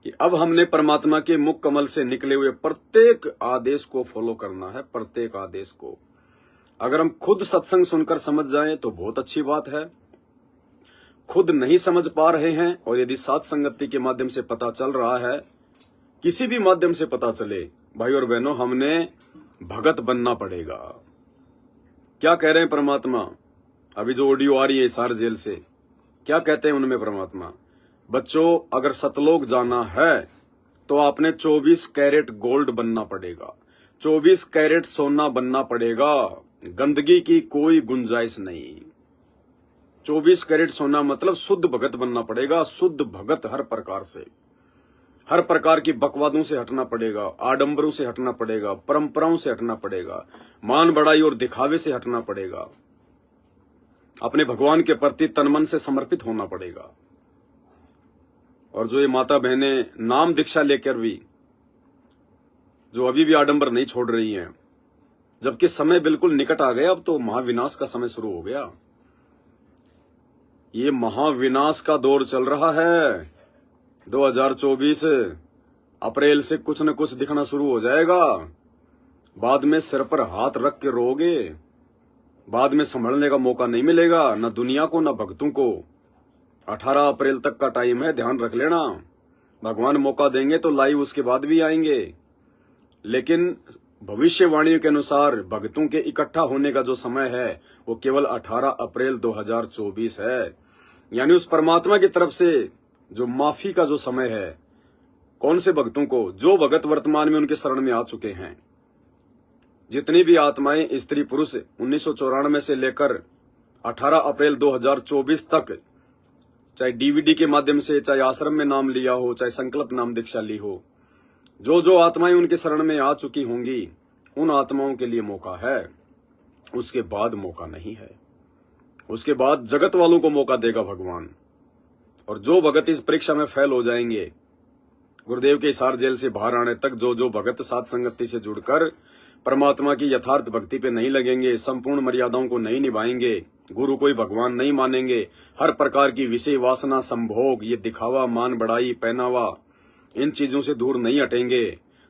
कि अब हमने परमात्मा के मुख कमल से निकले हुए प्रत्येक आदेश को फॉलो करना है, प्रत्येक आदेश को। अगर हम खुद सत्संग सुनकर समझ जाएं तो बहुत अच्छी बात है। खुद नहीं समझ पा रहे हैं और यदि साथ संगति के माध्यम से पता चल रहा है, किसी भी माध्यम से पता चले, भाई और बहनों, हमने भगत बनना पड़ेगा। क्या कह रहे हैं परमात्मा? अभी जो ऑडियो आ रही है हिसार जेल से, क्या कहते हैं उनमें परमात्मा? बच्चों, अगर सतलोक जाना है तो आपने 24 कैरेट गोल्ड बनना पड़ेगा, 24 कैरेट सोना बनना पड़ेगा। गंदगी की कोई गुंजाइश नहीं। 24 कैरेट सोना मतलब शुद्ध भगत बनना पड़ेगा। शुद्ध भगत हर प्रकार से, हर प्रकार की बकवादों से हटना पड़ेगा, आडंबरों से हटना पड़ेगा, परंपराओं से हटना पड़ेगा, मान बढ़ाई और दिखावे से हटना पड़ेगा, अपने भगवान के प्रति तन मन से समर्पित होना पड़ेगा। और जो ये माता बहनें नाम दीक्षा लेकर भी जो अभी भी आडंबर नहीं छोड़ रही हैं, जबकि समय बिल्कुल निकट आ गया, अब तो महाविनाश का समय शुरू हो गया। ये महाविनाश का दौर चल रहा है। 2024 अप्रैल से कुछ न कुछ दिखना शुरू हो जाएगा। बाद में सिर पर हाथ रख के रोगे, बाद में संभलने का मौका नहीं मिलेगा, न दुनिया को न भक्तों को। 18 अप्रैल तक का टाइम है, ध्यान रख लेना। भगवान मौका देंगे तो लाइव उसके बाद भी आएंगे, लेकिन भविष्यवाणियों के अनुसार भक्तों के इकट्ठा होने का जो समय है वो केवल 18 अप्रैल 2024 है। यानी उस परमात्मा की तरफ से जो माफी का जो समय है, कौन से भक्तों को? जो भगत वर्तमान में उनके शरण में आ चुके हैं। जितनी भी आत्माएं स्त्री पुरुष 1994 से लेकर 18 अप्रैल 2024 तक, चाहे डीवीडी के माध्यम से, चाहे आश्रम में नाम लिया हो, चाहे संकल्प नाम दीक्षा ली हो, जो जो आत्माएं उनके शरण में आ चुकी होंगी, उन आत्माओं के लिए मौका है। उसके बाद मौका नहीं है। उसके बाद जगत वालों को मौका देगा भगवान। और जो भगत इस परीक्षा में फेल हो जाएंगे, गुरुदेव के हिसार जेल से बाहर आने तक जो भगत साथ संगति से जुड़कर परमात्मा की यथार्थ भक्ति पे नहीं लगेंगे, संपूर्ण मर्यादाओं को नहीं निभाएंगे, गुरु को ही भगवान नहीं मानेंगे, हर प्रकार की विषय वासना, संभोग, ये दिखावा, मान बढ़ाई, पहनावा, इन चीजों से दूर नहीं हटेंगे,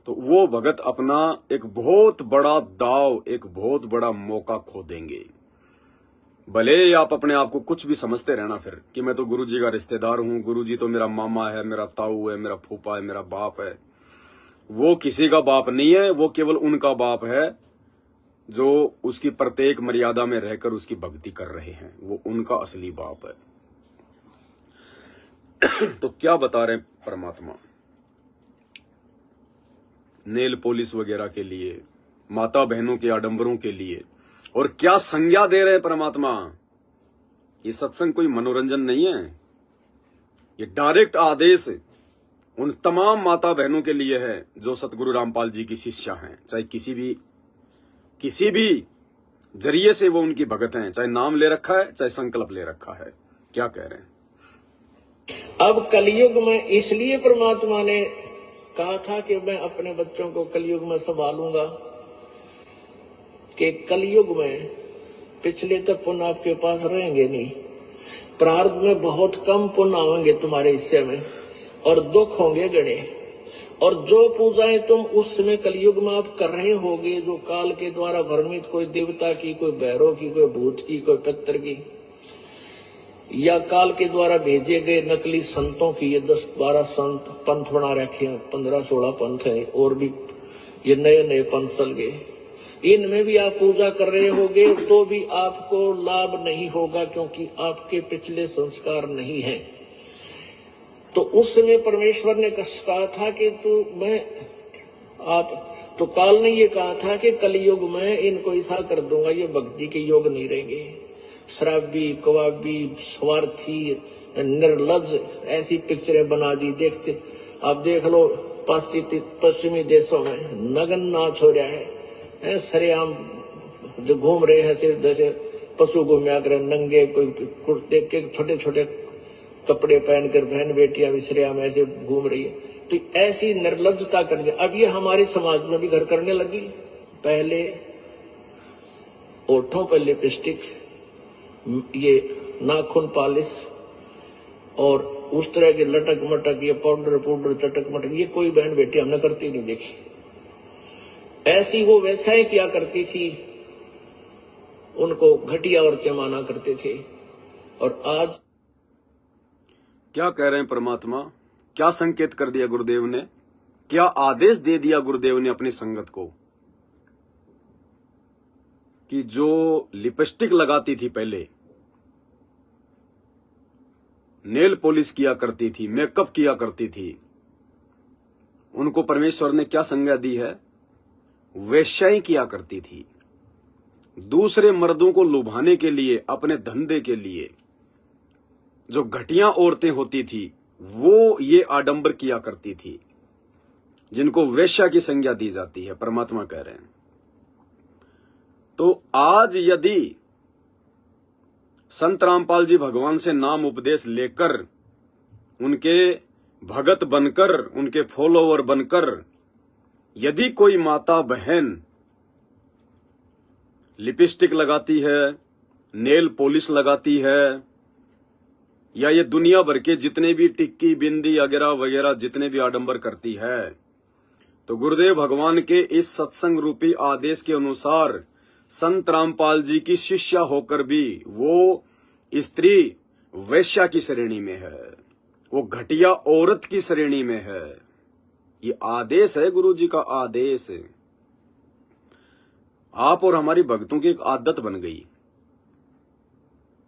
तो वो भगत अपना एक बहुत बड़ा दाव, एक बहुत बड़ा मौका खो देंगे। भले आप अपने आप को कुछ भी समझते रहना फिर कि मैं तो गुरुजी का रिश्तेदार हूं, गुरुजी तो मेरा मामा है, मेरा ताऊ है, मेरा फूफा है, मेरा बाप है। वो किसी का बाप नहीं है, वो केवल उनका बाप है जो उसकी प्रत्येक मर्यादा में रहकर उसकी भक्ति कर रहे हैं। वो उनका असली बाप है। तो क्या बता रहे हैं परमात्मा? नेल पॉलिश वगैरह के लिए, माता बहनों के आडंबरों के लिए, और क्या संज्ञा दे रहे हैं परमात्मा? ये सत्संग कोई मनोरंजन नहीं है, ये डायरेक्ट आदेश उन तमाम माता बहनों के लिए है जो सतगुरु रामपाल जी की शिष्या हैं, चाहे किसी भी जरिए से वो उनकी भगत हैं, चाहे नाम ले रखा है, चाहे संकल्प ले रखा है। क्या कह रहे हैं? अब कलयुग में इसलिए परमात्मा ने कहा था कि मैं अपने बच्चों को कलयुग में संभालूंगा, कि कलयुग में पिछले तक पुण्य आपके पास रहेंगे नहीं, प्रारब्ध में बहुत कम पुण्य आएंगे तुम्हारे हिस्से में, और दुख होंगे गणे। और जो पूजाएं तुम उस समय कलयुग में आप कर रहे होगे, जो काल के द्वारा भ्रमित, कोई देवता की, कोई भैरव की, कोई भूत की, कोई पितर की, या काल के द्वारा भेजे गए नकली संतों की, ये 10-12 संत पंथ बना रखे हैं, 15-16 पंथ है, और भी ये नए नए पंथ चल गए, इनमें भी आप पूजा कर रहे होगे तो भी आपको लाभ नहीं होगा, क्योंकि आपके पिछले संस्कार नहीं है। तो उस समय परमेश्वर ने कहा था कि तो काल ने ये कहा था कि कलयुग में इनको ऐसा कर दूंगा, ये भक्ति के योग नहीं रहेंगे, शराबी, कबाबी, स्वार्थी, निर्लज, ऐसी पिक्चरें बना दी। देखते आप देख लो पश्चिमी देशों में नग्न नाच हो रहा है, सरेआम जो घूम रहे हैं सिर्फ जैसे पशु घूमया कर, नंगे, कोई कुर्ते के छोटे छोटे कपड़े पहनकर बहन बेटियां भी सरेआम ऐसे घूम रही है। तो ऐसी निर्लज्जता करने, अब ये हमारे समाज में भी घर करने लगी। पहले ओठों पर लिपस्टिक, ये नाखून पॉलिश और उस तरह के लटक मटक, ये पाउडर चटक मटक, ये कोई बहन बेटी हमने करती नहीं देखी। ऐसी वो वैसा ही किया करती थी, उनको घटिया औरतें माना करते थे। और आज क्या कह रहे हैं परमात्मा? क्या संकेत कर दिया गुरुदेव ने? क्या आदेश दे दिया गुरुदेव ने अपनी संगत को कि जो लिपस्टिक लगाती थी, पहले नेल पॉलिश किया करती थी, मेकअप किया करती थी, उनको परमेश्वर ने क्या संज्ञा दी है? वेश्याएं किया करती थी। दूसरे मर्दों को लुभाने के लिए, अपने धंधे के लिए जो घटिया औरतें होती थी वो ये आडंबर किया करती थी, जिनको वेश्या की संज्ञा दी जाती है, परमात्मा कह रहे हैं। तो आज यदि संत रामपाल जी भगवान से नाम उपदेश लेकर, उनके भगत बनकर, उनके फॉलोवर बनकर, यदि कोई माता बहन लिपस्टिक लगाती है, नेल पॉलिश लगाती है, या ये दुनिया भर के जितने भी टिक्की, बिंदी वगैरह वगैरह जितने भी आडंबर करती है, तो गुरुदेव भगवान के इस सत्संग रूपी आदेश के अनुसार संत रामपाल जी की शिष्या होकर भी वो स्त्री वैश्या की श्रेणी में है, वो घटिया औरत की श्रेणी में है। ये आदेश है, गुरु जी का आदेश। आप और हमारी भक्तों की एक आदत बन गई।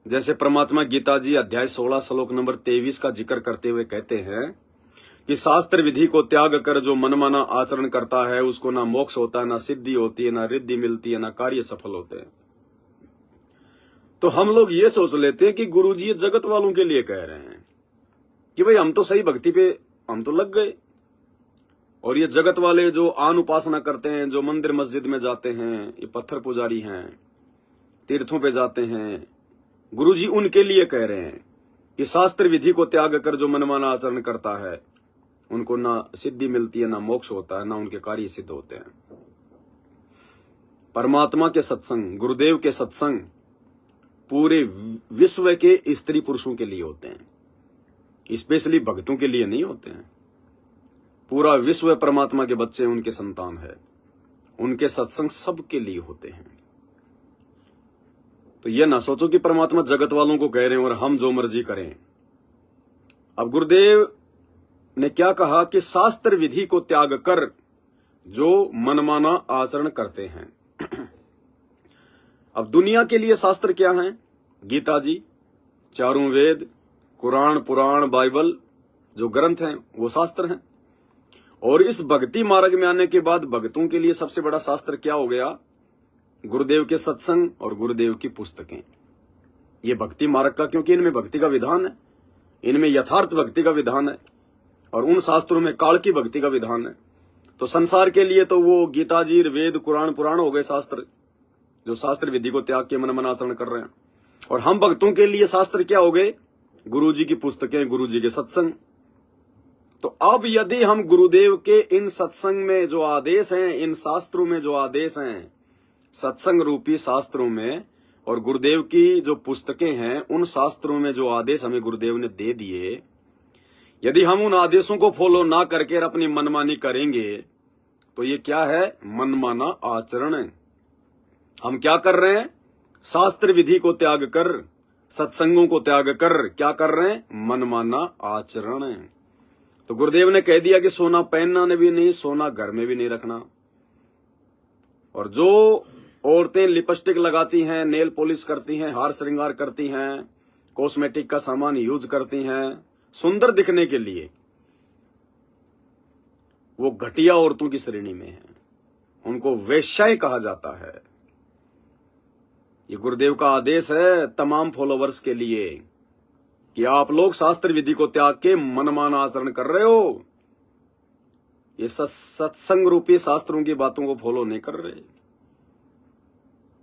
जैसे परमात्मा गीता जी अध्याय 16 श्लोक नंबर 23 का जिक्र करते हुए कहते हैं कि शास्त्र विधि को त्याग कर जो मनमाना आचरण करता है, उसको ना मोक्ष होता है, ना सिद्धि होती है, ना रिद्धि मिलती है, ना कार्य सफल होते हैं। तो हम लोग ये सोच लेते हैं कि गुरुजी ये जगत वालों के लिए कह रहे हैं कि भाई हम तो सही भक्ति पे हम तो लग गए, और ये जगत वाले जो आन उपासना करते हैं, जो मंदिर मस्जिद में जाते हैं, ये पत्थर पुजारी हैं, तीर्थों पे जाते हैं, गुरुजी उनके लिए कह रहे हैं कि शास्त्र विधि को त्याग कर जो मनमाना आचरण करता है, उनको ना सिद्धि मिलती है, ना मोक्ष होता है, ना उनके कार्य सिद्ध होते हैं। परमात्मा के सत्संग, गुरुदेव के सत्संग पूरे विश्व के स्त्री पुरुषों के लिए होते हैं, स्पेशली भक्तों के लिए नहीं होते हैं। पूरा विश्व परमात्मा के बच्चे, उनके संतान है, उनके सत्संग सबके लिए होते हैं। तो ये ना सोचो कि परमात्मा जगत वालों को कह रहे हैं और हम जो मर्जी करें। अब गुरुदेव ने क्या कहा कि शास्त्र विधि को त्याग कर जो मनमाना आचरण करते हैं। अब दुनिया के लिए शास्त्र क्या है? गीता जी, चारों वेद, कुरान, पुराण, बाइबल जो ग्रंथ हैं वो शास्त्र हैं। और इस भक्ति मार्ग में आने के बाद भक्तों के लिए सबसे बड़ा शास्त्र क्या हो गया? गुरुदेव के सत्संग और गुरुदेव की पुस्तकें। ये भक्ति मार्ग का, क्योंकि इनमें भक्ति का विधान है, इनमें यथार्थ भक्ति का विधान है, और उन शास्त्रों में काल की भक्ति का विधान है। तो संसार के लिए तो वो गीता जी, वेद, कुरान, पुराण हो गए शास्त्र, जो शास्त्र विधि को त्याग के मनमाना आचरण कर रहे हैं। और हम भक्तों के लिए शास्त्र क्या हो गए? गुरु जी की पुस्तकें, गुरु जी के सत्संग। तो अब यदि हम गुरुदेव के इन सत्संग में जो आदेश हैं, इन शास्त्रों में जो आदेश हैं, सत्संग रूपी शास्त्रों में, और गुरुदेव की जो पुस्तकें हैं उन शास्त्रों में जो आदेश हमें गुरुदेव ने दे दिए, यदि हम उन आदेशों को फॉलो ना करके अपनी मनमानी करेंगे तो ये क्या है? मनमाना आचरण है। हम क्या कर रहे हैं? शास्त्र विधि को त्याग कर, सत्संगों को त्याग कर क्या कर रहे हैं? मनमाना आचरण है। तो गुरुदेव ने कह दिया कि सोना पहनना ने भी नहीं, सोना घर में भी नहीं रखना। और जो औरतें लिपस्टिक लगाती हैं, नेल पॉलिश करती हैं, हार श्रृंगार करती हैं, कॉस्मेटिक का सामान यूज करती हैं सुंदर दिखने के लिए, वो घटिया औरतों की श्रेणी में है, उनको वेश्याएं कहा जाता है। ये गुरुदेव का आदेश है तमाम फॉलोवर्स के लिए कि आप लोग शास्त्र विधि को त्याग के मनमाना आचरण कर रहे हो, ये सत्संग रूपी शास्त्रों की बातों को फॉलो नहीं कर रहे।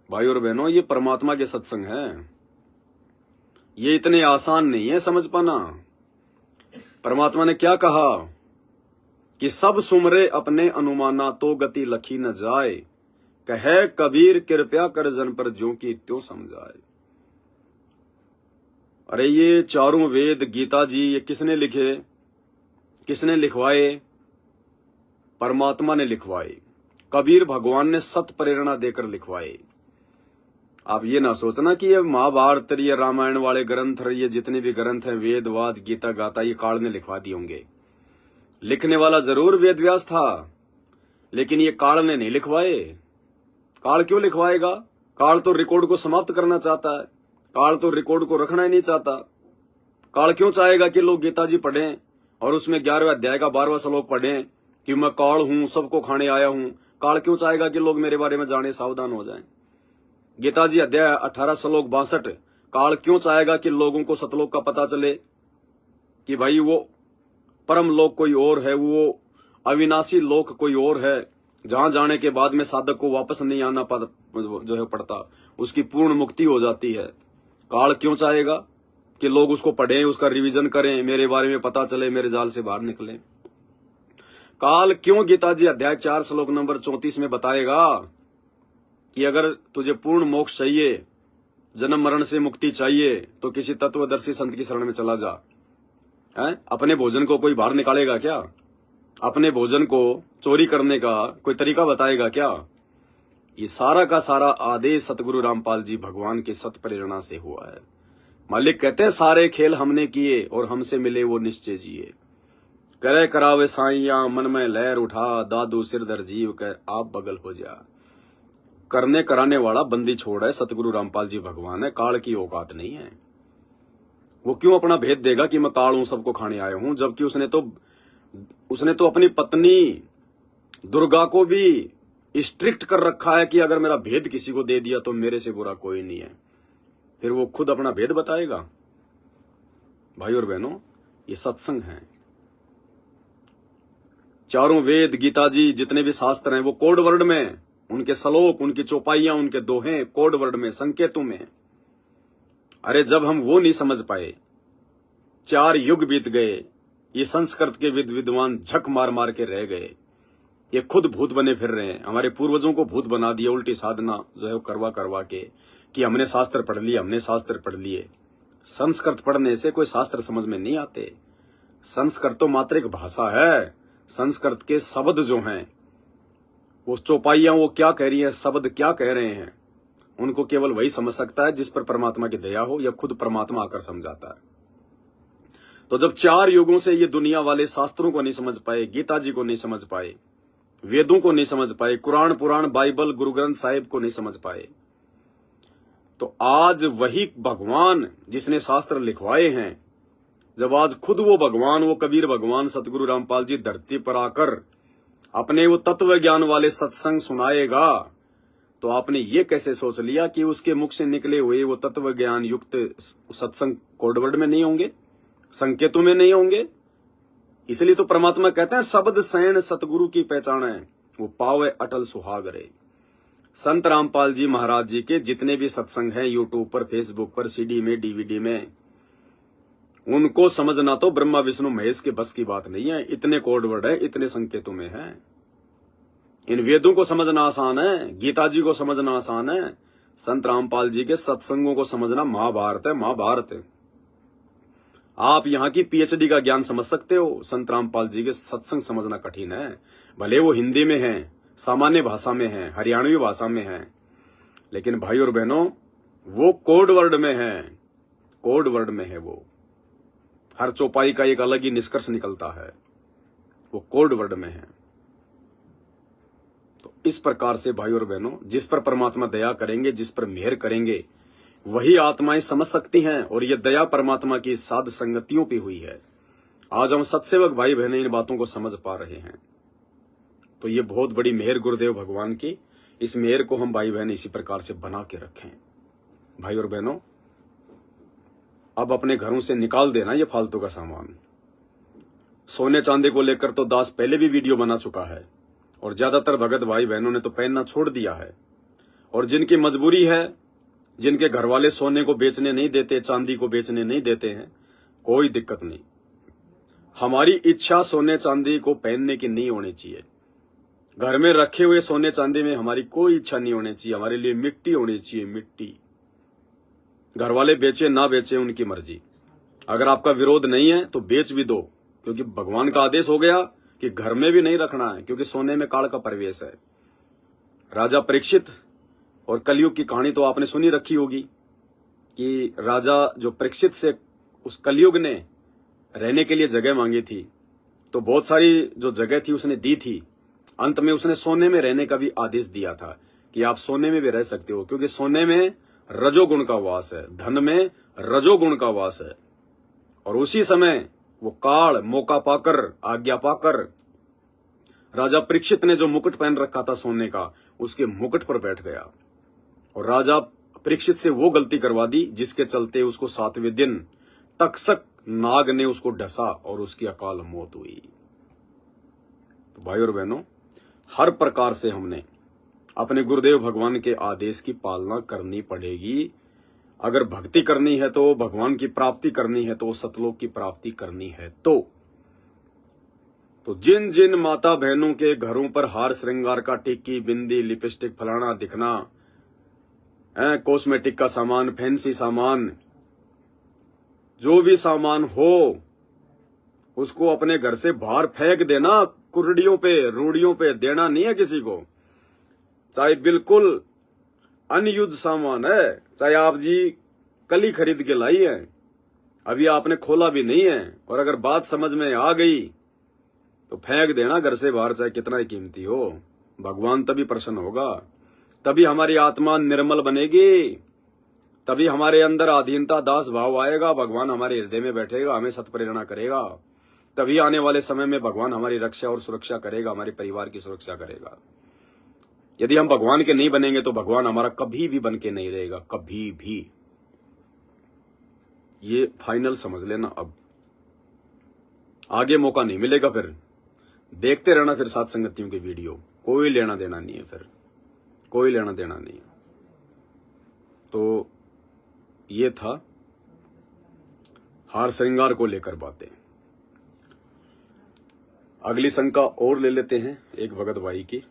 भाई और बहनों, ये परमात्मा के सत्संग है, ये इतने आसान नहीं है समझ पाना। परमात्मा ने क्या कहा कि सब सुमरे अपने अनुमाना तो गति लखी न जाए, कहे कबीर कृपया कर जन पर ज्यों की त्यों समझाए। अरे ये चारों वेद, गीता जी, ये किसने लिखे, किसने लिखवाए? परमात्मा ने लिखवाए। कबीर भगवान ने सत प्रेरणा देकर लिखवाए। आप ये ना सोचना कि ये महाभारत, ये रामायण वाले ग्रंथ, ये जितने भी ग्रंथ हैं, वेद वाद गीता गाता, ये काल ने लिखवा दिए होंगे। लिखने वाला जरूर वेद व्यास था, लेकिन ये काल ने नहीं लिखवाए। काल क्यों लिखवाएगा? काल तो रिकॉर्ड को समाप्त करना चाहता है, काल तो रिकॉर्ड को रखना ही नहीं चाहता। काल क्यों चाहेगा कि लोग गीता जी पढ़ें और उसमें 11वें अध्याय का 12वां श्लोक पढ़ें कि मैं काल हूं, सबको खाने आया हूं? काल क्यों चाहेगा कि लोग मेरे बारे में जाने, सावधान हो जाएं? गीता जी अध्याय 18 श्लोक 62, काल क्यों चाहेगा कि लोगों को सतलोक का पता चले कि भाई वो परम लोक कोई और है, वो अविनाशी लोक कोई और है, जहां जाने के बाद में साधक को वापस नहीं आना पड़ता, उसकी पूर्ण मुक्ति हो जाती है। काल क्यों चाहेगा कि लोग उसको पढ़ें, उसका रिवीजन करें, मेरे बारे में पता चले, मेरे जाल से बाहर निकलें? काल क्यों गीता जी अध्याय 4 श्लोक नंबर 34 में बताएगा कि अगर तुझे पूर्ण मोक्ष चाहिए, जन्म मरण से मुक्ति चाहिए, तो किसी तत्वदर्शी संत की शरण में चला जा। अपने भोजन को कोई बाहर निकालेगा क्या? अपने भोजन को चोरी करने का कोई तरीका बताएगा क्या? ये सारा का सारा आदेश सतगुरु रामपाल जी भगवान की सत प्रेरणा से हुआ है। मालिक कहते हैं सारे खेल हमने किए और हमसे मिले वो निश्चय जिए। करे करावे साइया मन में लहर उठा, दादू सिरदर जीव कह आप बगल हो जा। करने कराने वाला बंदी छोड़ है, सतगुरु रामपाल जी भगवान है, काल की औकात नहीं है। वो क्यों अपना भेद देगा कि मैं काल हूं, सबको खाने आया हूं, जबकि उसने तो अपनी पत्नी दुर्गा को भी स्ट्रिक्ट कर रखा है कि अगर मेरा भेद किसी को दे दिया तो मेरे से बुरा कोई नहीं है। फिर वो खुद अपना भेद बताएगा? भाई और बहनों, ये सत्संग है। चारों वेद, गीता जी, जितने भी शास्त्र हैं वो कोड वर्ड में, उनके श्लोक, उनकी चौपाइयां, उनके दोहें कोड वर्ड में, संकेतों में। अरे जब हम वो नहीं समझ पाए, 4 युग बीत गए, ये संस्कृत के विद्वान झक मार मार के रह गए, ये खुद भूत बने फिर रहे हैं। हमारे पूर्वजों को भूत बना दिया उल्टी साधना जो है करवा करवा के कि हमने शास्त्र पढ़ लिए, हमने शास्त्र पढ़ लिए। संस्कृत पढ़ने से कोई शास्त्र समझ में नहीं आते। संस्कृत तो मात्र एक भाषा है। संस्कृत के शब्द जो हैं, वो चौपाइयां वो क्या कह रही है, शब्द क्या कह रहे हैं, उनको केवल वही समझ सकता है जिस पर परमात्मा की दया हो या खुद परमात्मा आकर समझाता है। तो जब 4 युगों से ये दुनिया वाले शास्त्रों को नहीं समझ पाए, गीता जी को नहीं समझ पाए, वेदों को नहीं समझ पाए, कुरान पुराण बाइबल गुरु ग्रंथ साहिब को नहीं समझ पाए, तो आज वही भगवान जिसने शास्त्र लिखवाए हैं, जब आज खुद वो भगवान, वो कबीर भगवान सतगुरु रामपाल जी धरती पर आकर अपने वो तत्व ज्ञान वाले सत्संग सुनाएगा, तो आपने ये कैसे सोच लिया कि उसके मुख से निकले हुए वो तत्व ज्ञान युक्त सत्संग कोडवर्ड में नहीं होंगे, संकेतों में नहीं होंगे? इसलिए तो परमात्मा कहते हैं शब्द सैन सतगुरु की पहचान है, वो पावे अटल सुहाग रे। संत रामपाल जी महाराज जी के जितने भी सत्संग हैं यूट्यूब पर, फेसबुक पर, सीडी में, डीवीडी में, उनको समझना तो ब्रह्मा विष्णु महेश के बस की बात नहीं है। इतने कोड वर्ड है, इतने संकेतों में है। इन वेदों को समझना आसान है, गीता जी को समझना आसान है, संत रामपाल जी के सत्संगों को समझना महाभारत है, महाभारत है। आप यहाँ की पीएचडी का ज्ञान समझ सकते हो, संत रामपाल जी के सत्संग समझना कठिन है। भले वो हिंदी में है, सामान्य भाषा में है, हरियाणवी भाषा में है, लेकिन भाई और बहनों वो कोड वर्ड में है, कोड वर्ड में है। वो हर चौपाई का एक अलग ही निष्कर्ष निकलता है, वो कोड वर्ड में है। तो इस प्रकार से भाई और बहनों, जिस पर परमात्मा दया करेंगे, जिस पर मेहर करेंगे, वही आत्माएं समझ सकती हैं। और ये दया परमात्मा की साध संगतियों पे हुई है। आज हम सत्सेवक भाई बहनें इन बातों को समझ पा रहे हैं। तो ये बहुत बड़ी मेहर गुरुदेव भगवान की। इस मेहर को हम भाई बहन इसी प्रकार से बना के रखें। भाई और बहनों, अब अपने घरों से निकाल देना ये फालतू का सामान। सोने चांदी को लेकर तो दास पहले भी वीडियो बना चुका है, और ज्यादातर भगत भाई बहनों ने तो पहनना छोड़ दिया है। और जिनकी मजबूरी है, जिनके घर वाले सोने को बेचने नहीं देते, चांदी को बेचने नहीं देते हैं, कोई दिक्कत नहीं। हमारी इच्छा सोने चांदी को पहनने की नहीं होनी चाहिए। घर में रखे हुए सोने चांदी में हमारी कोई इच्छा नहीं होनी चाहिए। हमारे लिए मिट्टी होनी चाहिए, मिट्टी। घर वाले बेचे ना बेचे उनकी मर्जी। अगर आपका विरोध नहीं है तो बेच भी दो, क्योंकि भगवान का आदेश हो गया कि घर में भी नहीं रखना है, क्योंकि सोने में काल का प्रवेश है। राजा परीक्षित और कलयुग की कहानी तो आपने सुनी रखी होगी कि राजा जो परीक्षित से उस कलयुग ने रहने के लिए जगह मांगी थी, तो बहुत सारी जो जगह थी उसने दी थी। अंत में उसने सोने में रहने का भी आदेश दिया था कि आप सोने में भी रह सकते हो, क्योंकि सोने में रजोगुण का वास है, धन में रजोगुण का वास है। और उसी समय वो काल मौका पाकर, आज्ञा पाकर, राजा परीक्षित ने जो मुकुट पहन रखा था सोने का, उसके मुकुट पर बैठ गया। और राजा परीक्षित से वो गलती करवा दी जिसके चलते उसको 7वें दिन तक्षक नाग ने उसको डसा और उसकी अकाल मौत हुई। तो भाई और बहनों, हर प्रकार से हमने अपने गुरुदेव भगवान के आदेश की पालना करनी पड़ेगी। अगर भक्ति करनी है तो, भगवान की प्राप्ति करनी है तो, सतलोक की प्राप्ति करनी है तो जिन जिन माता बहनों के घरों पर हार श्रृंगार का, टिक्की, बिंदी, लिपस्टिक, फलाना दिखना, कॉस्मेटिक का सामान, फैंसी सामान, जो भी सामान हो, उसको अपने घर से बाहर फेंक देना। कुर्डियों पे, रूढ़ियों पे देना नहीं है किसी को। चाहे बिल्कुल अनयुद्ध सामान है, चाहे आप जी कल ही खरीद के लाई है, अभी आपने खोला भी नहीं है, और अगर बात समझ में आ गई तो फेंक देना घर से बाहर, चाहे कितना ही कीमती हो। भगवान तभी प्रसन्न होगा, तभी हमारी आत्मा निर्मल बनेगी, तभी हमारे अंदर अधीनता दास भाव आएगा। भगवान हमारे हृदय में बैठेगा, हमें सत्प्रेरणा करेगा। तभी आने वाले समय में भगवान हमारी रक्षा और सुरक्षा करेगा, हमारे परिवार की सुरक्षा करेगा। यदि हम भगवान के नहीं बनेंगे तो भगवान हमारा कभी भी बन के नहीं रहेगा, कभी भी। ये फाइनल समझ लेना। अब आगे मौका नहीं मिलेगा, फिर देखते रहना फिर साथ संगतियों की वीडियो। कोई लेना देना नहीं है, फिर कोई लेना देना नहीं है। तो ये था हार श्रृंगार को लेकर बातें। अगली शंका और ले लेते हैं एक भगत भाई की।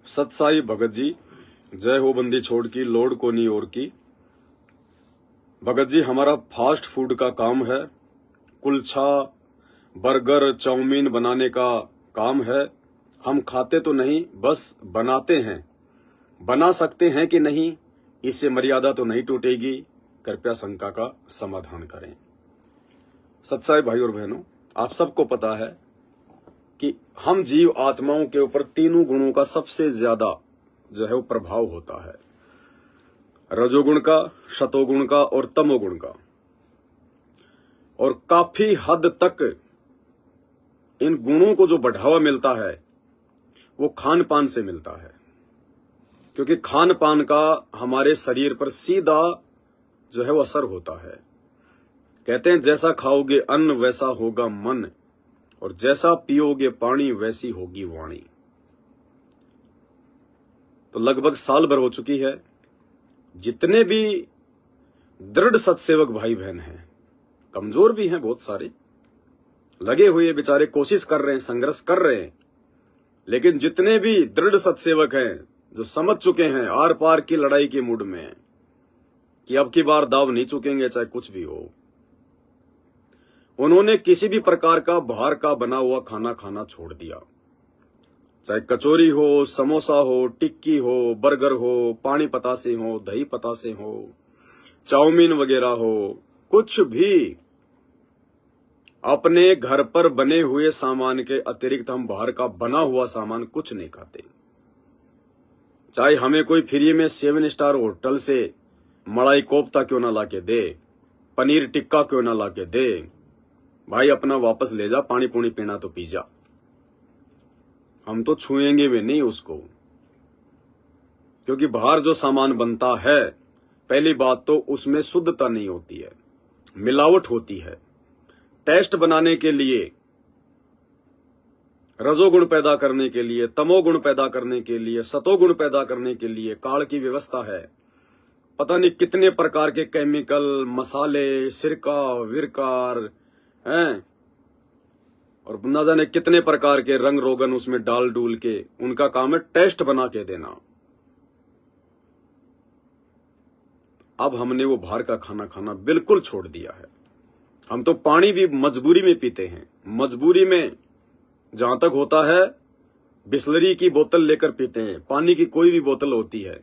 सतसाई भगत जी, जय हो बंदी छोड़ की, लोड को नहीं और की। भगत जी, हमारा फास्ट फूड का काम है, कुलछा, बर्गर, चाउमीन बनाने का काम है। हम खाते तो नहीं, बस बनाते हैं। बना सकते हैं कि नहीं, इससे मर्यादा तो नहीं टूटेगी। कृपया शंका का समाधान करें। सत्साई भाई और बहनों, आप सबको पता है कि हम जीव आत्माओं के ऊपर तीनों गुणों का सबसे ज्यादा जो है वो प्रभाव होता है। रजोगुण का, शतोगुण का और तमोगुण का। और काफी हद तक इन गुणों को जो बढ़ावा मिलता है वो खान पान से मिलता है, क्योंकि खान पान का हमारे शरीर पर सीधा जो है वो असर होता है। कहते हैं जैसा खाओगे अन्न वैसा होगा मन, और जैसा पियोगे पानी वैसी होगी वाणी। तो लगभग साल भर हो चुकी है। जितने भी दृढ़ सत्सेवक भाई बहन हैं, कमजोर भी हैं बहुत सारे, लगे हुए बेचारे कोशिश कर रहे हैं, संघर्ष कर रहे हैं, लेकिन जितने भी दृढ़ सत्सेवक हैं जो समझ चुके हैं, आर पार की लड़ाई के मूड में हैं कि अब की बार दाव नहीं चुकेंगे चाहे कुछ भी हो, उन्होंने किसी भी प्रकार का बाहर का बना हुआ खाना खाना छोड़ दिया। चाहे कचौरी हो, समोसा हो, टिक्की हो, बर्गर हो, पानी पतासे हो, दही पतासे हो, चाउमीन वगैरह हो, कुछ भी अपने घर पर बने हुए सामान के अतिरिक्त हम बाहर का बना हुआ सामान कुछ नहीं खाते। चाहे हमें कोई फ्री में 7 स्टार होटल से मलाई कोफ्ता क्यों ना लाके दे, पनीर टिक्का क्यों ना लाके दे, भाई अपना वापस ले जा, पानी पूनी पीना तो पी जा, हम तो छुएंगे भी नहीं उसको। क्योंकि बाहर जो सामान बनता है, पहली बात तो उसमें शुद्धता नहीं होती है, मिलावट होती है। टेस्ट बनाने के लिए, रजोगुण पैदा करने के लिए, तमोगुण पैदा करने के लिए, सतोगुण पैदा करने के लिए काल की व्यवस्था है। पता नहीं कितने प्रकार के केमिकल, मसाले, सिरका, विरकार हैं, और ना जाने कितने प्रकार के रंग रोगन उसमें डाल डूल के उनका काम है टेस्ट बना के देना। अब हमने वो बाहर का खाना खाना बिल्कुल छोड़ दिया है। हम तो पानी भी मजबूरी में पीते हैं, मजबूरी में जहां तक होता है बिस्लरी की बोतल लेकर पीते हैं। पानी की कोई भी बोतल होती है,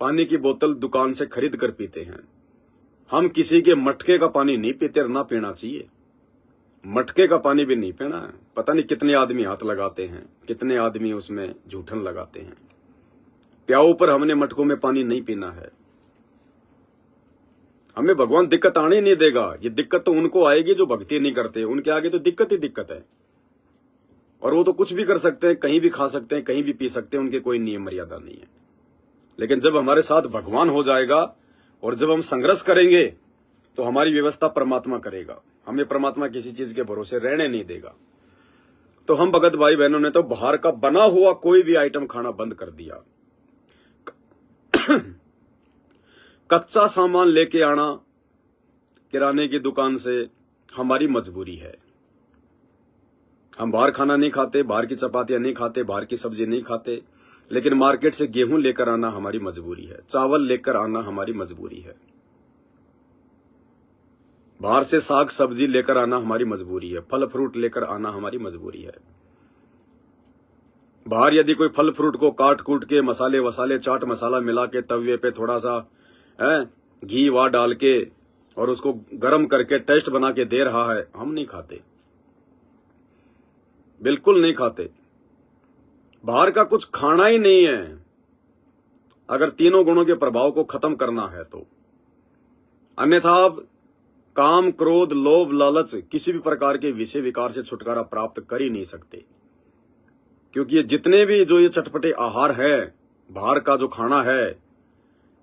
पानी की बोतल दुकान से खरीद कर पीते हैं। हम किसी के मटके का पानी नहीं पीते, ना पीना चाहिए। मटके का पानी भी नहीं पीना है। पता नहीं कितने आदमी हाथ लगाते हैं, कितने आदमी उसमें जूठन लगाते हैं। प्याऊ पर हमने मटकों में पानी नहीं पीना है। हमें भगवान दिक्कत आने ही नहीं देगा। ये दिक्कत तो उनको आएगी जो भक्ति नहीं करते, उनके आगे तो दिक्कत ही दिक्कत है। और वो तो कुछ भी कर सकते हैं, कहीं भी खा सकते हैं, कहीं भी पी सकते हैं, उनके कोई नियम मर्यादा नहीं है। लेकिन जब हमारे साथ भगवान हो जाएगा और जब हम संघर्ष करेंगे तो हमारी व्यवस्था परमात्मा करेगा। हमें परमात्मा किसी चीज के भरोसे रहने नहीं देगा। तो हम भगत भाई बहनों ने तो बाहर का बना हुआ कोई भी आइटम खाना बंद कर दिया। कच्चा सामान लेके आना किराने की दुकान से हमारी मजबूरी है। हम बाहर खाना नहीं खाते, बाहर की चपातियां नहीं खाते, बाहर की सब्जी नहीं खाते, लेकिन मार्केट से गेहूं लेकर आना हमारी मजबूरी है, चावल लेकर आना हमारी मजबूरी है, बाहर से साग सब्जी लेकर आना हमारी मजबूरी है, फल फ्रूट लेकर आना हमारी मजबूरी है। बाहर यदि कोई फल फ्रूट को काट कूट के मसाले वसाले चाट मसाला मिला के तवे पे थोड़ा सा घी वा डाल के और उसको गर्म करके टेस्ट बना के दे रहा है, हम नहीं खाते, बिल्कुल नहीं खाते। बाहर का कुछ खाना ही नहीं है अगर तीनों गुणों के प्रभाव को खत्म करना है तो। अन्यथा आप काम, क्रोध, लोभ, लालच किसी भी प्रकार के विषय विकार से छुटकारा प्राप्त कर ही नहीं सकते। क्योंकि ये जितने भी जो ये चटपटे आहार है, बाहर का जो खाना है,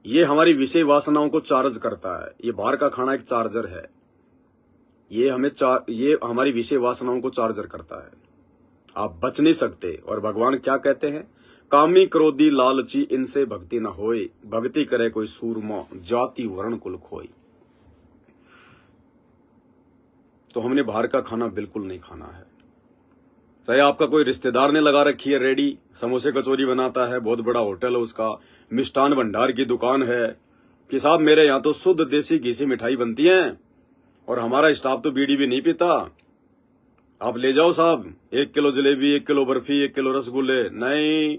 ये हमारी विषय वासनाओं को चार्ज करता है। ये बाहर का खाना एक चार्जर है, ये हमारी विषय वासनाओं को चार्जर करता है। आप बच नहीं सकते। और भगवान क्या कहते हैं? कामी क्रोधी लालची इनसे भक्ति न होए, भक्ति करे कोई सूरमा, जाति वर्ण कुल खोई। तो हमने बाहर का खाना बिल्कुल नहीं खाना है। चाहे आपका कोई रिश्तेदार ने लगा रखी है रेडी, समोसे कचौरी बनाता है, बहुत बड़ा होटल है उसका, मिष्ठान भंडार की दुकान है कि साहब मेरे यहाँ तो शुद्ध देसी घी से मिठाई बनती है और हमारा स्टाफ तो बीड़ी भी नहीं पीता, आप ले जाओ साहब 1 kilo jalebi, 1 kilo barfi, 1 kilo रसगुल्ले। नहीं,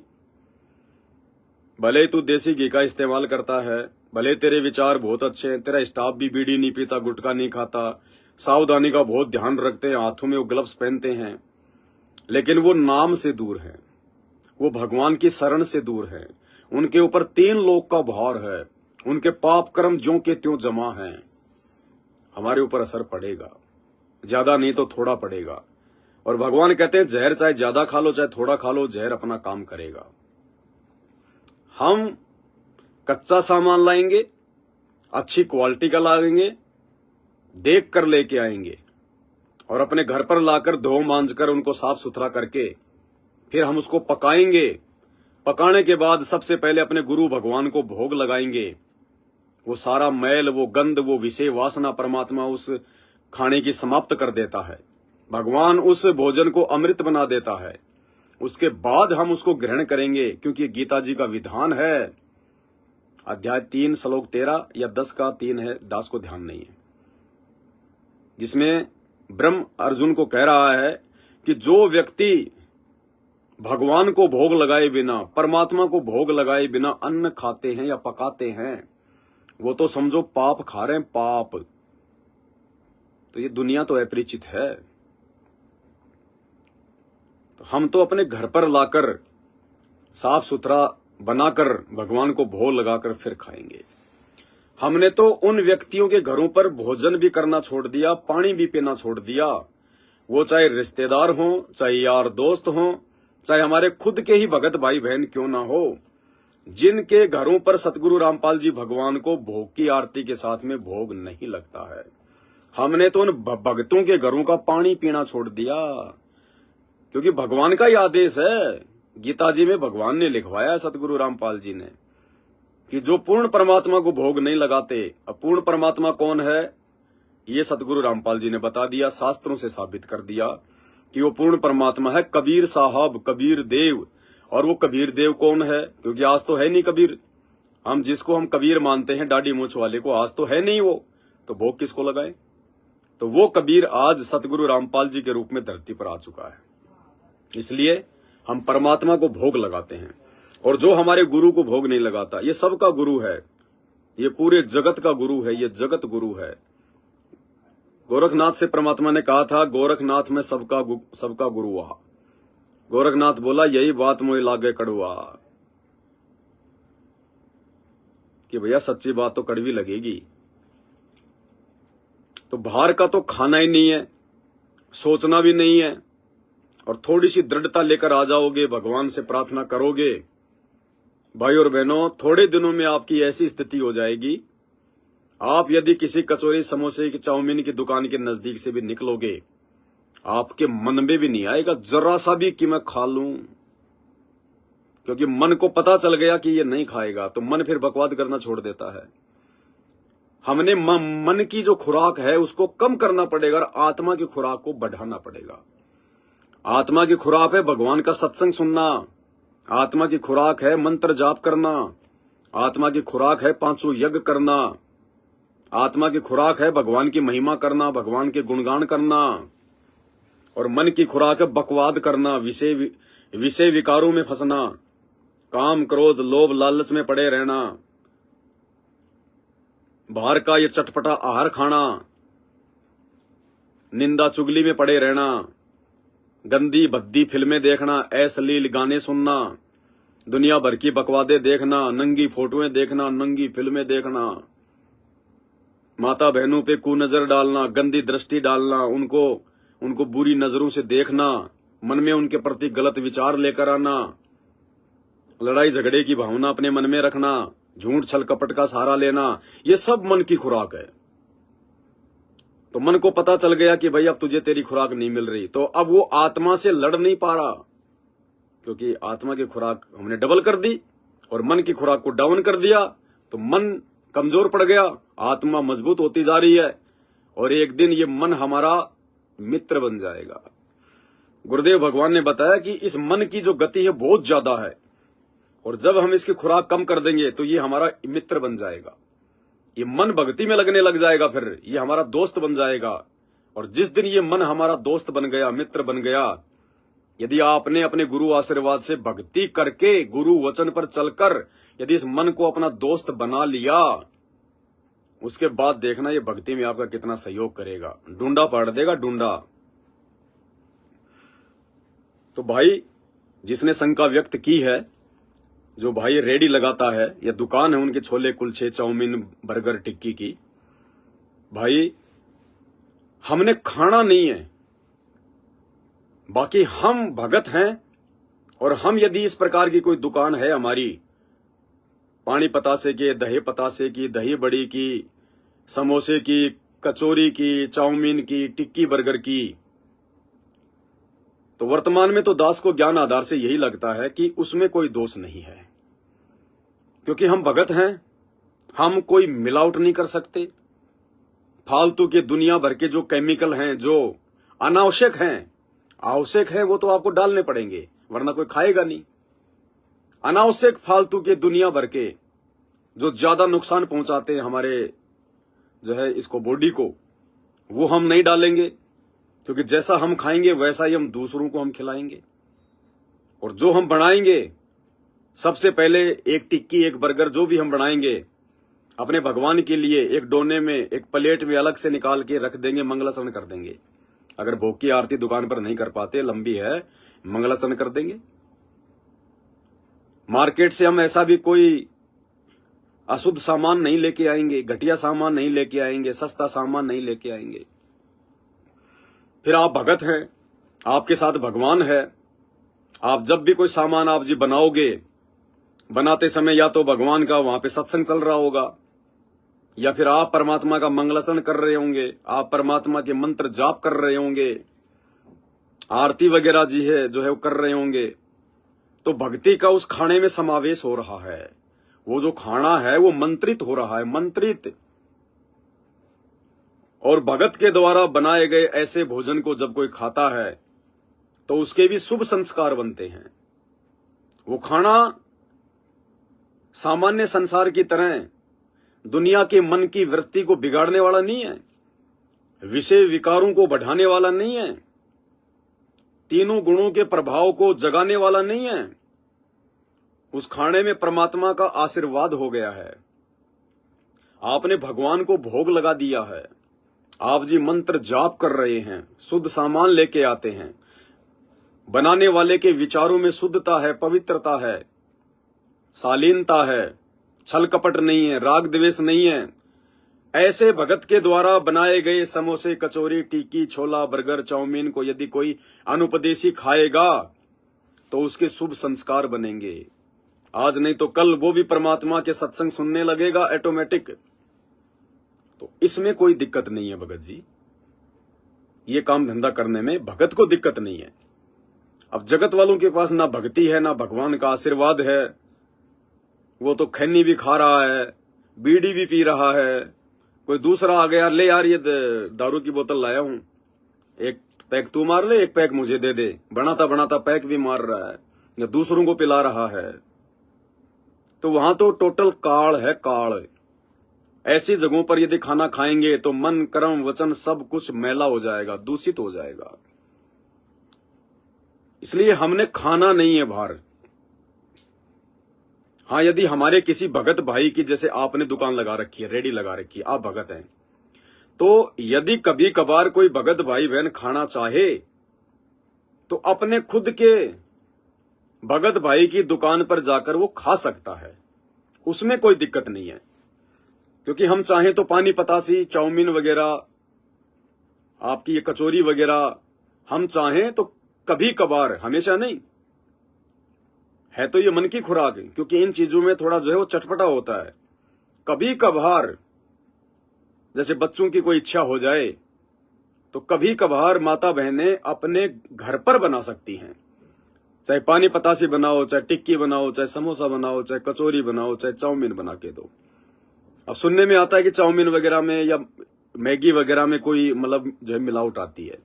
भले तू देसी घी का इस्तेमाल करता है, भले तेरे विचार बहुत अच्छे हैं, तेरा स्टाफ भी बीड़ी नहीं पीता, गुटखा नहीं खाता, सावधानी का बहुत ध्यान रखते हैं, हाथों में वो ग्लव्स पहनते हैं, लेकिन वो नाम से दूर है, वो भगवान की शरण से दूर है। उनके ऊपर 3 लोक का भार है, उनके पाप कर्म ज्यों के त्यों जमा हैं। हमारे ऊपर असर पड़ेगा, ज्यादा नहीं तो थोड़ा पड़ेगा। और भगवान कहते हैं जहर चाहे ज्यादा खा लो चाहे थोड़ा खा लो, जहर अपना काम करेगा। हम कच्चा सामान लाएंगे, अच्छी क्वालिटी का लाएंगे, देख कर लेके आएंगे और अपने घर पर लाकर धो मांज कर उनको साफ सुथरा करके फिर हम उसको पकाएंगे। पकाने के बाद सबसे पहले अपने गुरु भगवान को भोग लगाएंगे। वो सारा मैल, वो गंध, वो विषय वासना परमात्मा उस खाने की समाप्त कर देता है। भगवान उस भोजन को अमृत बना देता है। उसके बाद हम उसको ग्रहण करेंगे, क्योंकि गीता जी का विधान है। अध्याय 3 श्लोक 13 या 10 का 3 है, दास को ध्यान नहीं है, जिसमें ब्रह्म अर्जुन को कह रहा है कि जो व्यक्ति भगवान को भोग लगाए बिना, परमात्मा को भोग लगाए बिना अन्न खाते हैं या पकाते हैं, वो तो समझो पाप खा रहे हैं, पाप। तो ये दुनिया तो अपरिचित है। तो हम तो अपने घर पर लाकर साफ सुथरा बनाकर भगवान को भोग लगाकर फिर खाएंगे। हमने तो उन व्यक्तियों के घरों पर भोजन भी करना छोड़ दिया, पानी भी पीना छोड़ दिया। वो चाहे रिश्तेदार हों, चाहे यार दोस्त हों, चाहे हमारे खुद के ही भगत भाई बहन क्यों ना हो, जिनके घरों पर सतगुरु रामपाल जी भगवान को भोग की आरती के साथ में भोग नहीं लगता है, हमने तो उन भगतों के घरों का पानी पीना छोड़ दिया। क्योंकि भगवान का ही आदेश है, गीता जी में भगवान ने लिखवाया है, सतगुरु रामपाल जी ने, कि जो पूर्ण परमात्मा को भोग नहीं लगाते। अब पूर्ण परमात्मा कौन है, ये सतगुरु रामपाल जी ने बता दिया, शास्त्रों से साबित कर दिया कि वो पूर्ण परमात्मा है कबीर साहब, कबीर देव। और वो कबीर देव कौन है, क्योंकि आज तो है नहीं कबीर। हम जिसको हम कबीर मानते हैं, दाढ़ी मूंछ वाले को, आज तो है नहीं वो, तो भोग किसको लगाए। तो वो कबीर आज सतगुरु रामपाल जी के रूप में धरती पर आ चुका है। इसलिए हम परमात्मा को भोग लगाते हैं। और जो हमारे गुरु को भोग नहीं लगाता, ये सबका गुरु है, ये पूरे जगत का गुरु है, ये जगत गुरु है। गोरखनाथ से परमात्मा ने कहा था, गोरखनाथ में सबका गुरु आ। गोरखनाथ बोला, यही बात मोए लागे कड़वा, कि भैया सच्ची बात तो कड़वी लगेगी। तो बाहर का तो खाना ही नहीं है, सोचना भी नहीं है, और थोड़ी सी दृढ़ता लेकर आ जाओगे, भगवान से प्रार्थना करोगे, भाई और बहनों, थोड़े दिनों में आपकी ऐसी स्थिति हो जाएगी, आप यदि किसी कचौरी, समोसे की, चाउमीन की दुकान के नजदीक से भी निकलोगे, आपके मन में भी नहीं आएगा जरा सा भी कि मैं खा लूं। क्योंकि मन को पता चल गया कि ये नहीं खाएगा, तो मन फिर बकवाद करना छोड़ देता है। हमने मन की जो खुराक है उसको कम करना पड़ेगा और आत्मा की खुराक को बढ़ाना पड़ेगा। आत्मा की खुराक है भगवान का सत्संग सुनना, आत्मा की खुराक है मंत्र जाप करना, आत्मा की खुराक है 5 यज्ञ करना, आत्मा की खुराक है भगवान की महिमा करना, भगवान के गुणगान करना। और मन की खुराक है बकवाद करना, विषय विकारों में फंसना, काम क्रोध लोभ लालच में पड़े रहना, बाहर का ये चटपटा आहार खाना, निंदा चुगली में पड़े रहना, गंदी भद्दी फिल्में देखना, अश्लील गाने सुनना, दुनिया भर की बकवादे देखना, नंगी फोटोएं देखना, नंगी फिल्में देखना, माता बहनों पे कुनजर डालना, गंदी दृष्टि डालना, उनको बुरी नजरों से देखना, मन में उनके प्रति गलत विचार लेकर आना, लड़ाई झगड़े की भावना अपने मन में रखना, झूठ छल कपट का सहारा लेना, ये सब मन की खुराक है। तो मन को पता चल गया कि भाई अब तुझे तेरी खुराक नहीं मिल रही, तो अब वो आत्मा से लड़ नहीं पा रहा, क्योंकि आत्मा की खुराक हमने डबल कर दी और मन की खुराक को डाउन कर दिया। तो मन कमजोर पड़ गया, आत्मा मजबूत होती जा रही है, और एक दिन ये मन हमारा मित्र बन जाएगा। गुरुदेव भगवान ने बताया कि इस मन की जो गति है बहुत ज्यादा है, और जब हम इसकी खुराक कम कर देंगे तो ये हमारा मित्र बन जाएगा। ये मन भक्ति में लगने लग जाएगा, फिर ये हमारा दोस्त बन जाएगा। और जिस दिन ये मन हमारा दोस्त बन गया, मित्र बन गया, यदि आपने अपने गुरु आशीर्वाद से भक्ति करके, गुरु वचन पर चलकर यदि इस मन को अपना दोस्त बना लिया, उसके बाद देखना ये भक्ति में आपका कितना सहयोग करेगा, डूंडा पाड़ देगा, डूंडा। तो भाई जिसने शंका व्यक्त की है, जो भाई रेडी लगाता है या दुकान है उनके छोले कुलचे चाउमीन बर्गर टिक्की की, भाई हमने खाना नहीं है, बाकी हम भगत हैं। और हम यदि इस प्रकार की कोई दुकान है हमारी, पानी पतासे की, दही पतासे की, दही बड़ी की, समोसे की, कचौरी की, चाउमीन की, टिक्की बर्गर की। तो वर्तमान में तो दास को ज्ञान आधार से यही लगता है कि उसमें कोई दोष नहीं है, क्योंकि हम भगत हैं, हम कोई मिलावट नहीं कर सकते। फालतू के दुनिया भर के जो केमिकल हैं, जो अनावश्यक हैं, आवश्यक है वो तो आपको डालने पड़ेंगे, वरना कोई खाएगा नहीं। अनावश्यक फालतू के दुनिया भर के जो ज्यादा नुकसान पहुंचाते हैं हमारे जो है इसको बॉडी को, वो हम नहीं डालेंगे, क्योंकि जैसा हम खाएंगे वैसा ही हम दूसरों को हम खिलाएंगे। और जो हम बनाएंगे, सबसे पहले एक टिक्की, एक बर्गर जो भी हम बनाएंगे अपने भगवान के लिए एक डोने में, एक प्लेट में अलग से निकाल के रख देंगे, मंगलाचरण कर देंगे। अगर भोग की आरती दुकान पर नहीं कर पाते, लंबी है, मंगलाचरण कर देंगे। मार्केट से हम ऐसा भी कोई अशुद्ध सामान नहीं लेके आएंगे, घटिया सामान नहीं लेके आएंगे, सस्ता सामान नहीं लेके आएंगे। फिर आप भगत हैं, आपके साथ भगवान है। आप जब भी कोई सामान आप जी बनाओगे, बनाते समय या तो भगवान का वहां पे सत्संग चल रहा होगा, या फिर आप परमात्मा का मंगलाचरण कर रहे होंगे, आप परमात्मा के मंत्र जाप कर रहे होंगे, आरती वगैरह जी है जो है वो कर रहे होंगे। तो भक्ति का उस खाने में समावेश हो रहा है। वो जो खाना है वो मंत्रित हो रहा है, मंत्रित। और भगत के द्वारा बनाए गए ऐसे भोजन को जब कोई खाता है तो उसके भी शुभ संस्कार बनते हैं। वो खाना सामान्य संसार की तरह दुनिया के मन की वृत्ति को बिगाड़ने वाला नहीं है, विषय विकारों को बढ़ाने वाला नहीं है, तीनों गुणों के प्रभाव को जगाने वाला नहीं है। उस खाने में परमात्मा का आशीर्वाद हो गया है। आपने भगवान को भोग लगा दिया है, आप जी मंत्र जाप कर रहे हैं, शुद्ध सामान लेके आते हैं, बनाने वाले के विचारों में शुद्धता है, पवित्रता है, शालीनता है, छल कपट नहीं है, राग द्वेष नहीं है। ऐसे भगत के द्वारा बनाए गए समोसे, कचौरी, टिक्की, छोला, बर्गर, चाउमीन को यदि कोई अनुपदेशी खाएगा तो उसके शुभ संस्कार बनेंगे। आज नहीं तो कल वो भी परमात्मा के सत्संग सुनने लगेगा ऑटोमेटिक। तो इसमें कोई दिक्कत नहीं है भगत जी, ये काम धंधा करने में भगत को दिक्कत नहीं है। अब जगत वालों के पास ना भक्ति है, ना भगवान का आशीर्वाद है। वो तो खैनी भी खा रहा है, बीड़ी भी पी रहा है। कोई दूसरा आ गया, ले यार ये दारू की बोतल लाया हूं, एक पैक तू मार ले, एक पैक मुझे दे दे। बनाता बनाता पैक भी मार रहा है या दूसरों को पिला रहा है। तो वहां तो टोटल काल है, काल। ऐसी जगहों पर यदि खाना खाएंगे तो मन, कर्म, वचन सब कुछ मैला हो जाएगा, दूषित हो जाएगा। इसलिए हमने खाना नहीं है बाहर। हाँ, यदि हमारे किसी भगत भाई की, जैसे आपने दुकान लगा रखी है, रेडी लगा रखी है, आप भगत हैं, तो यदि कभी कभार कोई भगत भाई बहन खाना चाहे तो अपने खुद के भगत भाई की दुकान पर जाकर वो खा सकता है, उसमें कोई दिक्कत नहीं है। क्योंकि हम चाहें तो पानी पतासी, चाउमीन वगैरह, आपकी ये कचौरी वगैरह, हम चाहें तो कभी कभार, हमेशा नहीं है। तो ये मन की खुराक है, क्योंकि इन चीजों में थोड़ा जो है वो चटपटा होता है। कभी कभार जैसे बच्चों की कोई इच्छा हो जाए तो कभी कभार माता बहनें अपने घर पर बना सकती हैं। चाहे पानी पतासी बनाओ, चाहे टिक्की बनाओ, चाहे समोसा बनाओ, चाहे कचौरी बनाओ, चाहे चाउमीन बना के दो। अब सुनने में आता है कि चाउमीन वगैरह में या मैगी वगैरह में कोई मतलब जो है मिलावट आती है।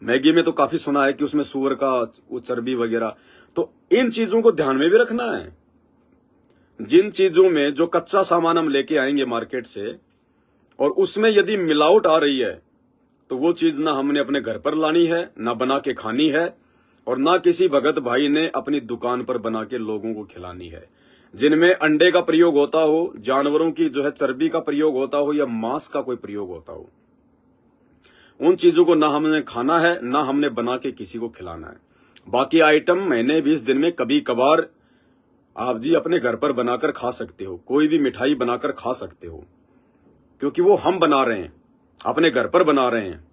मैगी में तो काफी सुना है कि उसमें सूअर का वो चर्बी वगैरह। तो इन चीजों को ध्यान में भी रखना है। जिन चीजों में जो कच्चा सामान हम लेके आएंगे मार्केट से और उसमें यदि मिलावट आ रही है तो वो चीज ना हमने अपने घर पर लानी है, ना बना के खानी है, और ना किसी भगत भाई ने अपनी दुकान पर बना के लोगों को खिलानी है। जिनमें अंडे का प्रयोग होता हो, जानवरों की जो है चर्बी का प्रयोग होता हो, या मांस का कोई प्रयोग होता हो, उन चीजों को ना हमने खाना है, ना हमने बना के किसी को खिलाना है। बाकी आइटम महीने 20 दिन में कभी कभार आप जी अपने घर पर बनाकर खा सकते हो, कोई भी मिठाई बनाकर खा सकते हो, क्योंकि वो हम बना रहे हैं, अपने घर पर बना रहे हैं,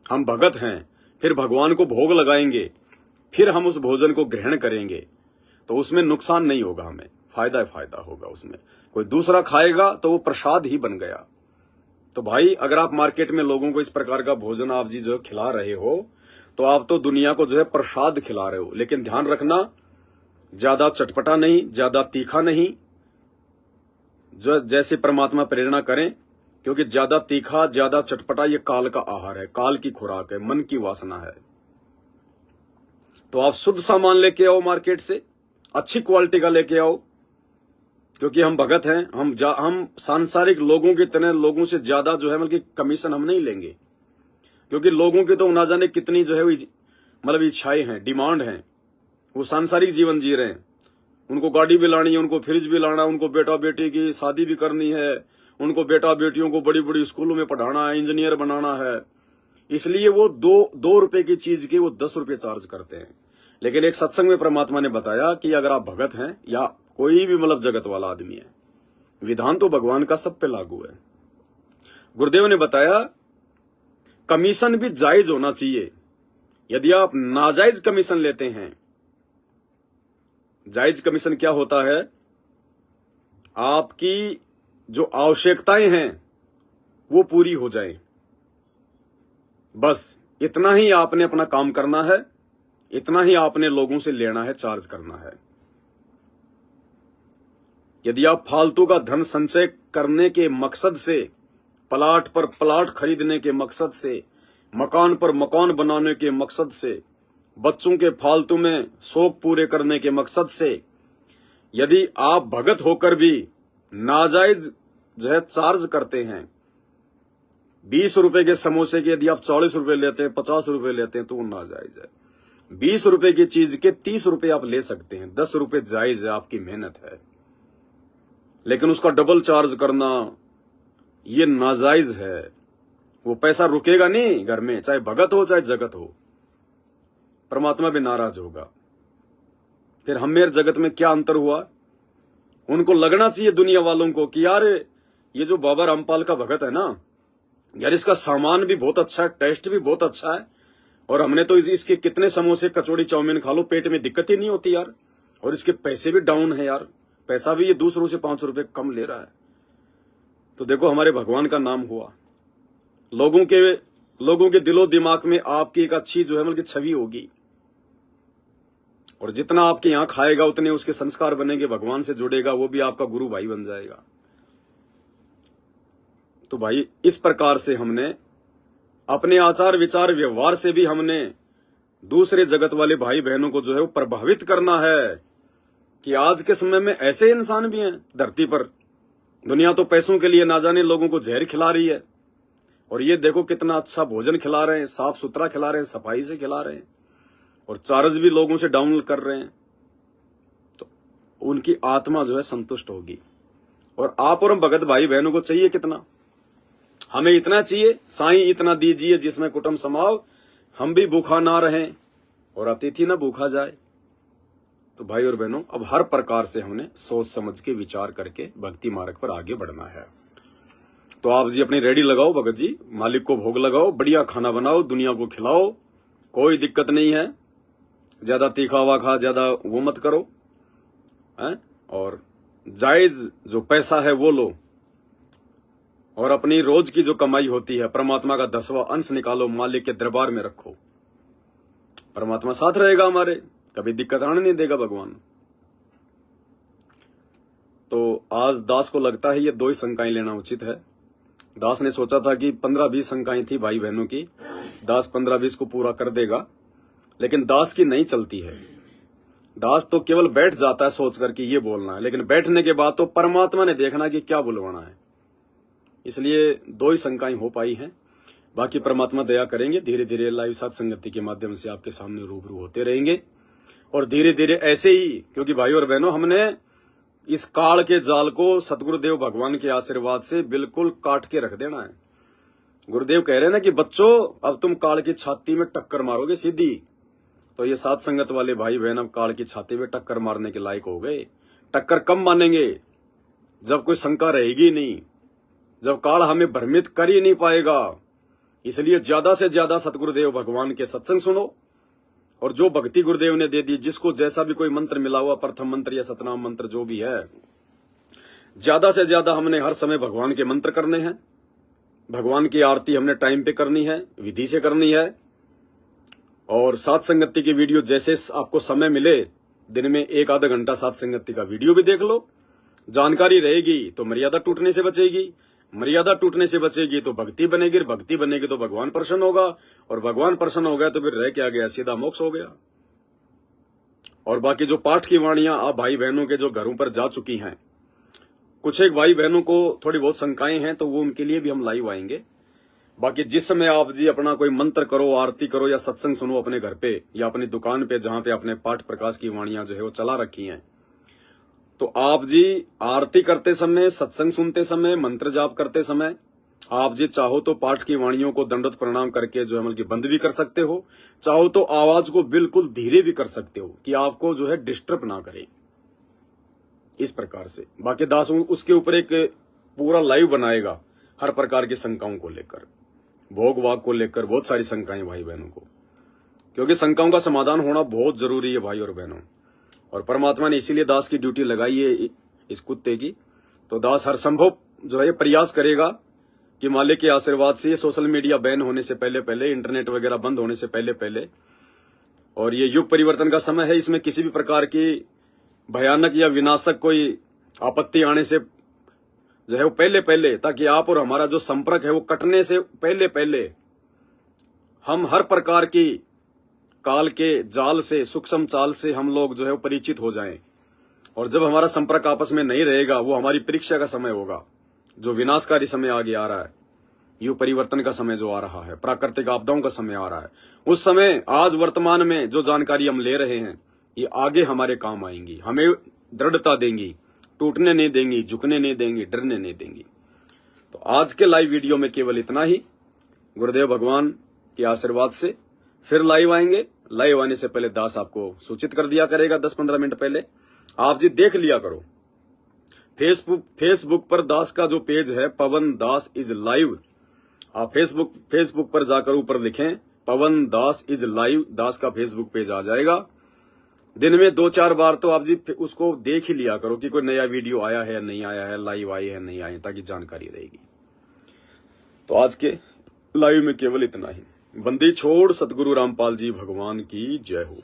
हम भगत हैं। फिर भगवान को भोग लगाएंगे, फिर हम उस भोजन को ग्रहण करेंगे, तो उसमें नुकसान नहीं होगा, हमें फायदा फायदा होगा। उसमें कोई दूसरा खाएगा तो वो प्रसाद ही बन गया। तो भाई अगर आप मार्केट में लोगों को इस प्रकार का भोजन आप जी जो खिला रहे हो तो आप तो दुनिया को जो है प्रसाद खिला रहे हो। लेकिन ध्यान रखना, ज्यादा चटपटा नहीं, ज्यादा तीखा नहीं, जो जैसे परमात्मा प्रेरणा करें, क्योंकि ज्यादा तीखा ज्यादा चटपटा ये काल का आहार है, काल की खुराक है, मन की वासना है। तो आप शुद्ध सामान लेके आओ मार्केट से, अच्छी क्वालिटी का लेके आओ, क्योंकि हम भगत हैं। हम सांसारिक लोगों की तरह लोगों से ज्यादा जो है मतलब कमीशन हम नहीं लेंगे, क्योंकि लोगों की तो ना जाने कितनी जो है मतलब इच्छाएं हैं, डिमांड हैं। वो सांसारिक जीवन जी रहे हैं, उनको गाड़ी भी लानी है, उनको फ्रिज भी लाना, उनको बेटा बेटी की शादी भी करनी है, उनको बेटा बेटियों को बड़ी बड़ी स्कूलों में पढ़ाना है, इंजीनियर बनाना है। इसलिए वो दो रुपए की चीज के वो 10 रुपए चार्ज करते हैं। लेकिन एक सत्संग में परमात्मा ने बताया कि अगर आप भगत हैं या कोई भी मतलब जगत वाला आदमी है, विधान तो भगवान का सब पे लागू है। गुरुदेव ने बताया कमीशन भी जायज होना चाहिए। यदि आप नाजायज कमीशन लेते हैं, जायज कमीशन क्या होता है, आपकी जो आवश्यकताएं हैं वो पूरी हो जाएं, बस इतना ही आपने अपना काम करना है, इतना ही आपने लोगों से लेना है, चार्ज करना है। यदि आप फालतू का धन संचय करने के मकसद से, प्लाट पर प्लाट खरीदने के मकसद से, मकान पर मकान बनाने के मकसद से, बच्चों के फालतू में शौक पूरे करने के मकसद से, यदि आप भगत होकर भी नाजायज जो है चार्ज करते हैं, 20 रुपए के समोसे के यदि आप 40 रुपए लेते हैं, 50 रुपए लेते हैं, तो वो नाजायज है। 20 रुपए की चीज के 30 रुपए आप ले सकते हैं, 10 रुपए जायज है, आपकी मेहनत है। लेकिन उसका डबल चार्ज करना ये नाजायज है। वो पैसा रुकेगा नहीं घर में, चाहे भगत हो चाहे जगत हो, परमात्मा भी नाराज होगा। फिर हम मेरे जगत में क्या अंतर हुआ? उनको लगना चाहिए दुनिया वालों को कि यार ये जो बाबा रामपाल का भगत है ना यार, इसका सामान भी बहुत अच्छा है, टेस्ट भी बहुत अच्छा है, और हमने तो इसके कितने समोसे कचौड़ी चाउमीन खा लो, पेट में दिक्कत ही नहीं होती यार, और इसके पैसे भी डाउन है यार, पैसा भी ये दूसरों से 5 रुपए कम ले रहा है। तो देखो हमारे भगवान का नाम हुआ, लोगों के दिलो दिमाग में आपकी एक अच्छी जो है मतलब छवि होगी, और जितना आपके यहां खाएगा उतने उसके संस्कार बनेंगे, भगवान से जुड़ेगा, वो भी आपका गुरु भाई बन जाएगा। तो भाई इस प्रकार से हमने अपने आचार विचार व्यवहार से भी हमने दूसरे जगत वाले भाई बहनों को जो है वो प्रभावित करना है कि आज के समय में ऐसे इंसान भी हैं धरती पर। दुनिया तो पैसों के लिए ना जाने लोगों को जहर खिला रही है, और ये देखो कितना अच्छा भोजन खिला रहे हैं, साफ सुथरा खिला रहे हैं, सफाई से खिला रहे हैं, और चार्ज भी लोगों से डाउन कर रहे हैं। तो उनकी आत्मा जो है संतुष्ट होगी। और आप और हम भगत भाई बहनों को चाहिए कितना? हमें इतना चाहिए, साईं इतना दीजिए जिसमें कुटुंब समाव, हम भी भूखा ना रहें और अतिथि ना भूखा जाए। तो भाई और बहनों, अब हर प्रकार से हमने सोच समझ के विचार करके भक्ति मार्ग पर आगे बढ़ना है। तो आप जी अपनी रेडी लगाओ भगत जी, मालिक को भोग लगाओ, बढ़िया खाना बनाओ, दुनिया को खिलाओ, कोई दिक्कत नहीं है। ज्यादा तीखा वाखा ज्यादा वो मत करो है? और जायज जो पैसा है वो लो, और अपनी रोज की जो कमाई होती है परमात्मा का 10वां अंश निकालो, मालिक के दरबार में रखो, परमात्मा साथ रहेगा हमारे, कभी दिक्कत आने नहीं देगा भगवान। तो आज दास को लगता है ये 2 ही शंकाएं लेना उचित है। दास ने सोचा था कि 15-20 शंकाएं थी भाई बहनों की, दास 15-20 को पूरा कर देगा, लेकिन दास की नहीं चलती है। दास तो केवल बैठ जाता है सोच करके ये बोलना है, लेकिन बैठने के बाद तो परमात्मा ने देखना कि क्या बुलवाना है, इसलिए 2 ही शंकाएं हो पाई हैं। बाकी परमात्मा दया करेंगे, धीरे धीरे लाइव साथ संगति के माध्यम से आपके सामने रूबरू होते रहेंगे, और धीरे धीरे ऐसे ही, क्योंकि भाई और बहनों हमने इस काल के जाल को सतगुरुदेव भगवान के आशीर्वाद से बिल्कुल काट के रख देना है। गुरुदेव कह रहे हैं ना कि बच्चों अब तुम काल की छाती में टक्कर मारोगे सीधी। तो ये साथ संगत वाले भाई बहन अब काल की छाती में टक्कर मारने के लायक हो गए। टक्कर कम मानेंगे जब कोई शंका रहेगी नहीं, जब काल हमें भ्रमित कर ही नहीं पाएगा। इसलिए ज्यादा से ज्यादा सतगुरुदेव भगवान के सत्संग सुनो, और जो भक्ति गुरुदेव ने दे दी, जिसको जैसा भी कोई मंत्र मिला हुआ, प्रथम मंत्र या सतनाम मंत्र जो भी है, ज्यादा से ज्यादा हमने हर समय भगवान के मंत्र करने हैं। भगवान की आरती हमने टाइम पे करनी है, विधि से करनी है। और सात संगति की वीडियो जैसे आपको समय मिले, दिन में 1 आधा घंटा सात संगति का वीडियो भी देख लो। जानकारी रहेगी तो मर्यादा टूटने से बचेगी, मर्यादा टूटने से बचेगी तो भक्ति बनेगी, भक्ति बनेगी तो भगवान प्रसन्न होगा, और भगवान प्रसन्न हो गया तो फिर रह क्या गया, सीधा मोक्ष हो गया। और बाकी जो पाठ की वाणियां आप भाई बहनों के जो घरों पर जा चुकी हैं, कुछ एक भाई बहनों को थोड़ी बहुत शंकाएं हैं तो वो उनके लिए भी हम लाइव आएंगे। बाकी जिस समय आप जी अपना कोई मंत्र करो, आरती करो या सत्संग सुनो अपने घर पे या अपनी दुकान पे, जहां पे अपने पाठ प्रकाश की वाणियां जो है वो चला रखी हैं, तो आप जी आरती करते समय, सत्संग सुनते समय, मंत्र जाप करते समय आप जी चाहो तो पाठ की वाणियों को दंडवत प्रणाम करके जो है मतलब बंद भी कर सकते हो, चाहो तो आवाज को बिल्कुल धीरे भी कर सकते हो कि आपको जो है डिस्टर्ब ना करे, इस प्रकार से। बाकी दास उसके ऊपर एक पूरा लाइव बनाएगा हर प्रकार की शंकाओं को लेकर, भोग वाग को लेकर बहुत सारी शंकाएं भाई बहनों को, क्योंकि शंकाओं का समाधान होना बहुत जरूरी है भाई और बहनों। और परमात्मा ने इसीलिए दास की ड्यूटी लगाई है इस कुत्ते की। तो दास हर संभव जो है प्रयास करेगा कि मालिक के आशीर्वाद से सोशल मीडिया बैन होने से पहले पहले, इंटरनेट वगैरह बंद होने से पहले पहले, और ये युग परिवर्तन का समय है, इसमें किसी भी प्रकार की भयानक या विनाशक कोई आपत्ति आने से जो है वो पहले पहले, ताकि आप और हमारा जो संपर्क है वो कटने से पहले पहले हम हर प्रकार की काल के जाल से, सूक्ष्म चाल से हम लोग जो है वो परिचित हो जाएं। और जब हमारा संपर्क आपस में नहीं रहेगा, वो हमारी परीक्षा का समय होगा, जो विनाशकारी समय आगे आ रहा है, युग परिवर्तन का समय जो आ रहा है, प्राकृतिक आपदाओं का समय आ रहा है। उस समय आज वर्तमान में जो जानकारी हम ले रहे हैं ये आगे हमारे काम आएंगी, हमें दृढ़ता देंगी, टूटने नहीं देंगी, झुकने नहीं देंगी, डरने नहीं देंगी। तो आज के लाइव वीडियो में केवल इतना ही। गुरुदेव भगवान के आशीर्वाद से फिर लाइव आएंगे। लाइव आने से पहले दास आपको सूचित कर दिया करेगा 10-15 मिनट पहले। आप जी देख लिया करो फेसबुक पर दास का जो पेज है पवन दास इज लाइव, आप फेसबुक पर जाकर ऊपर लिखें पवन दास इज लाइव, दास का फेसबुक पेज आ जाएगा। दिन में 2-4 बार तो आप जी उसको देख ही लिया करो कि कोई नया वीडियो आया है नहीं आया है, लाइव आई है नहीं आई, ताकि जानकारी रहेगी। तो आज के लाइव में केवल इतना ही। बंदी छोड़ सतगुरु रामपाल जी भगवान की जय हो।